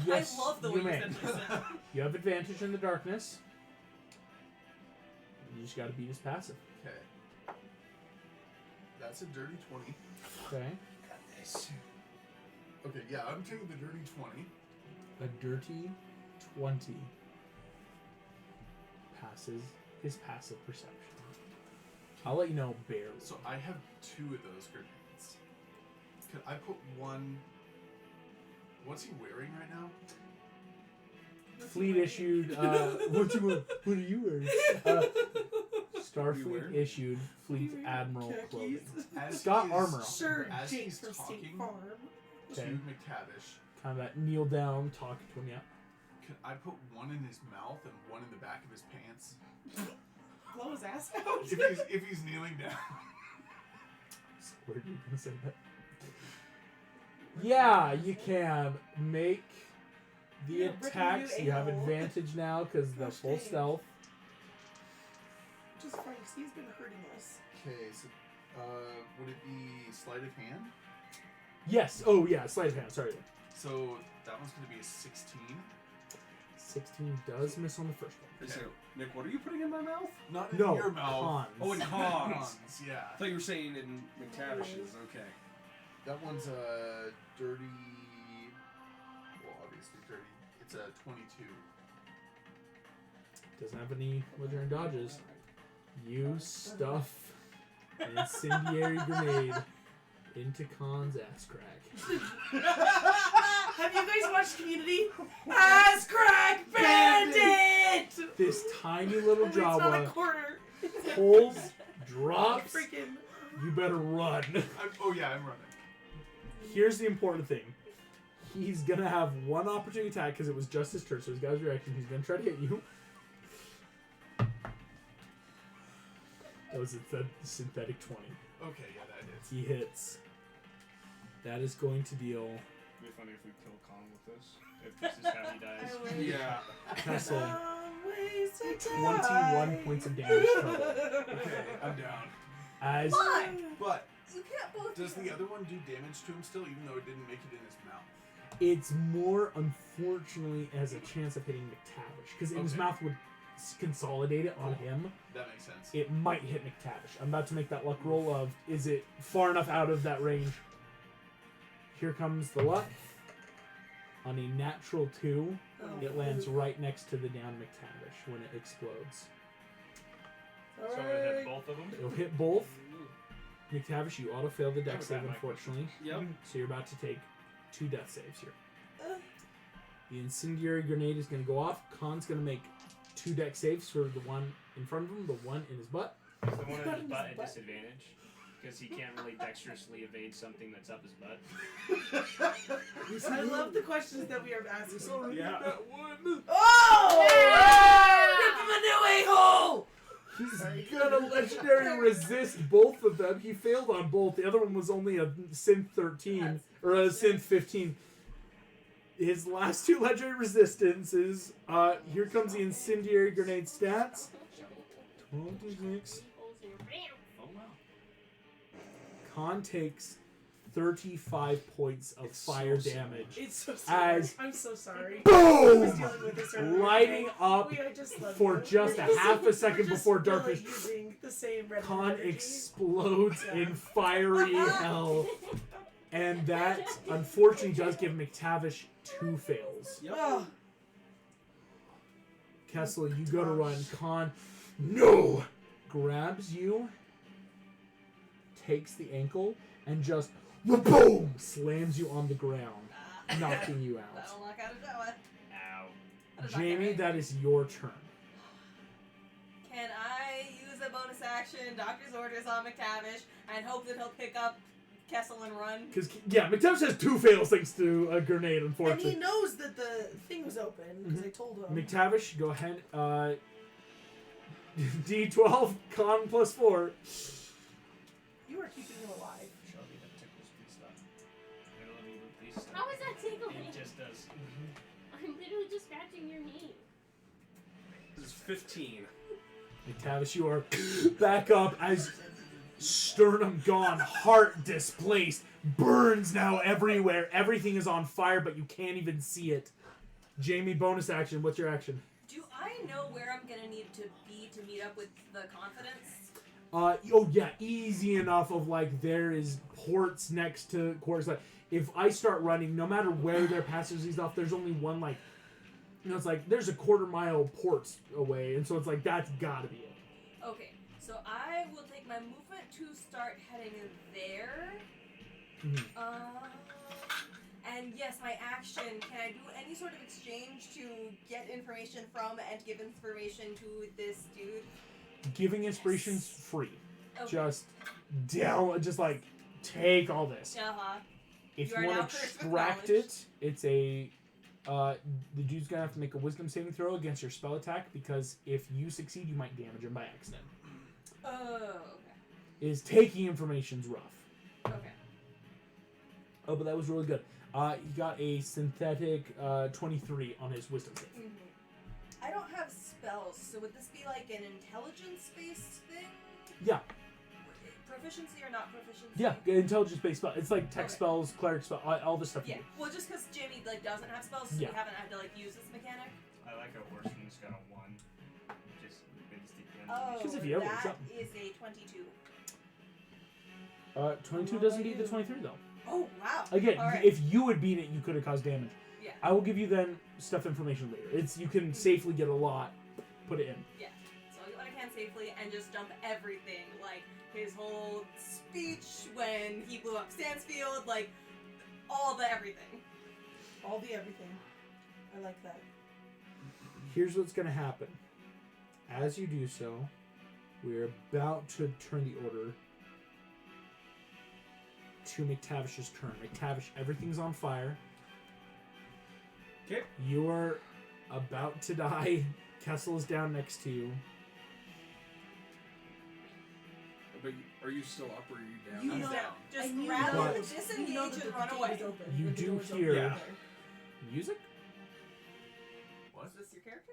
Yes, I love the you way you may. said placement. You have advantage in the darkness. You just got to beat his passive. Okay. That's a dirty 20. Okay. Okay, yeah, I'm taking the dirty 20. A dirty 20 passes his passive perception. I'll let you know barely. So I have 2 of those grenades. Could I put one... What's he wearing right now? Fleet issued. What are you wearing? Starfleet wearing? issued Fleet Admiral clothing. As Got he armor on. is- Sure, As Jake he's from State talking Farm. to Okay. McTavish, Kind of that kneel down, talk to him. Yeah. could I put one in his mouth and one in the back of his pants? Blow his ass out. If he's kneeling down. Where are you gonna say that? Yeah, you can make the Yeah, Rick, attacks. you You have a-hole. advantage now because the Gosh, full dang. stealth. Just Frank, he's been hurting us. Okay, so would it be sleight of hand? Yes. Oh yeah, sleight of hand. Sorry. So that one's going to be a 16. 16 does miss on the first one. So, Nick, what are you putting in my mouth? Not in No, your mouth. cons. Oh, in cons. Cons, yeah. I thought you were saying in McTavish's. Okay. That one's a dirty. Well, obviously dirty. It's a 22. Doesn't have any legendary dodges. You stuff an incendiary grenade into Khan's ass crack. Have you guys watched Community? Ass crack bandit! This tiny little It's not a Jawa quarter. pulls, drops. Freaking. You better run. Oh yeah, I'm running. Here's the important thing. He's gonna have one opportunity attack because it was just his turn, so he's got his reaction. He's gonna try to hit you. That was a synthetic 20. Okay, yeah, that hits. He hits. That is going to deal It'd be funny if we kill Kong with this. If this is how he dies. Yeah. Kessel Ways to 21 die. points of damage total. Okay, I'm down. As But You can't both. does the other one do damage to him still, even though it didn't make it in his mouth? it's more, unfortunately, has a chance of hitting McTavish because his Okay. mouth would consolidate it on him. That makes sense. It might hit McTavish. I'm about to make that luck roll of, is it far enough out of that range? Here comes the luck. On a natural 2, it lands right next to the down McTavish when it explodes. So I'm gonna hit both of them. It'll hit both. McTavish, you auto-fail the dex That save, was my unfortunately. Yep. So you're about to take 2 death saves here. The incendiary grenade is going to go off. Khan's going to make 2 dex saves for the one in front of him, the one in his butt. Is the one in his butt at disadvantage? Because he can't really dexterously evade something that's up his butt. I love the questions that we are asking. Yeah. Oh! Rip him a new a-hole! He's gonna legendary resist both of them. He failed on both. The other one was only a synth 13 or a synth 15. His last 2 legendary resistances. Here comes the incendiary grenade stats. 26. Oh wow. Khan takes 35 points of fire damage. It's so sorry. As I'm so sorry. boom! I was dealing with this earlier. Lighting up I just love for you. just We're a half a second we're just before really darkness. using the same red Khan energy. explodes Yeah. in fiery hell. And that, unfortunately, does give McTavish 2 fails. Yep. Oh, Kessel, you go to run. Khan, no! Grabs you, takes the ankle, and just boom! Slams you on the ground, knocking you out. That'll knock out a Jawa. Ow. That'll knock Jamie, out- that is your turn. Can I use a bonus action, Doctor's Orders on McTavish, and hope that he'll pick up Kessel and run? Because, yeah, McTavish has 2 fails thanks to a grenade, and he unfortunately. knows that the thing was open because I told him. McTavish, go ahead. D12, Con plus 4. You are keeping him alive. Shelby, that tickles, please stop. I love you, but please stop. How is that tickling? It just does. I'm literally just scratching your knee. This is 15. McTavish, you are back up as sternum gone, heart displaced, burns now everywhere. Everything is on fire, but you can't even see it. Jamie, bonus action. What's your action? Do I know where I'm gonna need to be to meet up with the Confidence? Oh yeah, easy enough of like there is ports next to quarters. Like if I start running, no matter where their passages and stuff, there's only one like, you know, it's like there's a quarter-mile ports away, and so it's like that's gotta be it. Okay, so I will take my movement to start heading there. Mhm. And yes, my action, can I do any sort of exchange to get information from and give information to this dude? Giving inspiration's free. Okay. Just like take all this. Uh-huh. If You you are now want to cursed with extract knowledge. it, it's a the dude's gonna have to make a wisdom saving throw against your spell attack because if you succeed, you might damage him by accident. Oh, okay. Is taking information's rough. Okay. Oh, but that was really good. He got a synthetic 23 on his wisdom save. I don't have spells, so would this be like an intelligence-based thing? Yeah. Proficiency or not proficiency? Yeah, intelligence-based spell. It's like tech Okay. spells, cleric spell, all this stuff. Yeah. You do. Well, just because Jamie like doesn't have spells, so Yeah. we haven't had to like use this mechanic. I like how Horseman's got a 1. Just basic Oh, Because if you have it, that it's is a 22. 22 doesn't beat the 23 though. Oh wow. Again, All right. if you had beaten it, you could have caused damage. Yeah. I will give you then stuff information later. You can safely get a lot, put it in. Yeah. So I'll get what I can safely and just dump everything, like his whole speech when he blew up Stansfield, like all the everything. All the everything. I like that. Here's what's going to happen. As you do so, we're about to turn the order to McTavish's turn. McTavish, everything's on fire. Okay. You're about to die. Kessel is down next to you. But are you still up or are you down? You He's know- down. Just I knew grab that. him, You know disengage, that and the run gate away. is open. You The do door is open hear- Yeah. there. Music? Is this your character?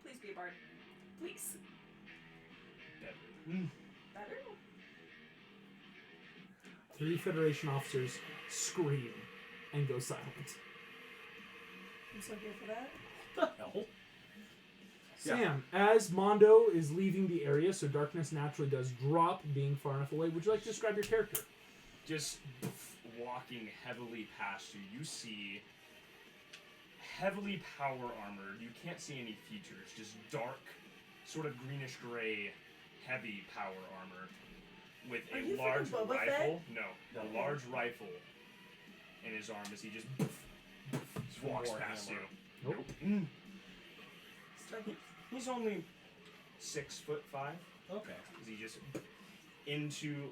Please be a bard. Please. Better? 3 Federation officers scream and go silent. I'm so here for that. Hell. Sam, as Mondo is leaving the area, so darkness naturally does drop, being far enough away, would you like to describe your character? Just walking heavily past you, you see heavily power armored. You can't see any features, just dark, sort of greenish gray, heavy power armor with Are a you large freaking Boba rifle. Fett? No, a large rifle in his arm as he just walks past you. Nope. He's only 6'5". Okay. Is he just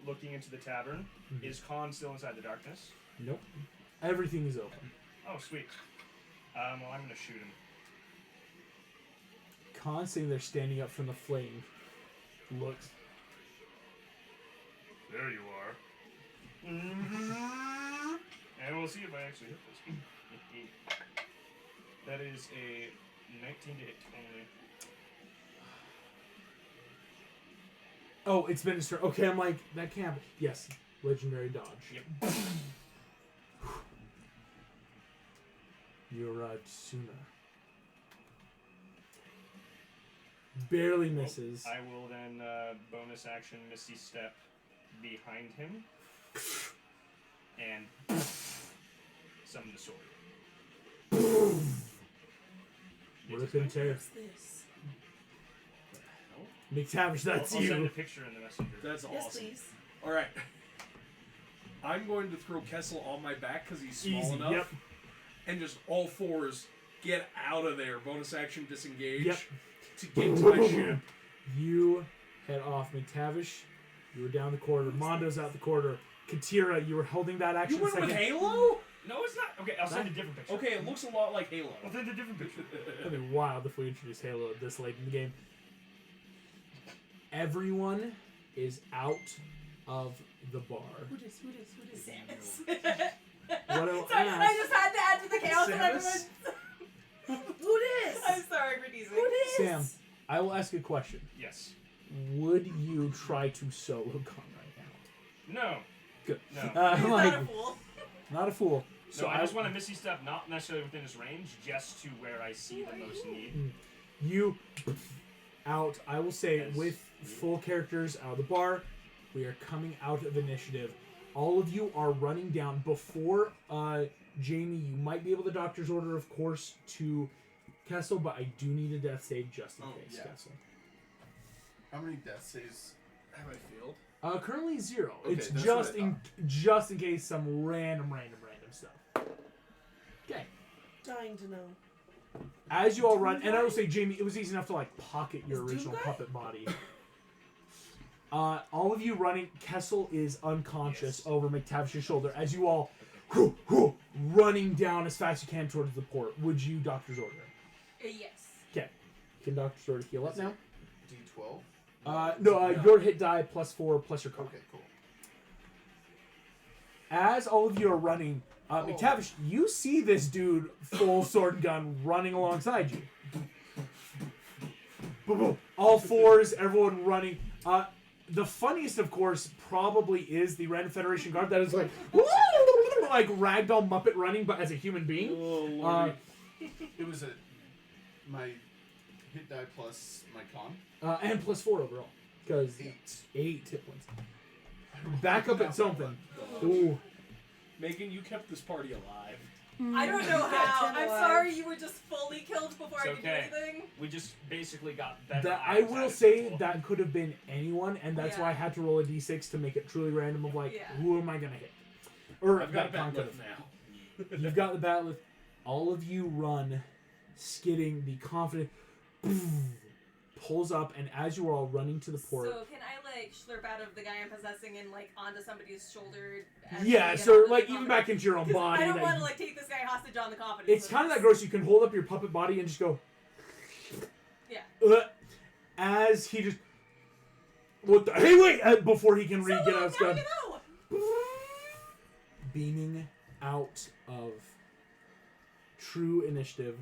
looking into the tavern? Mhm. Is Khan still inside the darkness? Nope. Everything is open. Oh, sweet. Well, I'm gonna shoot him. Khan sitting there standing up from the flame looks. There you are. And we'll see if I actually hit this. That is a 19 to hit only. Oh, it's been his turn. Okay, I'm like, that can't be. Yes, legendary dodge. Yep. You arrived sooner. Barely misses. I will then bonus action Misty Step behind him and summon the sword. Rip and tear. What's this? McTavish, that's I'll send you. a picture in the messenger. That's Yes, awesome. please. All right. I'm going to throw Kessel on my back because he's small Easy. enough, Yep. and just all fours get out of there. Bonus action disengage Yep. to get to my ship. You head off. McTavish, you were down the corridor. Mondo's out the corridor. Katira, you were holding that action You went second. with Halo? No, it's not. Okay, I'll send a different picture. Okay, it looks a lot like Halo. I'll send a different picture. That'd be wild if we introduced Halo this late in the game. Everyone is out of the bar. Who dis? Who dis? Who dis? Samus. What I'll Sorry, I ask, just had to add to the chaos and Samus? everyone. Who dis? I'm sorry for teasing. Who dis? Sam, I will ask you a question. Yes. Would you try to solo gun right now? No. Good. No. He's Like, not a fool. not a fool. So I just want to Misty Step not necessarily within his range, just to where I see the most need. You out. I will say Yes. with full characters out of the bar, we are coming out of initiative. All of you are running down before Jamie. You might be able to doctor's order, of course, to Kessel, but I do need a death save just in Oh, case, yeah. Kessel. How many death saves? Have I failed? Currently 0. Okay, It's that's just what I just in case some random stuff. Okay. Dying to know. As you all run, and I will say, Jamie, it was easy enough to like pocket your Is original Doomguy? puppet body. All of you running. Kessel is unconscious Yes. over McTavish's shoulder as you all running down as fast as you can towards the port. Would you doctor's order? Yes. Okay. Can doctor's order heal up now? D12. Your hit die +4 plus your con. Okay, cool. As all of you are running, McTavish, you see this dude full sword and gun running alongside you. Boom, boom. All fours, everyone running. The funniest, of course, probably is the Random Federation Guard that is like ragdoll Muppet running, but as a human being. Oh, Lordy. It was my hit die plus my con. And +4 overall. Because 8 hit points. Back up at something. Ooh. Megan, you kept this party alive. I don't know how. I'm sorry you were just fully killed before It's I could okay. do anything. We just basically got better. That, I items will out of say people. that could have been anyone, and that's why I had to roll a d6 to make it truly random of like, Yeah. who am I going to hit? Or I've got a that con bat could lift have. now. You've got the bat lift. All of you run, skidding, the confident pulls up, and as you are all running to the port. So can I like slurp out of the guy I'm possessing and like onto somebody's shoulder? As Yeah, we get so onto the like even confidence? back into your own 'Cause body. I don't that want you- to like take this guy hostage on the confidence. It's kind of that gross. You can hold up your puppet body and just go. Yeah. As he just. What the? Hey, wait! Before he can get out his gun. Beaming out of True Initiative,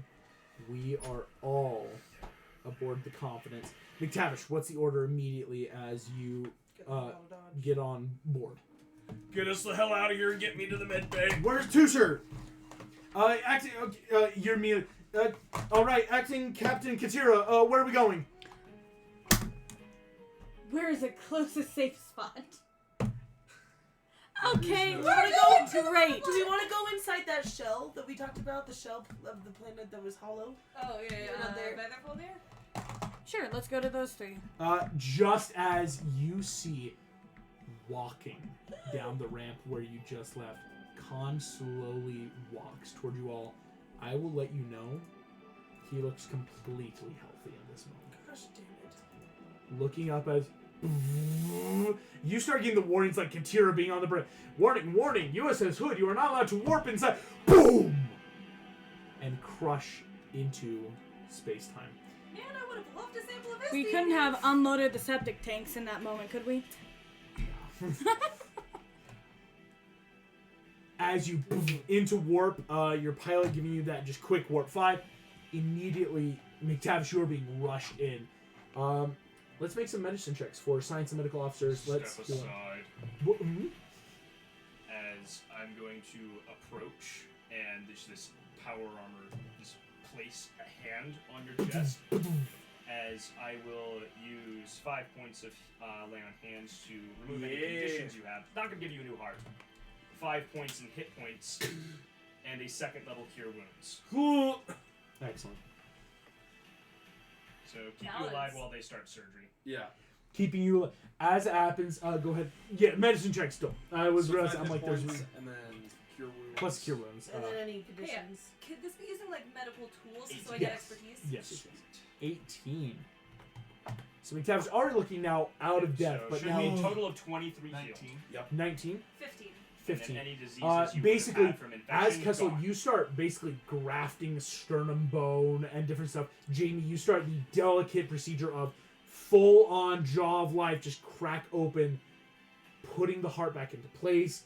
we are all aboard the Confidence. McTavish, what's the order immediately as you get on board? Get us the hell out of here and get me to the med bay. Where's Tusher? Acting, you're me. All right, acting Captain Katira. Where are we going? Where is the closest safe spot? Okay, Do we're we going to the- great. Do we want to go inside that shell that we talked about? The shell of the planet that was hollow? Oh yeah, Not there. Featherfall there. Sure, let's go to those three. Just as you see, walking down the ramp where you just left, Khan slowly walks toward you all. I will let you know, he looks completely healthy in this moment. Gosh damn it. Looking up as you start getting the warnings like Katira being on the bridge. Warning, warning, USS Hood, you are not allowed to warp inside. Boom! And crush into space-time. Man, I would have loved a sample of this. We couldn't have unloaded the septic tanks in that moment, could we? As you into warp, your pilot giving you that just quick warp 5. Immediately, McTavish, you are being rushed in. Let's make some medicine checks for science and medical officers. Let's Step do it. aside as I'm going to approach, and there's this power armor, this place a hand on your chest. As I will use 5 points of lay on hands to remove any conditions you have. Not gonna give you a new heart. 5 points in hit points, and a second level cure wounds. Cool. Excellent. So keep you Balance. alive while they start surgery. Yeah. Keeping you as it happens. Go ahead. Yeah, medicine check still. I was So realizing 5 I'm like hit there's points and then cure wounds. plus cure wounds. And then any conditions. Could this be using like medical tools so I Yes. get expertise? Yes. 18. So McTavish already looking now out of death, So but should now be a total of 23 healed. 19. 15. 15. And then any diseases you would have Basically, had from as infection, Kessel, gone. you start basically grafting sternum bone and different stuff. Jamie, you start the delicate procedure of full-on jaw of life, just crack open, putting the heart back into place,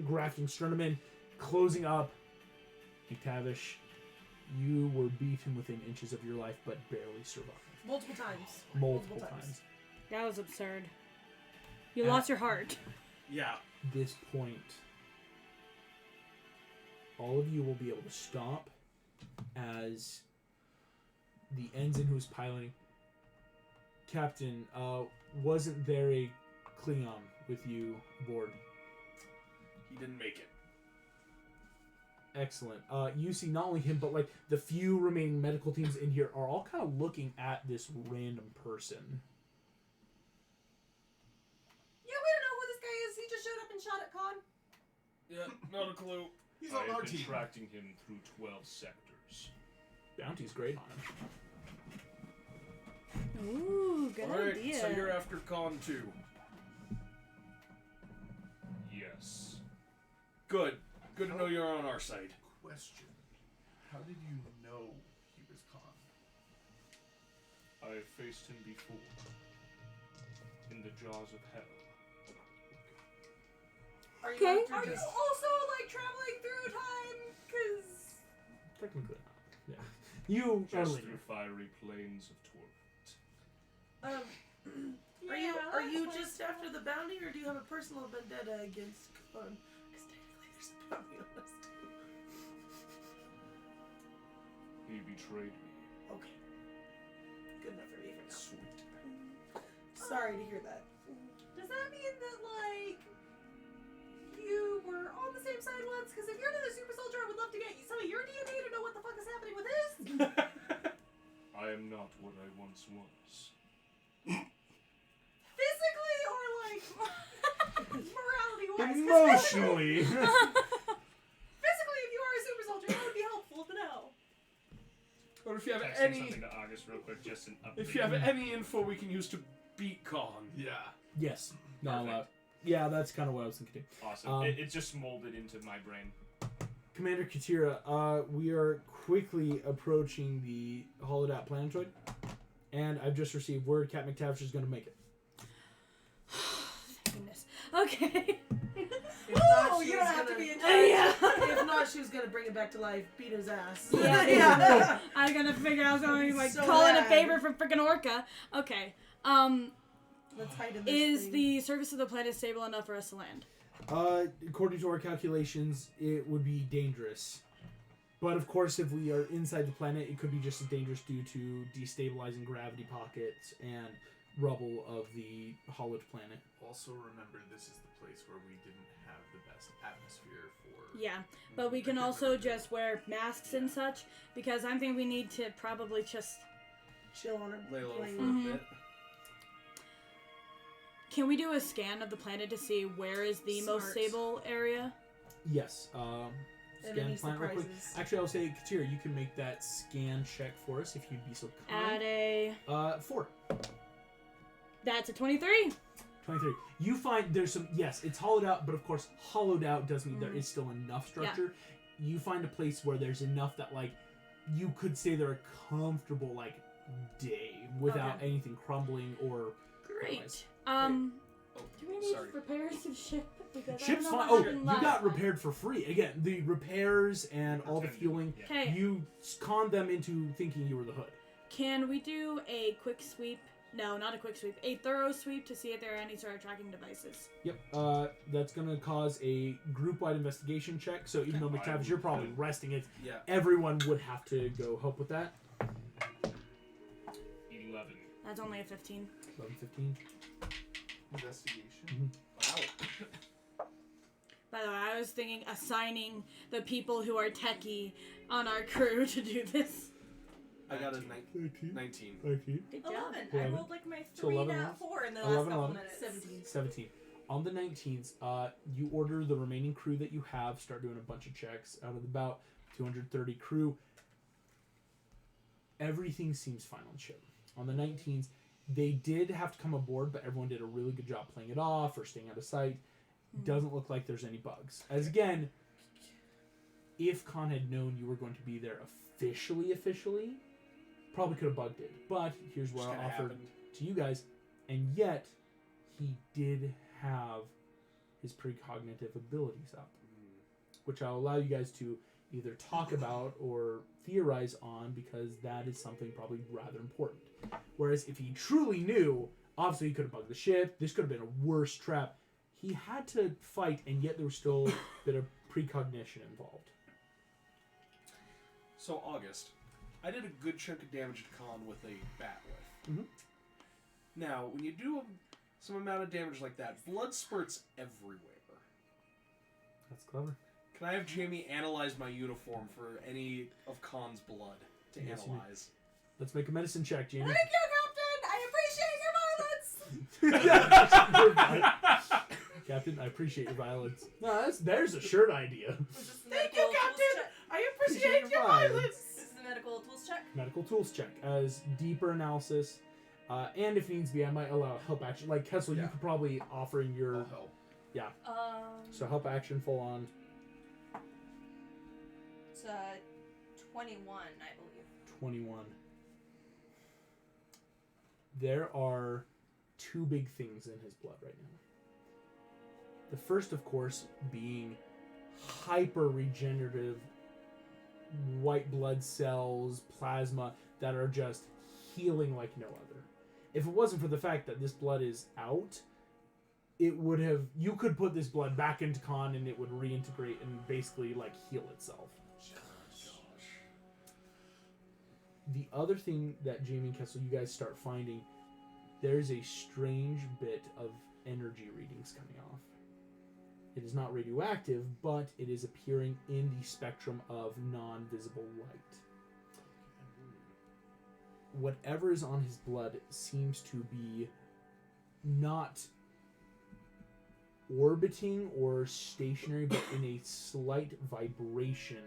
grafting sternum in, closing up. McTavish, you were beaten within inches of your life, but barely survived. Multiple times. Multiple times. That was absurd. You lost your heart. Yeah. This point, all of you will be able to stop as the ensign who's piloting. Captain, wasn't there a Klingon with you aboard? He didn't make it. Excellent. You see not only him, but like the few remaining medical teams in here are all kind of looking at this random person. Yeah, we don't know who this guy is. He just showed up and shot at Khan. Yeah, not a clue. He's I on our have been team. tracking him through 12 sectors. Bounty's great on him. Ooh, good Alright, idea. so you're after Con 2. Yes. Good. Good to know you're on our side. Question. How did you know he was Khan? I've faced him before. in the jaws of hell. Are you Okay. after Are you just- also like traveling through time? Cause Technically not. Yeah. You are Just later. through fiery plains of torment. Are you just after the bounty, or do you have a personal vendetta against Khan? Because technically there's a bounty on us too. He betrayed me. Okay. Good enough for me for now. Sweet. Sorry to hear that. does that mean that like you were on the same side once? Because if you're another super soldier, I would love to get some of your DNA to know what the fuck is happening with his. I am not what I once was. Physically or like morality wise? Emotionally. Physically, if you are a super soldier, that would be helpful to know. Or if you have Texting any, something to August real quick, just an update. if you have any info we can use to beat Khan. Yeah. Yes. Not Perfect. allowed. Yeah, that's kind of what I was thinking too. Awesome. It just molded into my brain. Commander Katira, we are quickly approaching the hollowed out planetoid, and I've just received word Cat McTavish is going to make it. Thank goodness. Okay. If not, Oh, she you was don't have to gonna- be in Yeah. If not, she was gonna bring it back to life, beat his ass. Yeah. I'm gonna figure out something like So calling a bad. favor from freaking Orca. Okay. Let's hide in this Is thing. the surface of the planet stable enough for us to land? According to our calculations, it would be dangerous. But of course, if we are inside the planet, it could be just as dangerous due to destabilizing gravity pockets and rubble of the hollowed planet. Also remember, this is the place where we didn't have the best atmosphere for. Yeah, but we can also just wear masks and such, because I'm thinking we need to probably just... chill on her Lay low plane. for Mhm. a bit. Can we do a scan of the planet to see where is the most Smart. stable area? Yes. Scan Enemy planet real quick. surprises. Actually, I'll say, Katira, you can make that scan check for us if you'd be so At kind. a... 4. That's a 23. 23. You find there's some, yes, it's hollowed out, but of course, hollowed out does mean there is still enough structure. You find a place where there's enough that, like, you could say they're a comfortable, like, day without anything crumbling or. Great. Oh, Do we need sorry. repairs of ship? Because Ship's I don't know fine. what Oh, happened you last got time. repaired for free. Again, the repairs and all the fueling, Yeah. Okay. you conned them into thinking you were the hood. Can we do a quick sweep? No, not a quick sweep. A thorough sweep to see if there are any sort of tracking devices. Yep. That's going to cause a group-wide investigation check. So even though McTavish, you're probably resting it, Yeah. everyone would have to go help with that. 11. That's only a 15. 11, 15. Investigation. Wow. By the way, I was thinking assigning the people who are techie on our crew to do this. I got a 19. 19. Good job. 11. I 11. rolled like my So 3 11 nat left. 4 in the 11, last couple 11. minutes. 17. 17. On the 19th, you order the remaining crew that you have, start doing a bunch of checks. Out of about 230 crew, everything seems fine on ship. On the 19th, they did have to come aboard, but everyone did a really good job playing it off or staying out of sight. Doesn't look like there's any bugs. As again, if Khan had known you were going to be there officially, probably could have bugged it. But here's where Just I kinda offered happened. to you guys, and yet he did have his precognitive abilities up, which I'll allow you guys to either talk about or theorize on, because that is something probably rather important. Whereas if he truly knew, obviously he could have bugged the ship. This could have been a worse trap. He had to fight, and yet there was still a bit of precognition involved. So August, I did a good chunk of damage to Khan with a bat whiff. Mhm. Now, when you do some amount of damage like that, blood spurts everywhere. That's clever. Can I have Jamie analyze my uniform for any of Khan's blood to Yes, you may. analyze? Let's make a medicine check, Jamie. Thank you, Captain! I appreciate your violence! Captain, I appreciate your violence. No, there's a shirt idea. Thank you, Captain! I Appreciate appreciate your your violence. violence. This is the medical tools check. Medical tools check as deeper analysis, and if needs be, I might allow help action. Like Kessel, you Yeah. could probably offer in your I'll help. so help action full on. It's 21, I believe. 21. There are two big things in his blood right now. The first, of course, being hyper regenerative white blood cells, plasma that are just healing like no other. If it wasn't for the fact that this blood is out, it would have. You could put this blood back into Khan and it would reintegrate and basically like heal itself. The other thing that Jamie and Kessel, you guys start finding, there's a strange bit of energy readings coming off. It is not radioactive, but it is appearing in the spectrum of non-visible light. Whatever is on his blood seems to be not orbiting or stationary, but in a slight vibration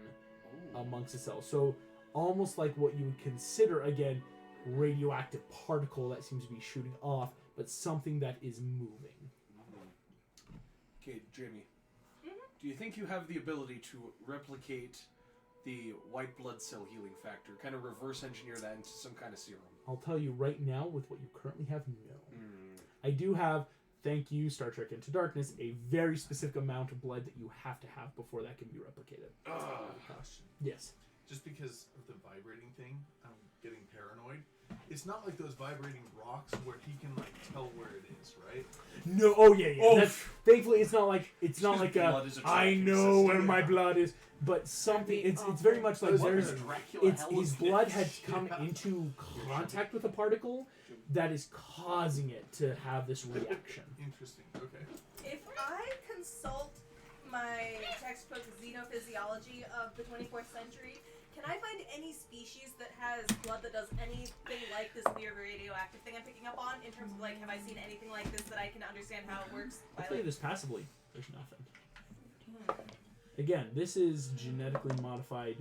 amongst the cells. So almost like what you would consider, again, radioactive particle that seems to be shooting off, but something that is moving. Okay, Jamie. Do you think you have the ability to replicate the white blood cell healing factor? Kind of reverse engineer that into some kind of serum? I'll tell you right now, with what you currently have, no. I do have, thank you, Star Trek Into Darkness, a very specific amount of blood that you have to have before that can be replicated. Question. Yes. Just because of the vibrating thing, I'm getting paranoid. It's not like those vibrating rocks where he can like tell where it is, right? No. Oh yeah. Oh. That's, thankfully, it's not like blood is a I tracking know system. where my blood is, but something. It's very much like there's. It's Hell his is blood this? had come into contact with a particle that is causing it to have this reaction. Interesting. Okay. If I consult my textbook Xenophysiology of the 24th century, can I find any species that has blood that does anything like this weird radioactive thing I'm picking up on? In terms of like, have I seen anything like this that I can understand how it works? I'll By, tell you like, this passively. There's nothing. Again, this is genetically modified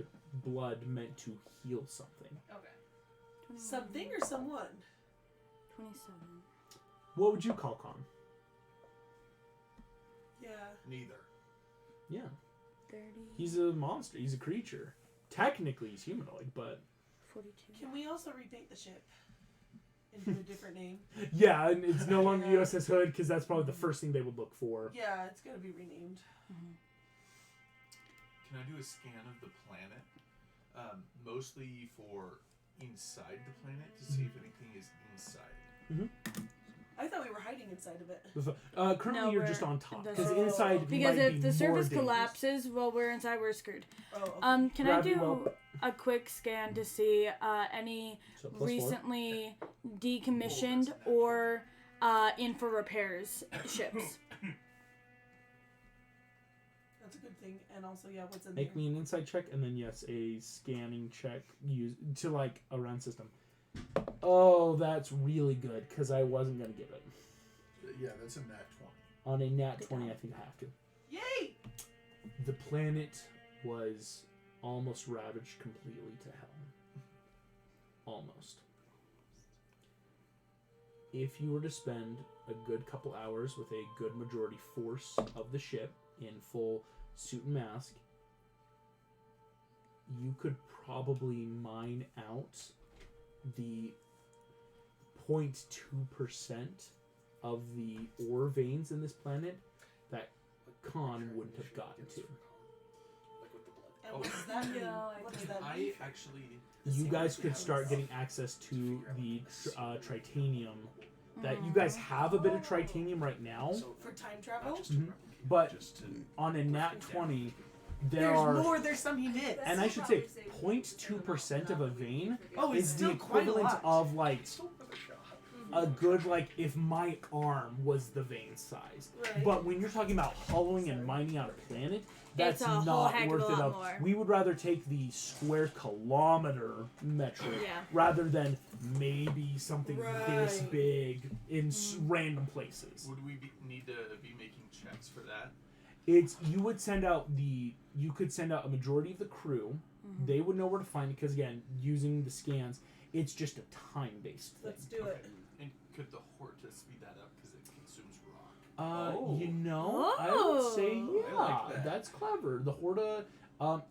blood meant to heal something. okay. Something or someone? 27. What would you call Khan? Yeah. Neither. Yeah. 30. He's a monster. He's a creature. Technically, he's humanoid, but 42. Can we also rename the ship into a different name? yeah, and it's no longer USS Hood because that's probably the first thing they would look for. Yeah, it's gonna be renamed. Can I do a scan of the planet? Mostly for inside the planet to see if anything is inside. I thought we were hiding inside of it. Currently, No, you're we're- just on top that's because right. inside Because might if be the more surface dangerous. collapses while we're inside, we're screwed. Oh, okay. Can I Gravity do well. a quick scan to see any So plus 4. recently decommissioned or in for repairs ships? That's a good thing. And also, yeah, what's in Make there? me an insight check, and then yes, a scanning check use to like a round system. Oh, that's really good because I wasn't gonna give it. Yeah, that's a nat 20. On a nat 20, I think I have to. Yay! The planet was almost ravaged completely to hell. Almost. If you were to spend a good couple hours with a good majority force of the ship in full suit and mask, you could probably mine out the 0.2% of the ore veins in this planet that Khan wouldn't have gotten to. Like with the blood. And what does that mean? No, What does Can that I mean? actually... You guys could start getting access to the tritanium. That you guys have a bit of tritanium right now, So For time not travel? just to Mhm. replicate, but just to on a nat 20, there There's are, more. There's some he missed. and I should say, 0.2% of a vein Oh, it's is the still quite a equivalent lot. of like still another shot. a good like if my arm was the vein size. Right. But when you're talking about hollowing and mining out a planet, that's It's a whole not heck of worth a it. lot Up. more. We would rather take the square kilometer metric Yeah. rather than maybe something this Right. big in random places. Would we need to be making checks for that? It's you would send out you could send out a majority of the crew. They would know where to find it because again, using the scans, it's just a time-based thing. Let's do it. And could the Horta speed that up because it consumes rock? Oh. You know, I would say Oh. yeah, I like that. that's clever. The Horta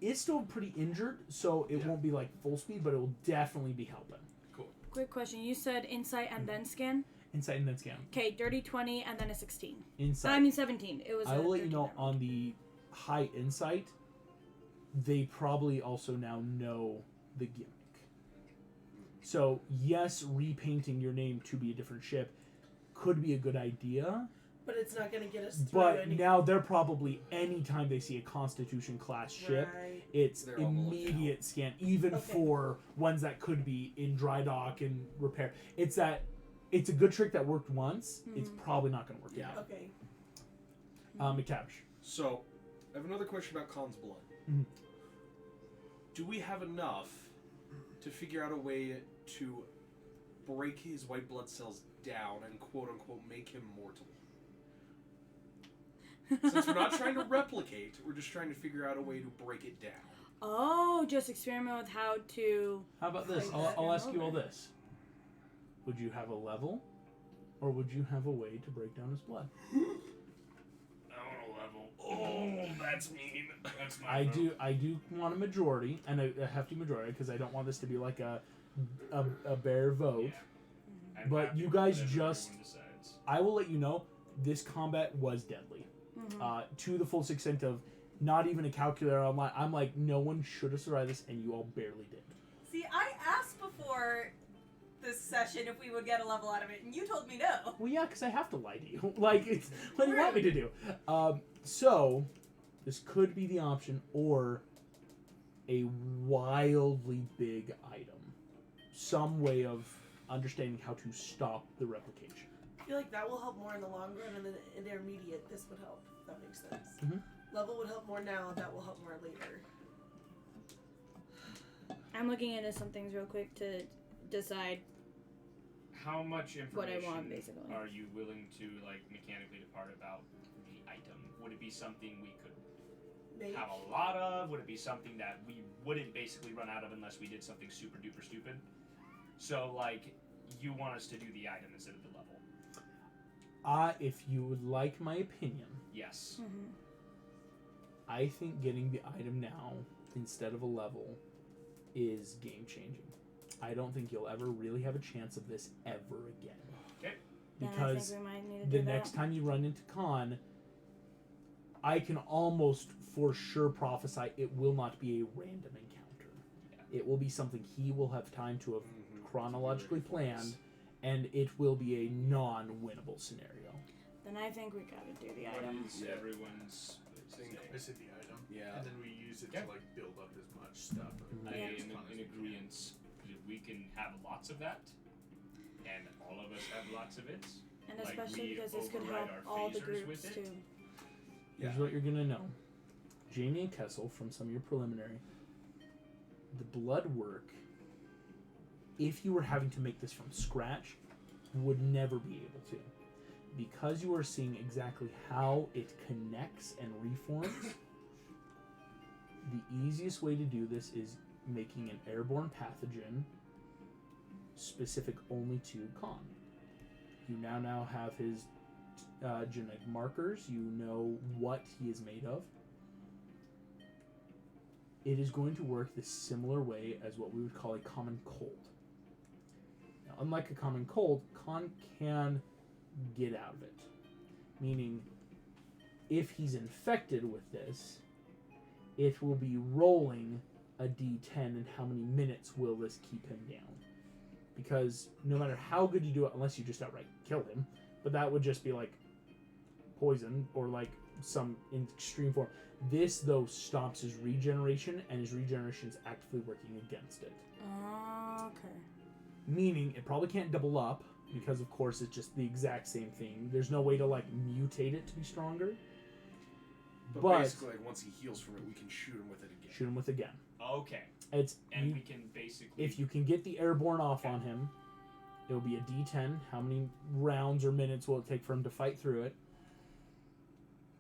is still pretty injured, so it Yeah. won't be like full speed, but it will definitely be helping. Cool. Quick question. You said insight and then scan? Insight and then scan. Okay, dirty 20 and then a 16. Insight. I mean 17. It was. I a will let you 13 know that rolled. on the high insight, they probably also now know the gimmick. So, yes, repainting your name to be a different ship could be a good idea, But it's not going to get us through but any... now they're probably, anytime they see a Constitution class ship, Right. it's They're on the lookout. immediate scan, even Okay. for ones that could be in dry dock and repair. It's a good trick that worked once, it's probably not going to work Yeah. again. Okay. McTavish. So, I have another question about Khan's blood. Mhm. Do we have enough to figure out a way to break his white blood cells down and quote-unquote make him mortal? Since we're not trying to replicate, we're just trying to figure out a way to break it down. Oh, just experiment with how to. How about this? Fight I'll that ask you all over. this. Would you have a level, or would you have a way to break down his blood? I want a level. Oh, that's mean. That's my vote. I do want a majority, and a hefty majority, because I don't want this to be like a bare vote. I'm But happy you with guys whatever just- everyone decides. I will let you know, this combat was deadly. To the full extent of not even a calculator online. I'm like, no one should have survived this, and you all barely did. See, I asked before this session if we would get a level out of it, and you told me no. Well, yeah, because I have to lie to you. Like, it's what do you want me to do? So, this could be the option, or a wildly big item. Some way of understanding how to stop the replication. I feel like that will help more in the long run, and then in the intermediate, this would help. If that makes sense. Mhm. Level would help more now. That will help more later. I'm looking into some things real quick to decide. How much What I information want, basically. are you willing to like mechanically depart about the item? Would it be something we could Maybe. have a lot of? Would it be something that we wouldn't basically run out of unless we did something super duper stupid? So like, you want us to do the item instead of the level? If you would like my opinion, Yes. I think getting the item now instead of a level is game changing. I don't think you'll ever really have a chance of this ever again. Okay. Then I Because think we might need to the do next that. time you run into Khan, I can almost for sure prophesy it will not be a random encounter. Yeah. It will be something he will have time to have Mhm. chronologically planned, and it will be a non-winnable scenario. Then I think we gotta do the What item. is everyone's Think say? I said the item. Yeah. And then we use it Yeah. to like build up as much stuff. I Yeah. in agreement. We can have lots of that, and all of us have lots of it. And Like, especially we because this could override help our all the phasers groups with it. too. Here's Yeah. what you're gonna know. Jamie and Kessel, from some of your preliminary, the blood work, if you were having to make this from scratch, would never be able to. Because you are seeing exactly how it connects and reforms, the easiest way to do this is making an airborne pathogen specific only to Khan. You now have his genetic markers. You know what he is made of. It is going to work the similar way as what we would call a common cold. Now, unlike a common cold, Khan can get out of it. Meaning, if he's infected with this, it will be rolling a d10 and how many minutes will this keep him down. Because no matter how good you do it, unless you just outright kill him, but that would just be like poison or like some extreme form. This, though, stops his regeneration, and his regeneration is actively working against it. Okay. Meaning, it probably can't double up, because, of course, it's just the exact same thing. There's no way to, like, mutate it to be stronger. But basically, like, once he heals from it, we can shoot him with it again. Shoot him with again. Okay. It's And we can basically. if you can get the airborne off on him, it'll be a d10. How many rounds or minutes will it take for him to fight through it?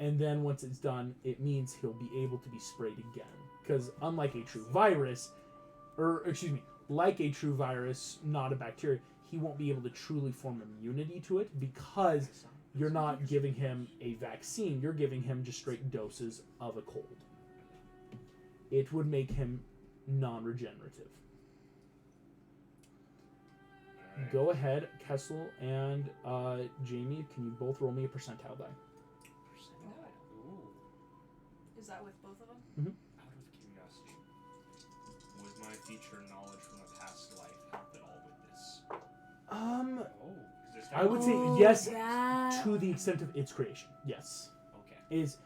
And then once it's done, it means he'll be able to be sprayed again. Because unlike a true virus, like a true virus, not a bacteria, he won't be able to truly form immunity to it because you're not giving him a vaccine. You're giving him just straight doses of a cold. It would make him non-regenerative. Alright. Go ahead, Kessel and Jamie. Can you both roll me a percentile die? Ooh. Is that with both of them? Out of curiosity, would my future knowledge from a past life help at all with this? Um, Oh. I would say yes to the extent of its creation. Yes, Okay. is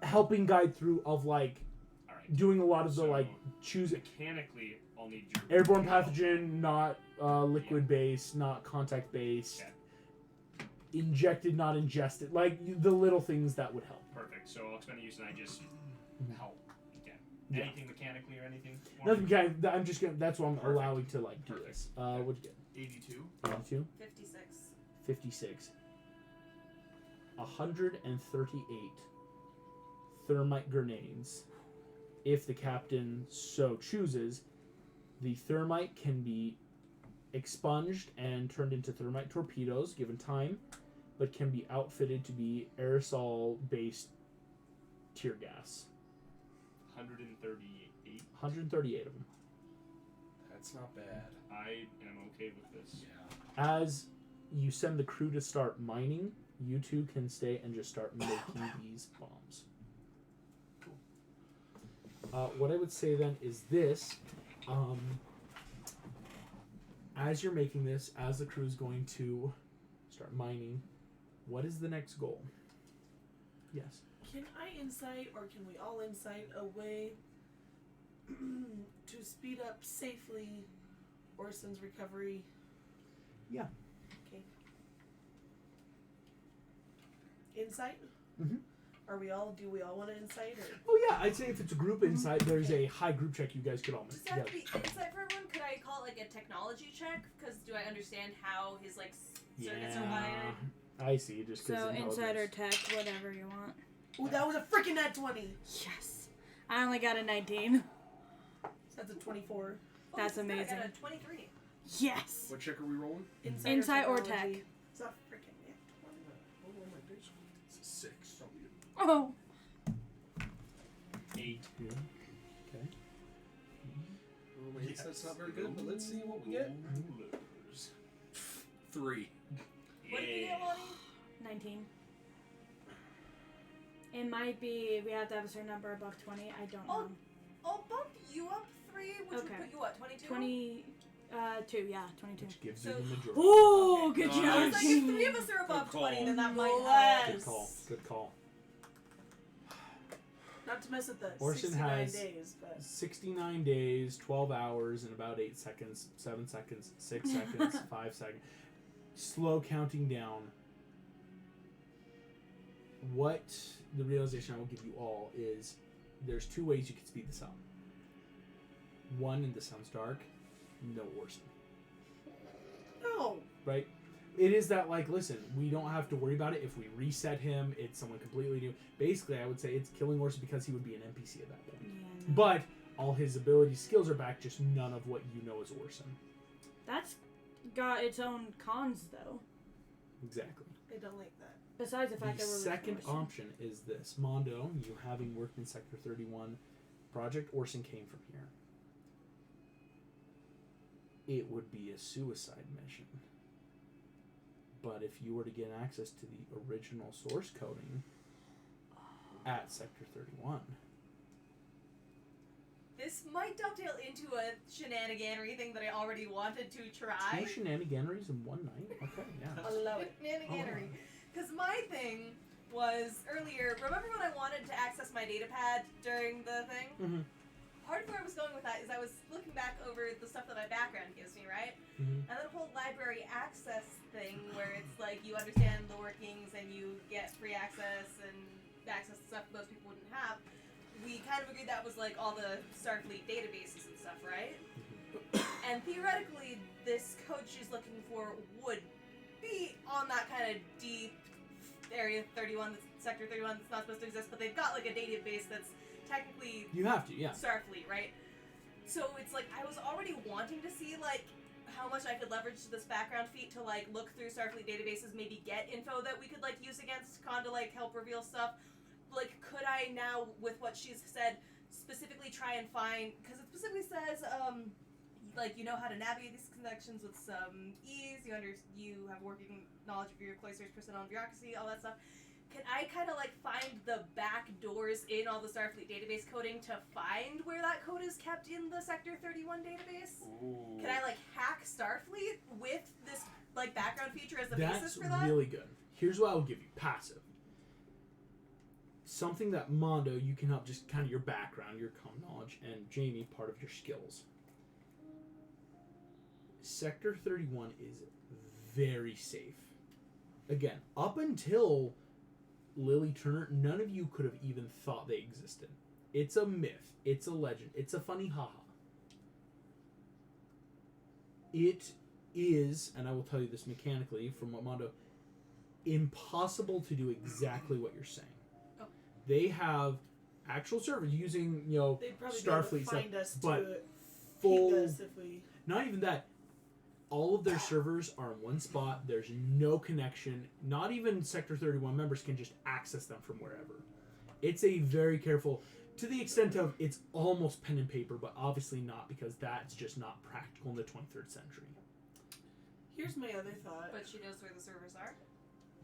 helping guide through of like Alright. doing a lot of the So, like choosing Mechanically, I'll need your airborne pathogen, not liquid based, not contact based, Okay. injected, not ingested, like the little things that would help. Perfect. So I'll expend a use and I just help again. Yeah. Anything mechanically or anything? for Nothing. me? Can I'm just gonna. That's why I'm Perfect. allowing to like do Perfect. this. What'd you get? 82. 82, 56. 56, 138 thermite grenades. If the captain so chooses, the thermite can be expunged and turned into thermite torpedoes given time, but can be outfitted to be aerosol-based tear gas. 138. 138 of them. That's not bad. I am okay with this. Yeah. As you send the crew to start mining, you two can stay and just start making these bombs. What I would say then is this. As you're making this, as the crew is going to start mining, what is the next goal? Yes. Can I insight, or can we all insight a way to speed up safely Orson's recovery? Yeah. Okay. Insight? Mhm. Do we all want to insight, or? Oh yeah, I'd say if it's a group insight, there's a high group check you guys could all make Does that have together. to be insight for everyone? Could I call it like a technology check? Because do I understand how his like circuits are wired? I see. Just because So insider tech, whatever you want. Ooh, that was a freaking nat 20! Yes. I only got a 19. That's a 24. Oh, That's this is good. I got amazing. a 23. Yes. What check are we rolling? Insight or technology. tech. It's a freaking nat 20. It's a 6. Oh. 8. Yeah. Okay. Oh, my insight's not very good, but let's see what we get. 3. What did you get, Lonnie? 19. It might be, we have to have a certain number above 20. I don't know. I'll bump you up 3, which Okay. would put you what, 22? 22, yeah, 22. Which gives So- you the majority. Oh, good Nice. job. Like, if 3 of us are above Good 20, call. then that might help. Bless. Good call. Good call. Not to mess with the Orson 69 has days, but 69 days, 12 hours, and about 8 seconds, 7 seconds, 6 seconds, 5 seconds. Slow counting down. What the realization I will give you all is there's 2 ways you can speed this up. One, and this sounds dark, no Orson. no. Right? It is that, like, listen, we don't have to worry about it. If we reset him, it's someone completely new. Basically, I would say it's killing Orson because he would be an NPC at that point. Yeah. But all his ability skills are back, just none of what you know as Orson. That's got its own cons, though. Exactly. I don't like that. Besides the fact The that we're second losing Orson. option is this. Mondo, you having worked in Sector 31, Project Orson came from here. It would be a suicide mission. But if you were to get access to the original source coding at Sector 31, This might dovetail into a shenaniganery thing that I already wanted to try. 2 shenaniganeries in one night? Okay, yeah. I love it. Shenaniganery. Because my thing was earlier, remember when I wanted to access my data pad during the thing? Mhm. Part of where I was going with that is I was looking back over the stuff that my background gives me, right? Mhm. And that whole library access thing where it's like you understand the workings and you get free access and access to stuff most people wouldn't have. We kind of agreed that was like all the Starfleet databases and stuff, right? And theoretically, this code she's looking for would be on that kind of deep Area 31, Sector 31 that's not supposed to exist, but they've got like a database that's technically You have to, yeah. Starfleet, right? So it's like I was already wanting to see like how much I could leverage this background feat to like look through Starfleet databases, maybe get info that we could like use against Khan to like help reveal stuff. Like, could I now, with what she's said, specifically try and find, because it specifically says like you know how to navigate these connections with some ease. You have working knowledge of your Cloisters, personnel, and bureaucracy, all that stuff. Can I kind of like find the back doors in all the Starfleet database coding to find where that code is kept in the Sector 31 database? Ooh. Can I like hack Starfleet with this like background feature as the basis That's for that? really good. Here's what I will give you. Passive. Something that Mondo, you can help just kind of your background, your common knowledge, and Jamie, part of your skills. Sector 31 is very safe. Again, up until Lily Turner, none of you could have even thought they existed. It's a myth. It's a legend. It's a funny haha. It is, and I will tell you this mechanically from what Mondo, impossible to do exactly what you're saying. Oh. They have actual servers using, They'd probably Starfleet be able to stuff, find us but to full. feed us if we. Not even that. All of their servers are in one spot. There's no connection. Not even Sector 31 members can just access them from wherever. It's a very careful, to the extent of it's almost pen and paper, but obviously not, because that's just not practical in the 23rd century. Here's my other thought. But she knows where the servers are.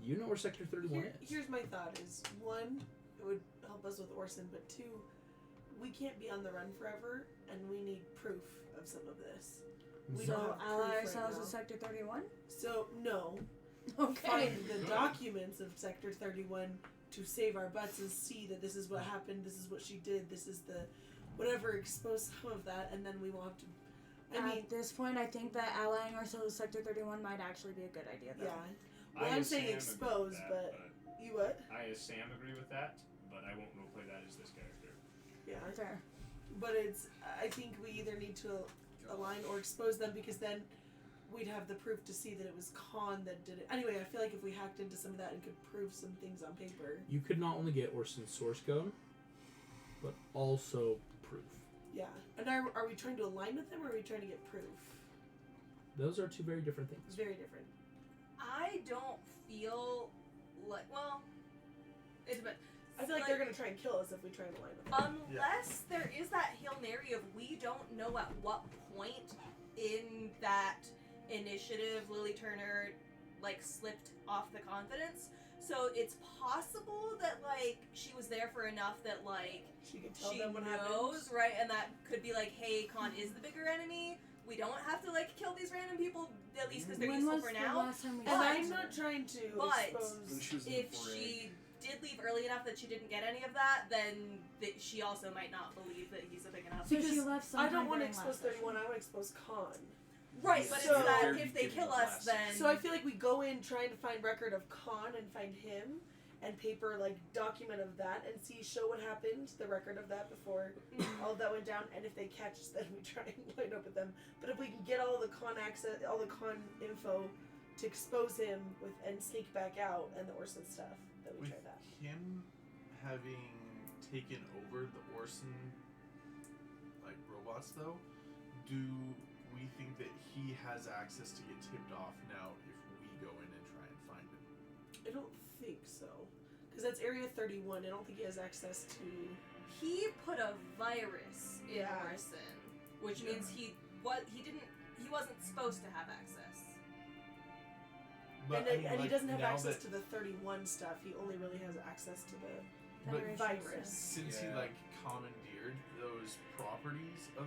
You know where Sector 31 is. Here's my thought is, one, it would help us with Orson, but two, we can't be on the run forever, and we need proof of some of this. We So don't have ally proof right ourselves now. with Sector 31? So, no. Okay. Find the documents of Sector 31 to save our butts and see that this is what happened, this is what she did, this is the whatever, expose some of that, and then we will have to. At this point, I think that allying ourselves with Sector 31 might actually be a good idea, though. Yeah. Well, I'm saying Sam expose, agree with but that, you what? I as Sam agree with that, but I won't roleplay that as this character. Yeah. Fair. But I think we either need to align or expose them, because then we'd have the proof to see that it was Khan that did it. Anyway, I feel like if we hacked into some of that and could prove some things on paper. You could not only get Orson's source code, but also proof. Yeah. And are we trying to align with them, or are we trying to get proof? Those are two very different things. It's very different. I don't feel like, well, it depends. I feel like they're going to try and kill us if we try and align with them. Unless there is that Hail Mary of we don't know at what point in that initiative Lily Turner, like, slipped off the confidence. So it's possible that, like, she was there for enough that, like, she could tell she them what knows, happened. right? And that could be like, hey, Khan is the bigger enemy. We don't have to, like, kill these random people, at least because they're When useful was for the now. last time we And saw I'm her? not trying to But expose. if she did leave early enough that she didn't get any of that, then she also might not believe that he's a big enough. So Because she left I sometime don't want to during expose last 31, I want to expose Khan. Right, but So- it's that They're if they giving kill the us, last- then So I feel like we go in trying to find record of Khan and find him and paper, like, document of that and show what happened, the record of that before all of that went down, and if they catch us, then we try and line up with them. But if we can get all the Khan access, all the Khan info to expose him with and sneak back out and the Orson stuff, then we With try that. him having taken over the Orson robots, though, do we think that he has access to get tipped off now if we go in and try and find him? I don't think so. Because that's Area 31. I don't think he has access to. he put a virus in Yeah. Orson, which means he wasn't supposed to have access. But And, I mean, and he like, doesn't have now access that to the 31 stuff. He only really has access to the But virus. since he commandeered those properties of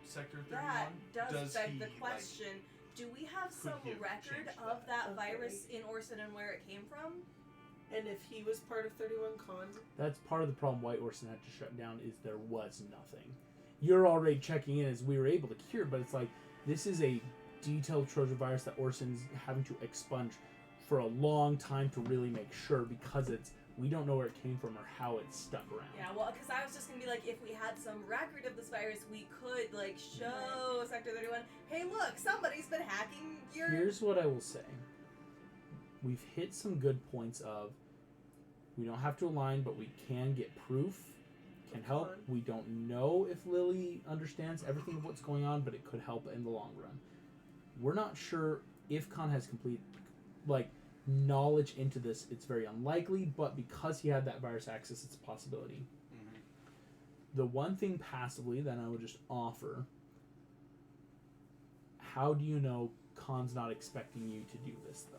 Sector 31, That does beg he, the question: do we have could some he have record changed of that Okay. virus in Orson and where it came from? And if he was part of 31 Con, That's part of the problem White Orson had to shut down, is there was nothing. You're already checking in as we were able to cure, but it's like, this is a detailed Trojan virus that Orson's having to expunge for a long time to really make sure, because we don't know where it came from or how it stuck around. Yeah, well, because I was just gonna be like, if we had some record of this virus, we could like show Sector 31, hey, look, somebody's been hacking your. Here's what I will say. We've hit some good points of, we don't have to align, but we can get proof, can help. We don't know if Lily understands everything of what's going on, but it could help in the long run. We're not sure if Khan has complete, knowledge into this. It's very unlikely, but because he had that virus access, it's a possibility. Mm-hmm. The one thing passively that I would just offer How do you know Khan's not expecting you to do this, though?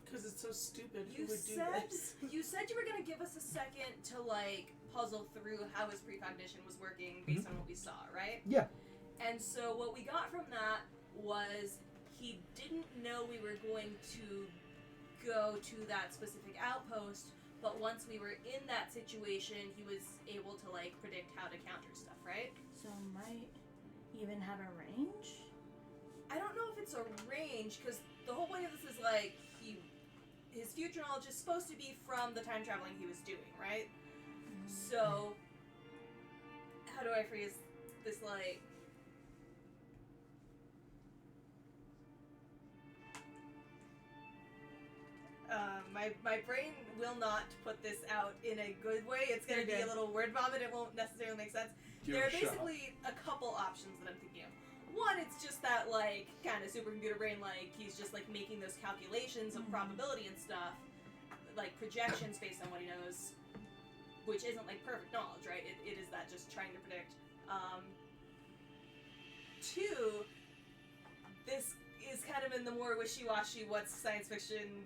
Because it's so stupid. Who You would do said this? you said you were gonna give us a second to like puzzle through how his precognition was working based on what we saw, right? Yeah. And so what we got from that was he didn't know we were going to go to that specific outpost, but once we were in that situation, he was able to like predict how to counter stuff, right? So might even have a range? I don't know if it's a range because the whole point of this is like his future knowledge is supposed to be from the time traveling he was doing, right? So how do I phrase this like my brain will not put this out in a good way. It's going to be a little word vomit. It won't necessarily make sense. There are basically a couple options that I'm thinking of. One, it's just that, like, kind of supercomputer brain, like, he's just, like, making those calculations of probability and stuff, like, projections based on what he knows, which isn't, like, perfect knowledge, right? It is that just trying to predict. Two, this is kind of in the more wishy-washy, what's science fiction,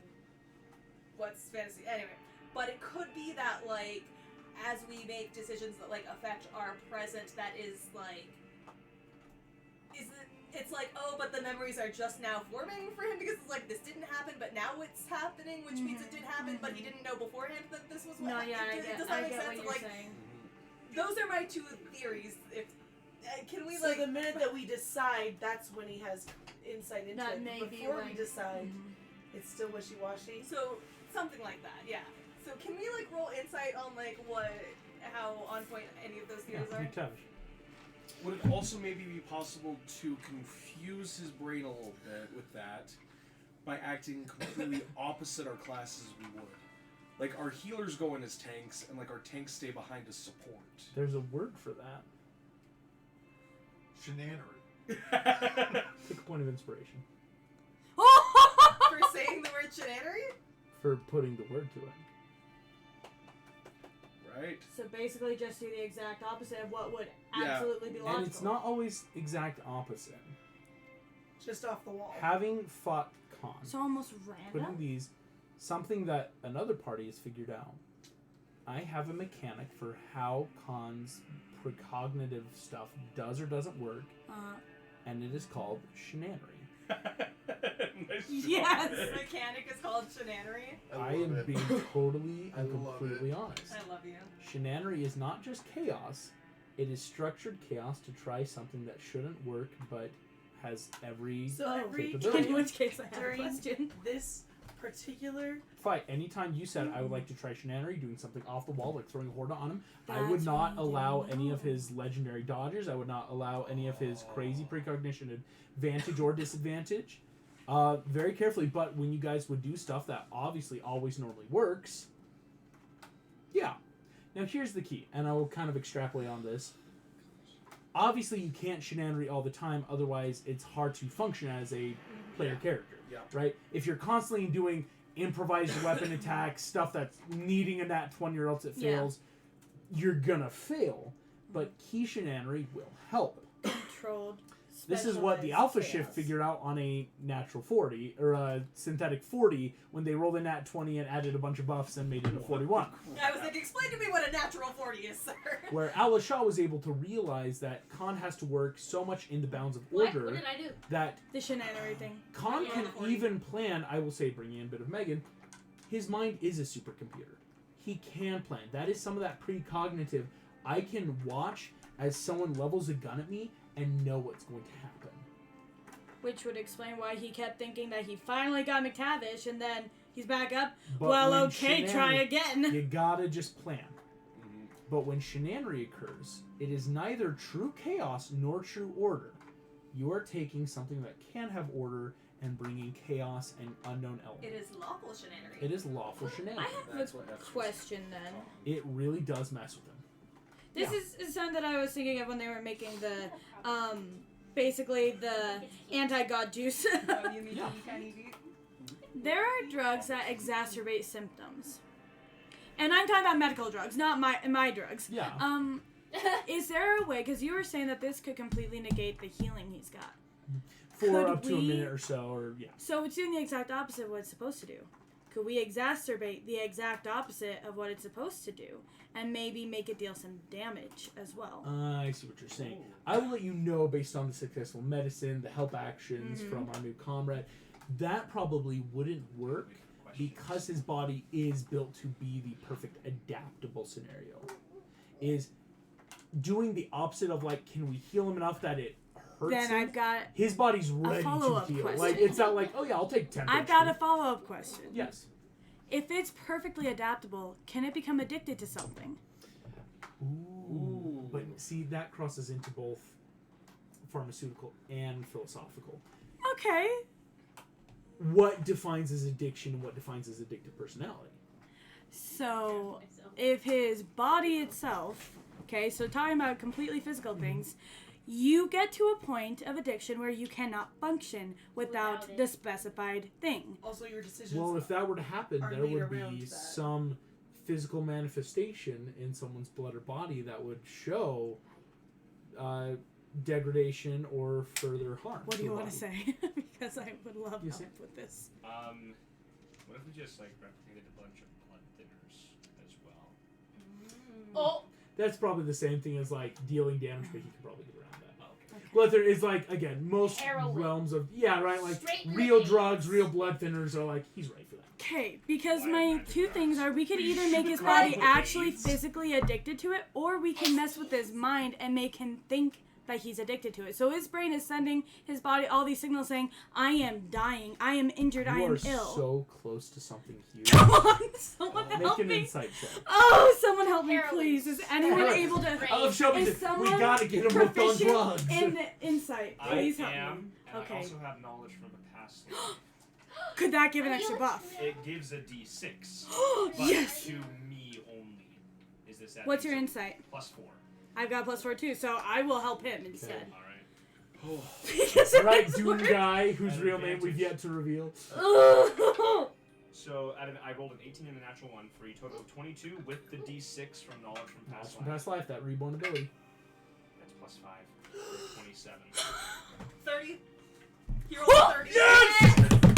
what's fantasy, anyway. But it could be that, like, as we make decisions that, like, affect our present, that is, like, it's like, oh, but the memories are just now forming for him because it's like, this didn't happen, but now it's happening, which means it did happen, but he didn't know beforehand that this was what No, yeah, does that I make get sense? what you're Like, saying. those are my two theories. If can we, So like... the minute that we decide, that's when he has insight into That it. may be Before when- we decide, it's still wishy-washy. So, something like that, yeah. So can we, like, roll insight on, like, how on point any of those theories are? McTavish. Would it also maybe be possible to confuse his brain a little bit with that by acting completely opposite our classes we would? Like, our healers go in as tanks, and, like, our tanks stay behind as support. There's a word for that. Shenanery. Take a point of inspiration. For saying the word shenanery? For putting the word to it. Right? So basically just do the exact opposite of what would Yeah. absolutely be logical. And it's not always exact opposite. Just off the wall. Having fought Khan, So almost putting random? these, something that another party has figured out. I have a mechanic for how Khan's precognitive stuff does or doesn't work, and it is called shenanery. Nice Yes! This mechanic is called shenanery. I am being totally I and love completely it. honest. I love you. Shenanery is not just chaos, it is structured chaos to try something that shouldn't work but has every So every capability. In which case I have a during question. this particular Fight. Anytime you said I would like to try shenanery, doing something off the wall, like throwing a horde on him, I would That's not what you allow didn't any of know. his legendary dodges. I would not allow any of his crazy precognition advantage or disadvantage. Very carefully, but when you guys would do stuff that obviously always normally works, yeah. Now here's the key, and I will kind of extrapolate on this. Obviously, you can't shenanery all the time, otherwise it's hard to function as a player character. Yeah. Right? If you're constantly doing improvised weapon attacks, stuff that's needing a nat 20 or else it Yeah. fails, you're gonna fail. But key shenanery will help. Controlled. This is what the specialized Alpha chaos. Shift figured out on a natural 40, or a synthetic 40, when they rolled a nat 20 and added a bunch of buffs and made it a 41. I was like, explain to me what a natural 40 is, sir. Where Al Shah was able to realize that Khan has to work so much in the bounds of What? order What did I do? that The shenanery thing. Khan Yeah, can the 40. even plan, I will say, bringing in a bit of Megan, his mind is a supercomputer. He can plan. That is some of that precognitive. I can watch as someone levels a gun at me and know what's going to happen. Which would explain why he kept thinking that he finally got McTavish and then he's back up. But Well, when okay, try again. You gotta just plan. But when shenanery occurs, it is neither true chaos nor true order. You are taking something that can have order and bringing chaos and unknown elements. It is lawful shenanery. It is lawful I shenanigans. have That's a what F's question then. It really does mess with him. This is something that I was thinking of when they were making the, basically the anti-god juice. Oh, you mean Yeah. you can't eat? There are drugs that exacerbate symptoms. And I'm talking about medical drugs, not my drugs. Yeah. Is there a way, because you were saying that this could completely negate the healing he's got. For Could up to a we- minute or so, or yeah. So it's doing the exact opposite of what it's supposed to do. Could we exacerbate the exact opposite of what it's supposed to do and maybe make it deal some damage as well? I see what you're saying. I will let you know based on the successful medicine, the help actions from our new comrade. That probably wouldn't work because his body is built to be the perfect adaptable scenario. Is doing the opposite of like, can we heal him enough that it hurts Then him? I've got His body's ready to follow-up heal. question. Like it's not like, oh yeah, I'll take 10. I've got a follow-up question. Yes. If it's perfectly adaptable, can it become addicted to something? Ooh. But see, that crosses into both pharmaceutical and philosophical. Okay. What defines as addiction and what defines as addictive personality? So, if his body itself, okay, so talking about completely physical things, you get to a point of addiction where you cannot function without Without it. the specified thing. Also, your decisions. Well, if that were to happen, are there made would around be that. some physical manifestation in someone's blood or body that would show degradation or further harm. What do to you the want to body. say? Because I would love You help say? with this. What if we just like replicated a bunch of blood thinners as well? Oh, That's probably the same thing as like dealing damage, but he can probably get around that. Oh, okay. Okay. Blood thinner is like, again, most Heroin. realms of right, like Straight in the real veins. drugs, real blood thinners are like he's ready for that. Okay, because Why my magic two drugs? things are we could We either make should his call body it actually AIDS. physically addicted to it, or we can mess with his mind and make him think that he's addicted to it. So his brain is sending his body all these signals saying, I am dying, I am injured, I You am are ill. so close to something huge. Come on, someone Make help an me. insight check. Oh, someone help me, Heroin. please. Is anyone Heroin. able to... Right. Oh, show me Is this. We someone gotta get him hooked on proficient drugs. in insight? Please I help am, me. and Okay. I also have knowledge from a past life. Could that give an extra buff? It gives a d6, but Yes! to me only. Is this at What's your d6? insight? +4. I've got +4 too, so I will help him instead. All right. Because All right, it's Doom worse. guy, whose At real name we've advantage. yet to reveal. So I rolled an 18 and a natural 1 for a total of 22 with the d6 from knowledge from That's past from life. past life, that reborn ability. That's +5 for 27. 30. He rolled 30.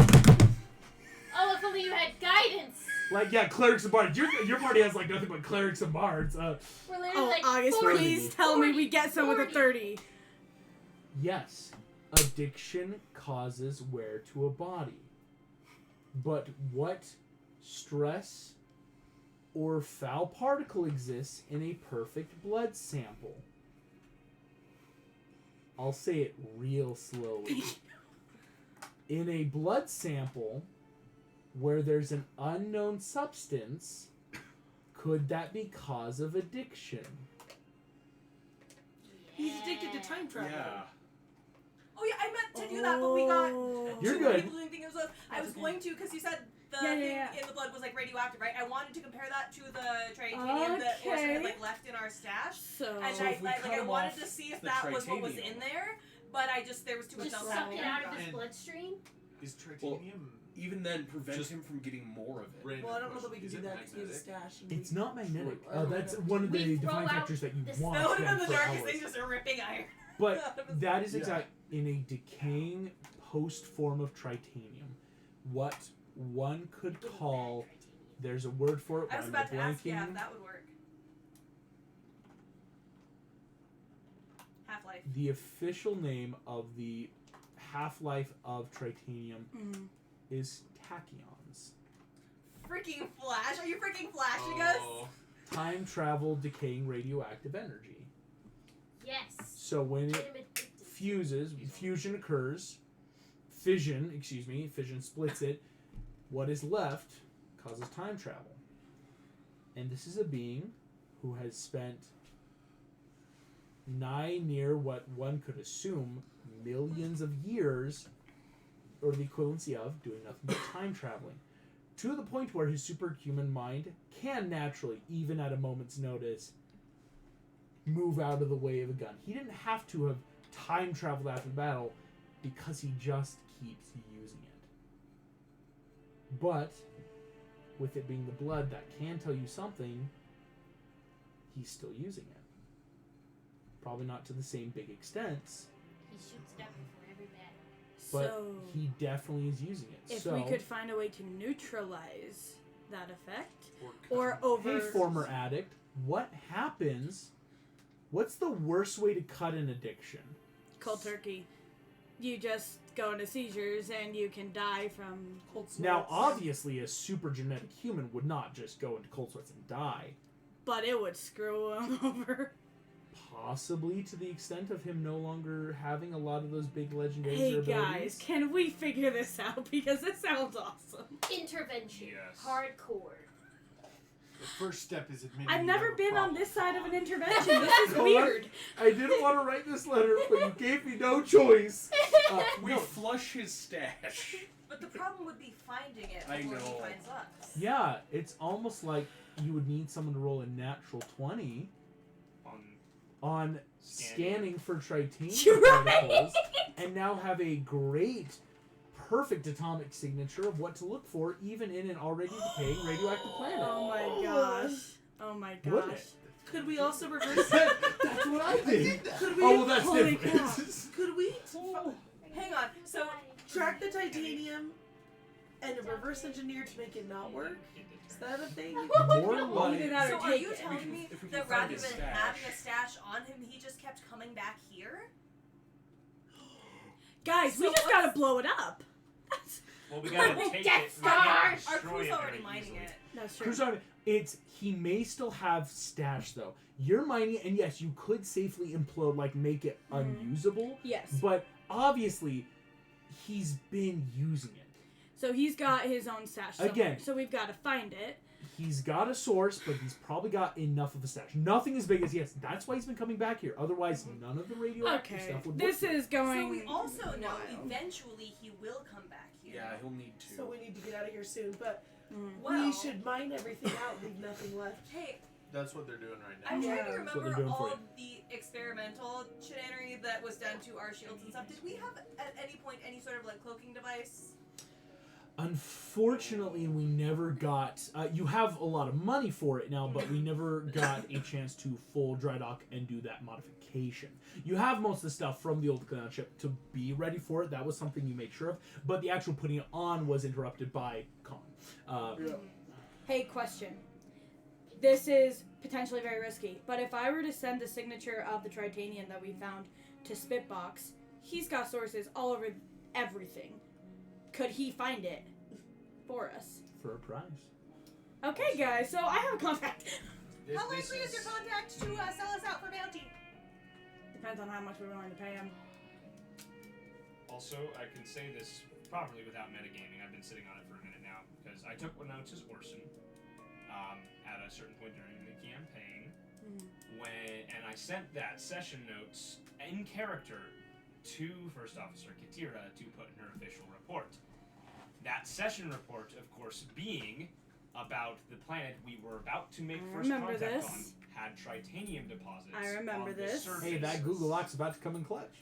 oh, if only you had guidance. Like, yeah, clerics and bards. Your party has like nothing but clerics and bards. We're literally Oh, like August, 40, please tell me 40, we get some with a 40. 30. Yes, addiction causes wear to a body. But what stress or foul particle exists in a perfect blood sample? I'll say it real slowly. In a blood sample where there's an unknown substance, could that be cause of addiction? He's addicted to time travel. Yeah. Oh yeah, I meant to do that, but we got You're too good. many people doing things. I was going to, because you said the Yeah, yeah, thing yeah. in the blood was like radioactive, right? I wanted to compare that to the tritanium that Orson Okay. had like left in our stash, So, and So I if we cut I him wanted off to see if the that was what was tritanium. in there, but I just there was too much Just else suck it out of his And- bloodstream. Is titanium Even then, prevent Just- him from getting more of it. random Well, I don't know that question, we can is do it that because we have a magnetic? stash. And It's we, not magnetic. Or- That's one of We the throw defining out factors that you this- want. that would have them been the for darkest hours. thing, just a ripping iron. But that is Yeah. exact in a decaying post form of tritanium. What one could call, there's a word for it, I but was I'm about to ask, yeah, blanking. if that would work. Half-Life. The official name of the half-life of tritanium is tachyons. Freaking Flash! Are you freaking flashing us? Oh, Time travel, decaying radioactive energy. Yes. So when Get it him addicted. fusion occurs, fission splits it, what is left causes time travel. And this is a being who has spent nigh near what one could assume millions of years, or the equivalency of, doing nothing but time traveling. To the point where his superhuman mind can naturally, even at a moment's notice, move out of the way of a gun. He didn't have to have time traveled after the battle because he just keeps using it. But with it being the blood that can tell you something, he's still using it. probably not to the same big extent, He shoots it up before every battle. but So, he definitely is using it. if so, we could find a way to neutralize that effect, Or or over. hey, former addict, what happens? What's the worst way to cut an addiction? cold turkey, you just go into seizures and you can die from Cold sweats. Now, obviously, a super genetic human would not just go into cold sweats and die. but it would screw him over. Possibly to the extent of him no longer having a lot of those big legendary Hey abilities. guys, can we figure this out? Because it sounds awesome. Intervention. Yes. Hardcore. the first step is admitting I've you never have a been on problem. this side of an intervention. This is Hold on. weird. I didn't want to write this letter, but you gave me no choice. We No. flush his stash. But the problem would be finding it I before know. he finds us. Yeah, it's almost like you would need someone to roll a natural 20 On on scanning for tritanium You're right. particles, and now have a great, perfect atomic signature of what to look for, even in an already decaying radioactive planet. Oh my gosh. Oh my Wouldn't gosh. it? Could we also reverse? That's what I did. Could we? Oh, well, that's Holy different. Could we Hang on. So track the titanium and reverse engineer to make it not work? Is that a thing? More Either like that or So are take you it. telling me if we can that find rather his than stash. having a stash on him, he just kept coming back here? Guys, we So just what's- gotta blow it up. well, we gotta take Death it. We can't Star! Our destroy crew's it already very mining easily. it. That's true. Cruise on, he may still have stash though. You're mining, and yes, you could safely implode, like make it unusable. Yes. But obviously, he's been using it. So he's got his own stash somewhere. Again. So we've got to find it. He's got a source, but he's probably got enough of a stash. Nothing as big as he has. That's why he's been coming back here. Otherwise, none of the radioactive Okay. stuff would This work. is going. So we also know wild. eventually he will come back here. Yeah, he'll need to. So we need to get out of here soon. But Well, we should mine everything out, leave nothing left. Hey, That's what they're doing right now. I'm trying to Yeah. That's what they're remember doing for all you. of the experimental chicanery that was done to our shields and stuff. Did we have at any point any sort of like cloaking device? Unfortunately, we never got. You have a lot of money for it now, but we never got a chance to full dry dock and do that modification. You have most of the stuff from the old Klingon ship to be ready for it. That was something you made sure of, but the actual putting it on was interrupted by Khan. Hey, question. This is potentially very risky, but if I were to send the signature of the tritanium that we found to Spitbox, he's got sources all over everything. Could he find it for us? For a prize. Okay, guys, so I have a contact. How likely is your contact to sell us out for bounty? Depends on how much we're willing to pay him. Also, I can say this properly without metagaming. I've been sitting on it for a minute now because I took notes as Orson at a certain point during the campaign and I sent that session notes in character to First Officer Katira to put in her official report. That session report, of course, being about the planet we were about to make I first remember contact this. on, had tritanium deposits. I remember on the this. surface. Hey, that Google Lock's about to come in clutch.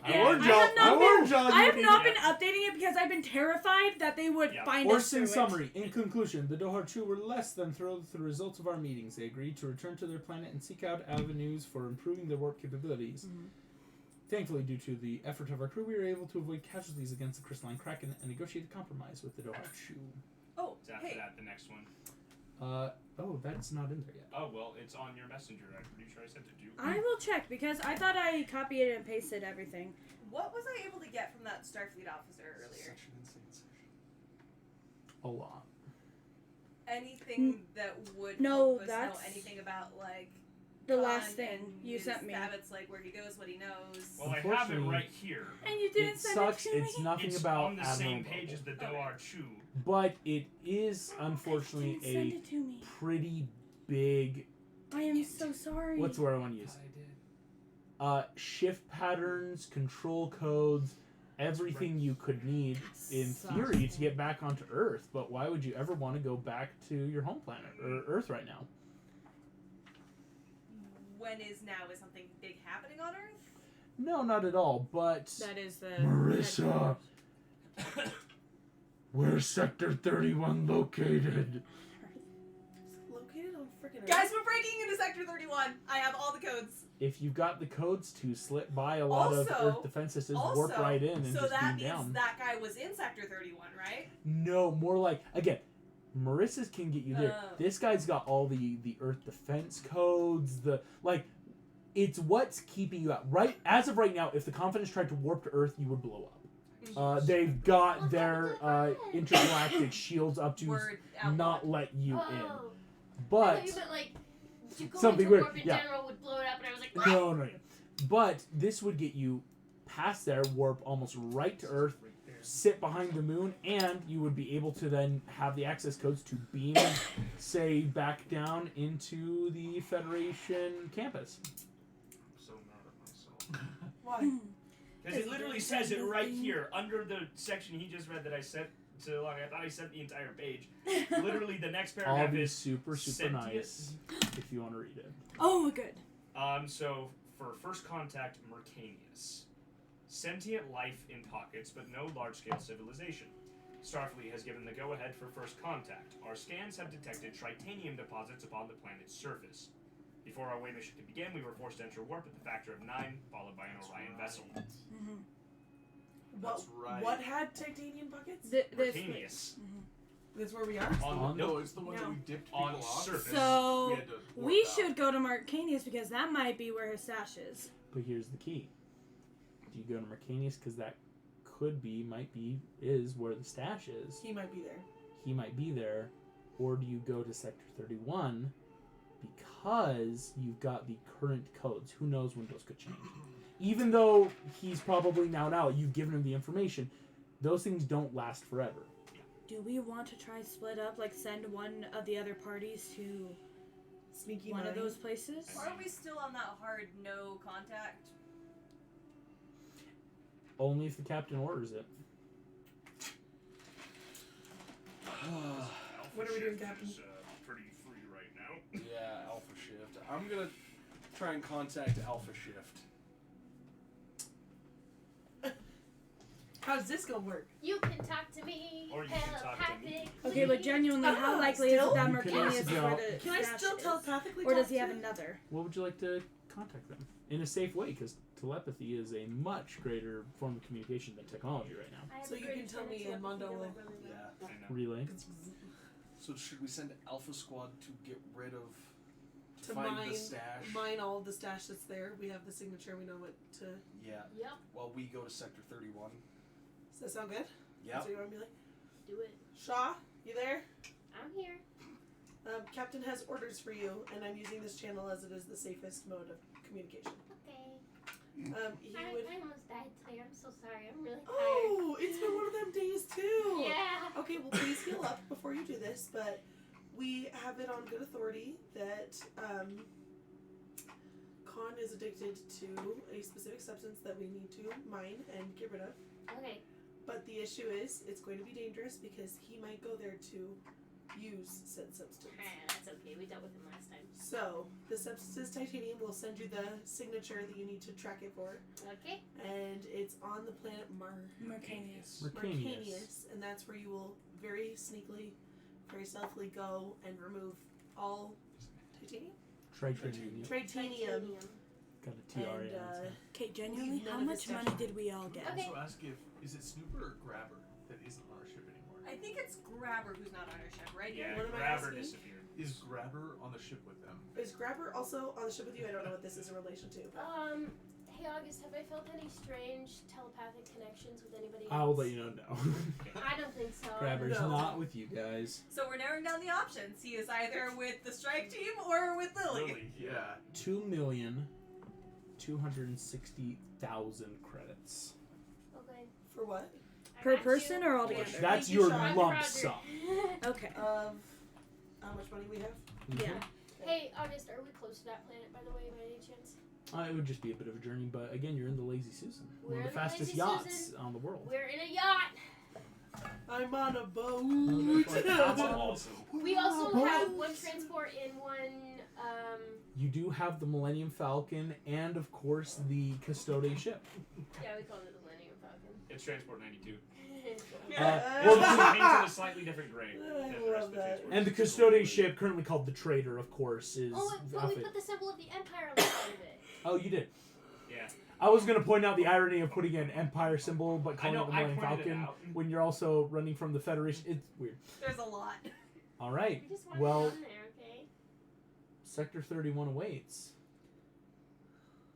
Yeah, I warned I y'all. have not I warned y'all. I you have need not it. been updating it because I've been terrified that they would Yeah. find us Orson through summary. In conclusion, the Doharchu were less than thrilled with the results of our meetings. They agreed to return to their planet and seek out avenues for improving their warp capabilities. Thankfully, due to the effort of our crew, we were able to avoid casualties against the crystalline kraken and negotiate a compromise with the Doharchu. Oh, It's after hey. that, the next one. Oh, that's not in there yet. Oh, well, it's on your messenger. I'm pretty sure I sent it to you. I will check because I thought I copied and pasted everything. What was I able to get from that Starfleet officer earlier? Such an insane session. A lot. Anything that would No, help us that's- know anything about like The Khan last thing and you his sent me. habits, like where he goes, what he knows. Well, I have it Unfortunately- right here. And you didn't It send sucks. it to It's me? nothing It's about on the same Admiral page as the Okay. Doar Chu. but it is unfortunately Didn't send a it to me. pretty big. I am so sorry. What's the word I want to use? Shift patterns, control codes, everything you could need in Sucks. theory to get back onto Earth. But why would you ever want to go back to your home planet or Earth right now? When is now? Is something big happening on Earth? No, not at all. But That is the Marissa, where's Sector 31 located? It's located on freaking Guys, we're breaking into Sector 31. I have all the codes. If you've got the codes to slip by a lot of Also- Earth defense systems, warp right in and so just that beam means down. that guy was in Sector 31, right? No, more like, again, Marissa's can get you there. Oh. This guy's got all the Earth defense codes, it's what's keeping you out. Right, as of right now, if the Confidence tried to warp to Earth, you would blow up. They've got their intergalactic shields up to Word not let you in. Oh. I But thought you meant like to go Something into weird, warp in yeah. general would blow it up, and I was like, what? no. But this would get you past there, warp almost right to Earth, sit behind the moon, and you would be able to then have the access codes to beam, say, back down into the Federation campus. I'm so mad at myself. Why? Because it literally says it right here under the section he just read that I sent so long. I thought I sent the entire page. Literally, the next I'll paragraph be is super sentient. nice if you want to read it. Oh, good. So for first contact, Mercanius. Sentient life in pockets, but no large-scale civilization. Starfleet has given the go-ahead for first contact. Our scans have detected tritanium deposits upon the planet's surface. Before our away mission could begin, we were forced to enter warp at the factor of 9, followed by an Orion vessel. What, That's right. what had titanium buckets? Mercanius. That's where we are? On the No, it's the one that we dipped people on off. surface. So We had to warp we out. should go to Marcanius because that might be where his stash is. But here's the key. Do you go to Mercanius because that might be, is where the stash is. He might be there. He might be there. Or do you go to Sector 31 because you've got the current codes? Who knows when those could change? Even though he's probably now, you've given him the information, those things don't last forever. Do we want to try split up, like send one of the other parties to Sneaky one of mind. those places? Or are we still on that hard no contact? Only if the captain orders it. What are we doing, Shift Captain? is, pretty free right now. Yeah, Alpha Shift. I'm gonna try and contact Alpha Shift. How's this gonna work? You can talk to me. Or you can talk to me. Okay, but genuinely, how likely is it that You can Mercanius is also- where the Can I stash still is? telepathically Or does talk he to have him? another? What would you like to contact them? In a safe way, because telepathy is a much greater form of communication than technology right now. I have So a you great can tell me telepathy and Mondo on my will- brother now. Yeah. I know. Relay. So should we send Alpha Squad to get rid of To find mine, the stash? mine all of the stash that's there. We have the signature. We know what to. Yeah. Yep, While we go to Sector 31. Does that sound good? Yep. That's what you want me to be like? do it. Shaw, you there? I'm here. Captain has orders for you, and I'm using this channel as it is the safest mode of communication. Okay. He would. I almost died today. I'm so sorry. I'm really tired. Oh, it's been one of them days too. Yeah. Okay, well, please heal up before you do this, but we have it on good authority that Khan is addicted to a specific substance that we need to mine and get rid of. Okay. But the issue is, it's going to be dangerous because he might go there to use said substance. That's okay. We dealt with him last time. So, the substance is titanium. We'll send you the signature that you need to track it for. Okay. And it's on the planet Mercanius. Mercanius. and that's where you will very sneakily, very stealthily go and remove all titanium? Tritanium. Titanium. Got a TRA And, on it. Okay, genuinely, Leave none how of much his money stash. did we all get? Okay. Also ask if is it Snooper or Grabber that isn't on our ship anymore? I think it's Grabber who's not on our ship, right? Yeah, What am I Grabber asking? disappeared. Is Grabber on the ship with them? Is Grabber also on the ship with you? I don't know what this is in relation to. Hey August, have I felt any strange telepathic connections with anybody else? I'll let you know now. I don't think so. Grabber's No. not with you guys. So we're narrowing down the options. He is either with the strike team or with Lily. Lily, yeah. 2,260,000 credits. Okay. For what? I Per got person you. or altogether? That's you, your Sean. lump Roger. sum. Okay. Of how much money we have? Yeah. Hey August, are we close to that planet by the way, by any chance? It would just be a bit of a journey, but again, you're in the Lazy Susan, one We're of the in the fastest Lazy yachts Susan. on the world. We're in a yacht. I'm on a boat. That's awesome. We also have one transport and one You do have the Millennium Falcon and, of course, the Custode ship. yeah, we call it the Millennium Falcon. It's Transport 92. Well, It's painted a slightly different gray I than the rest love of the that. face. and the custodian ship, currently called the Trader, of course, is. Oh, but we put the symbol of the Empire on the side of it. Oh, you did. Yeah. I was gonna point out the irony of putting an Empire symbol but calling know, it the I Millennium pointed it Falcon out. when you're also running from the Federation. It's weird. There's a lot. All right. We just want Well, it on there, okay? Sector 31 awaits.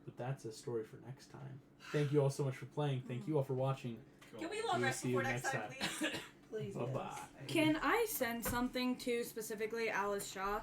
But that's a story for next time. Thank you all so much for playing. Thank you all for watching. Can we long We'll rest see you before next next time, time. please? Please. Bye yes. bye. Can I send something to specifically Alice Shaw?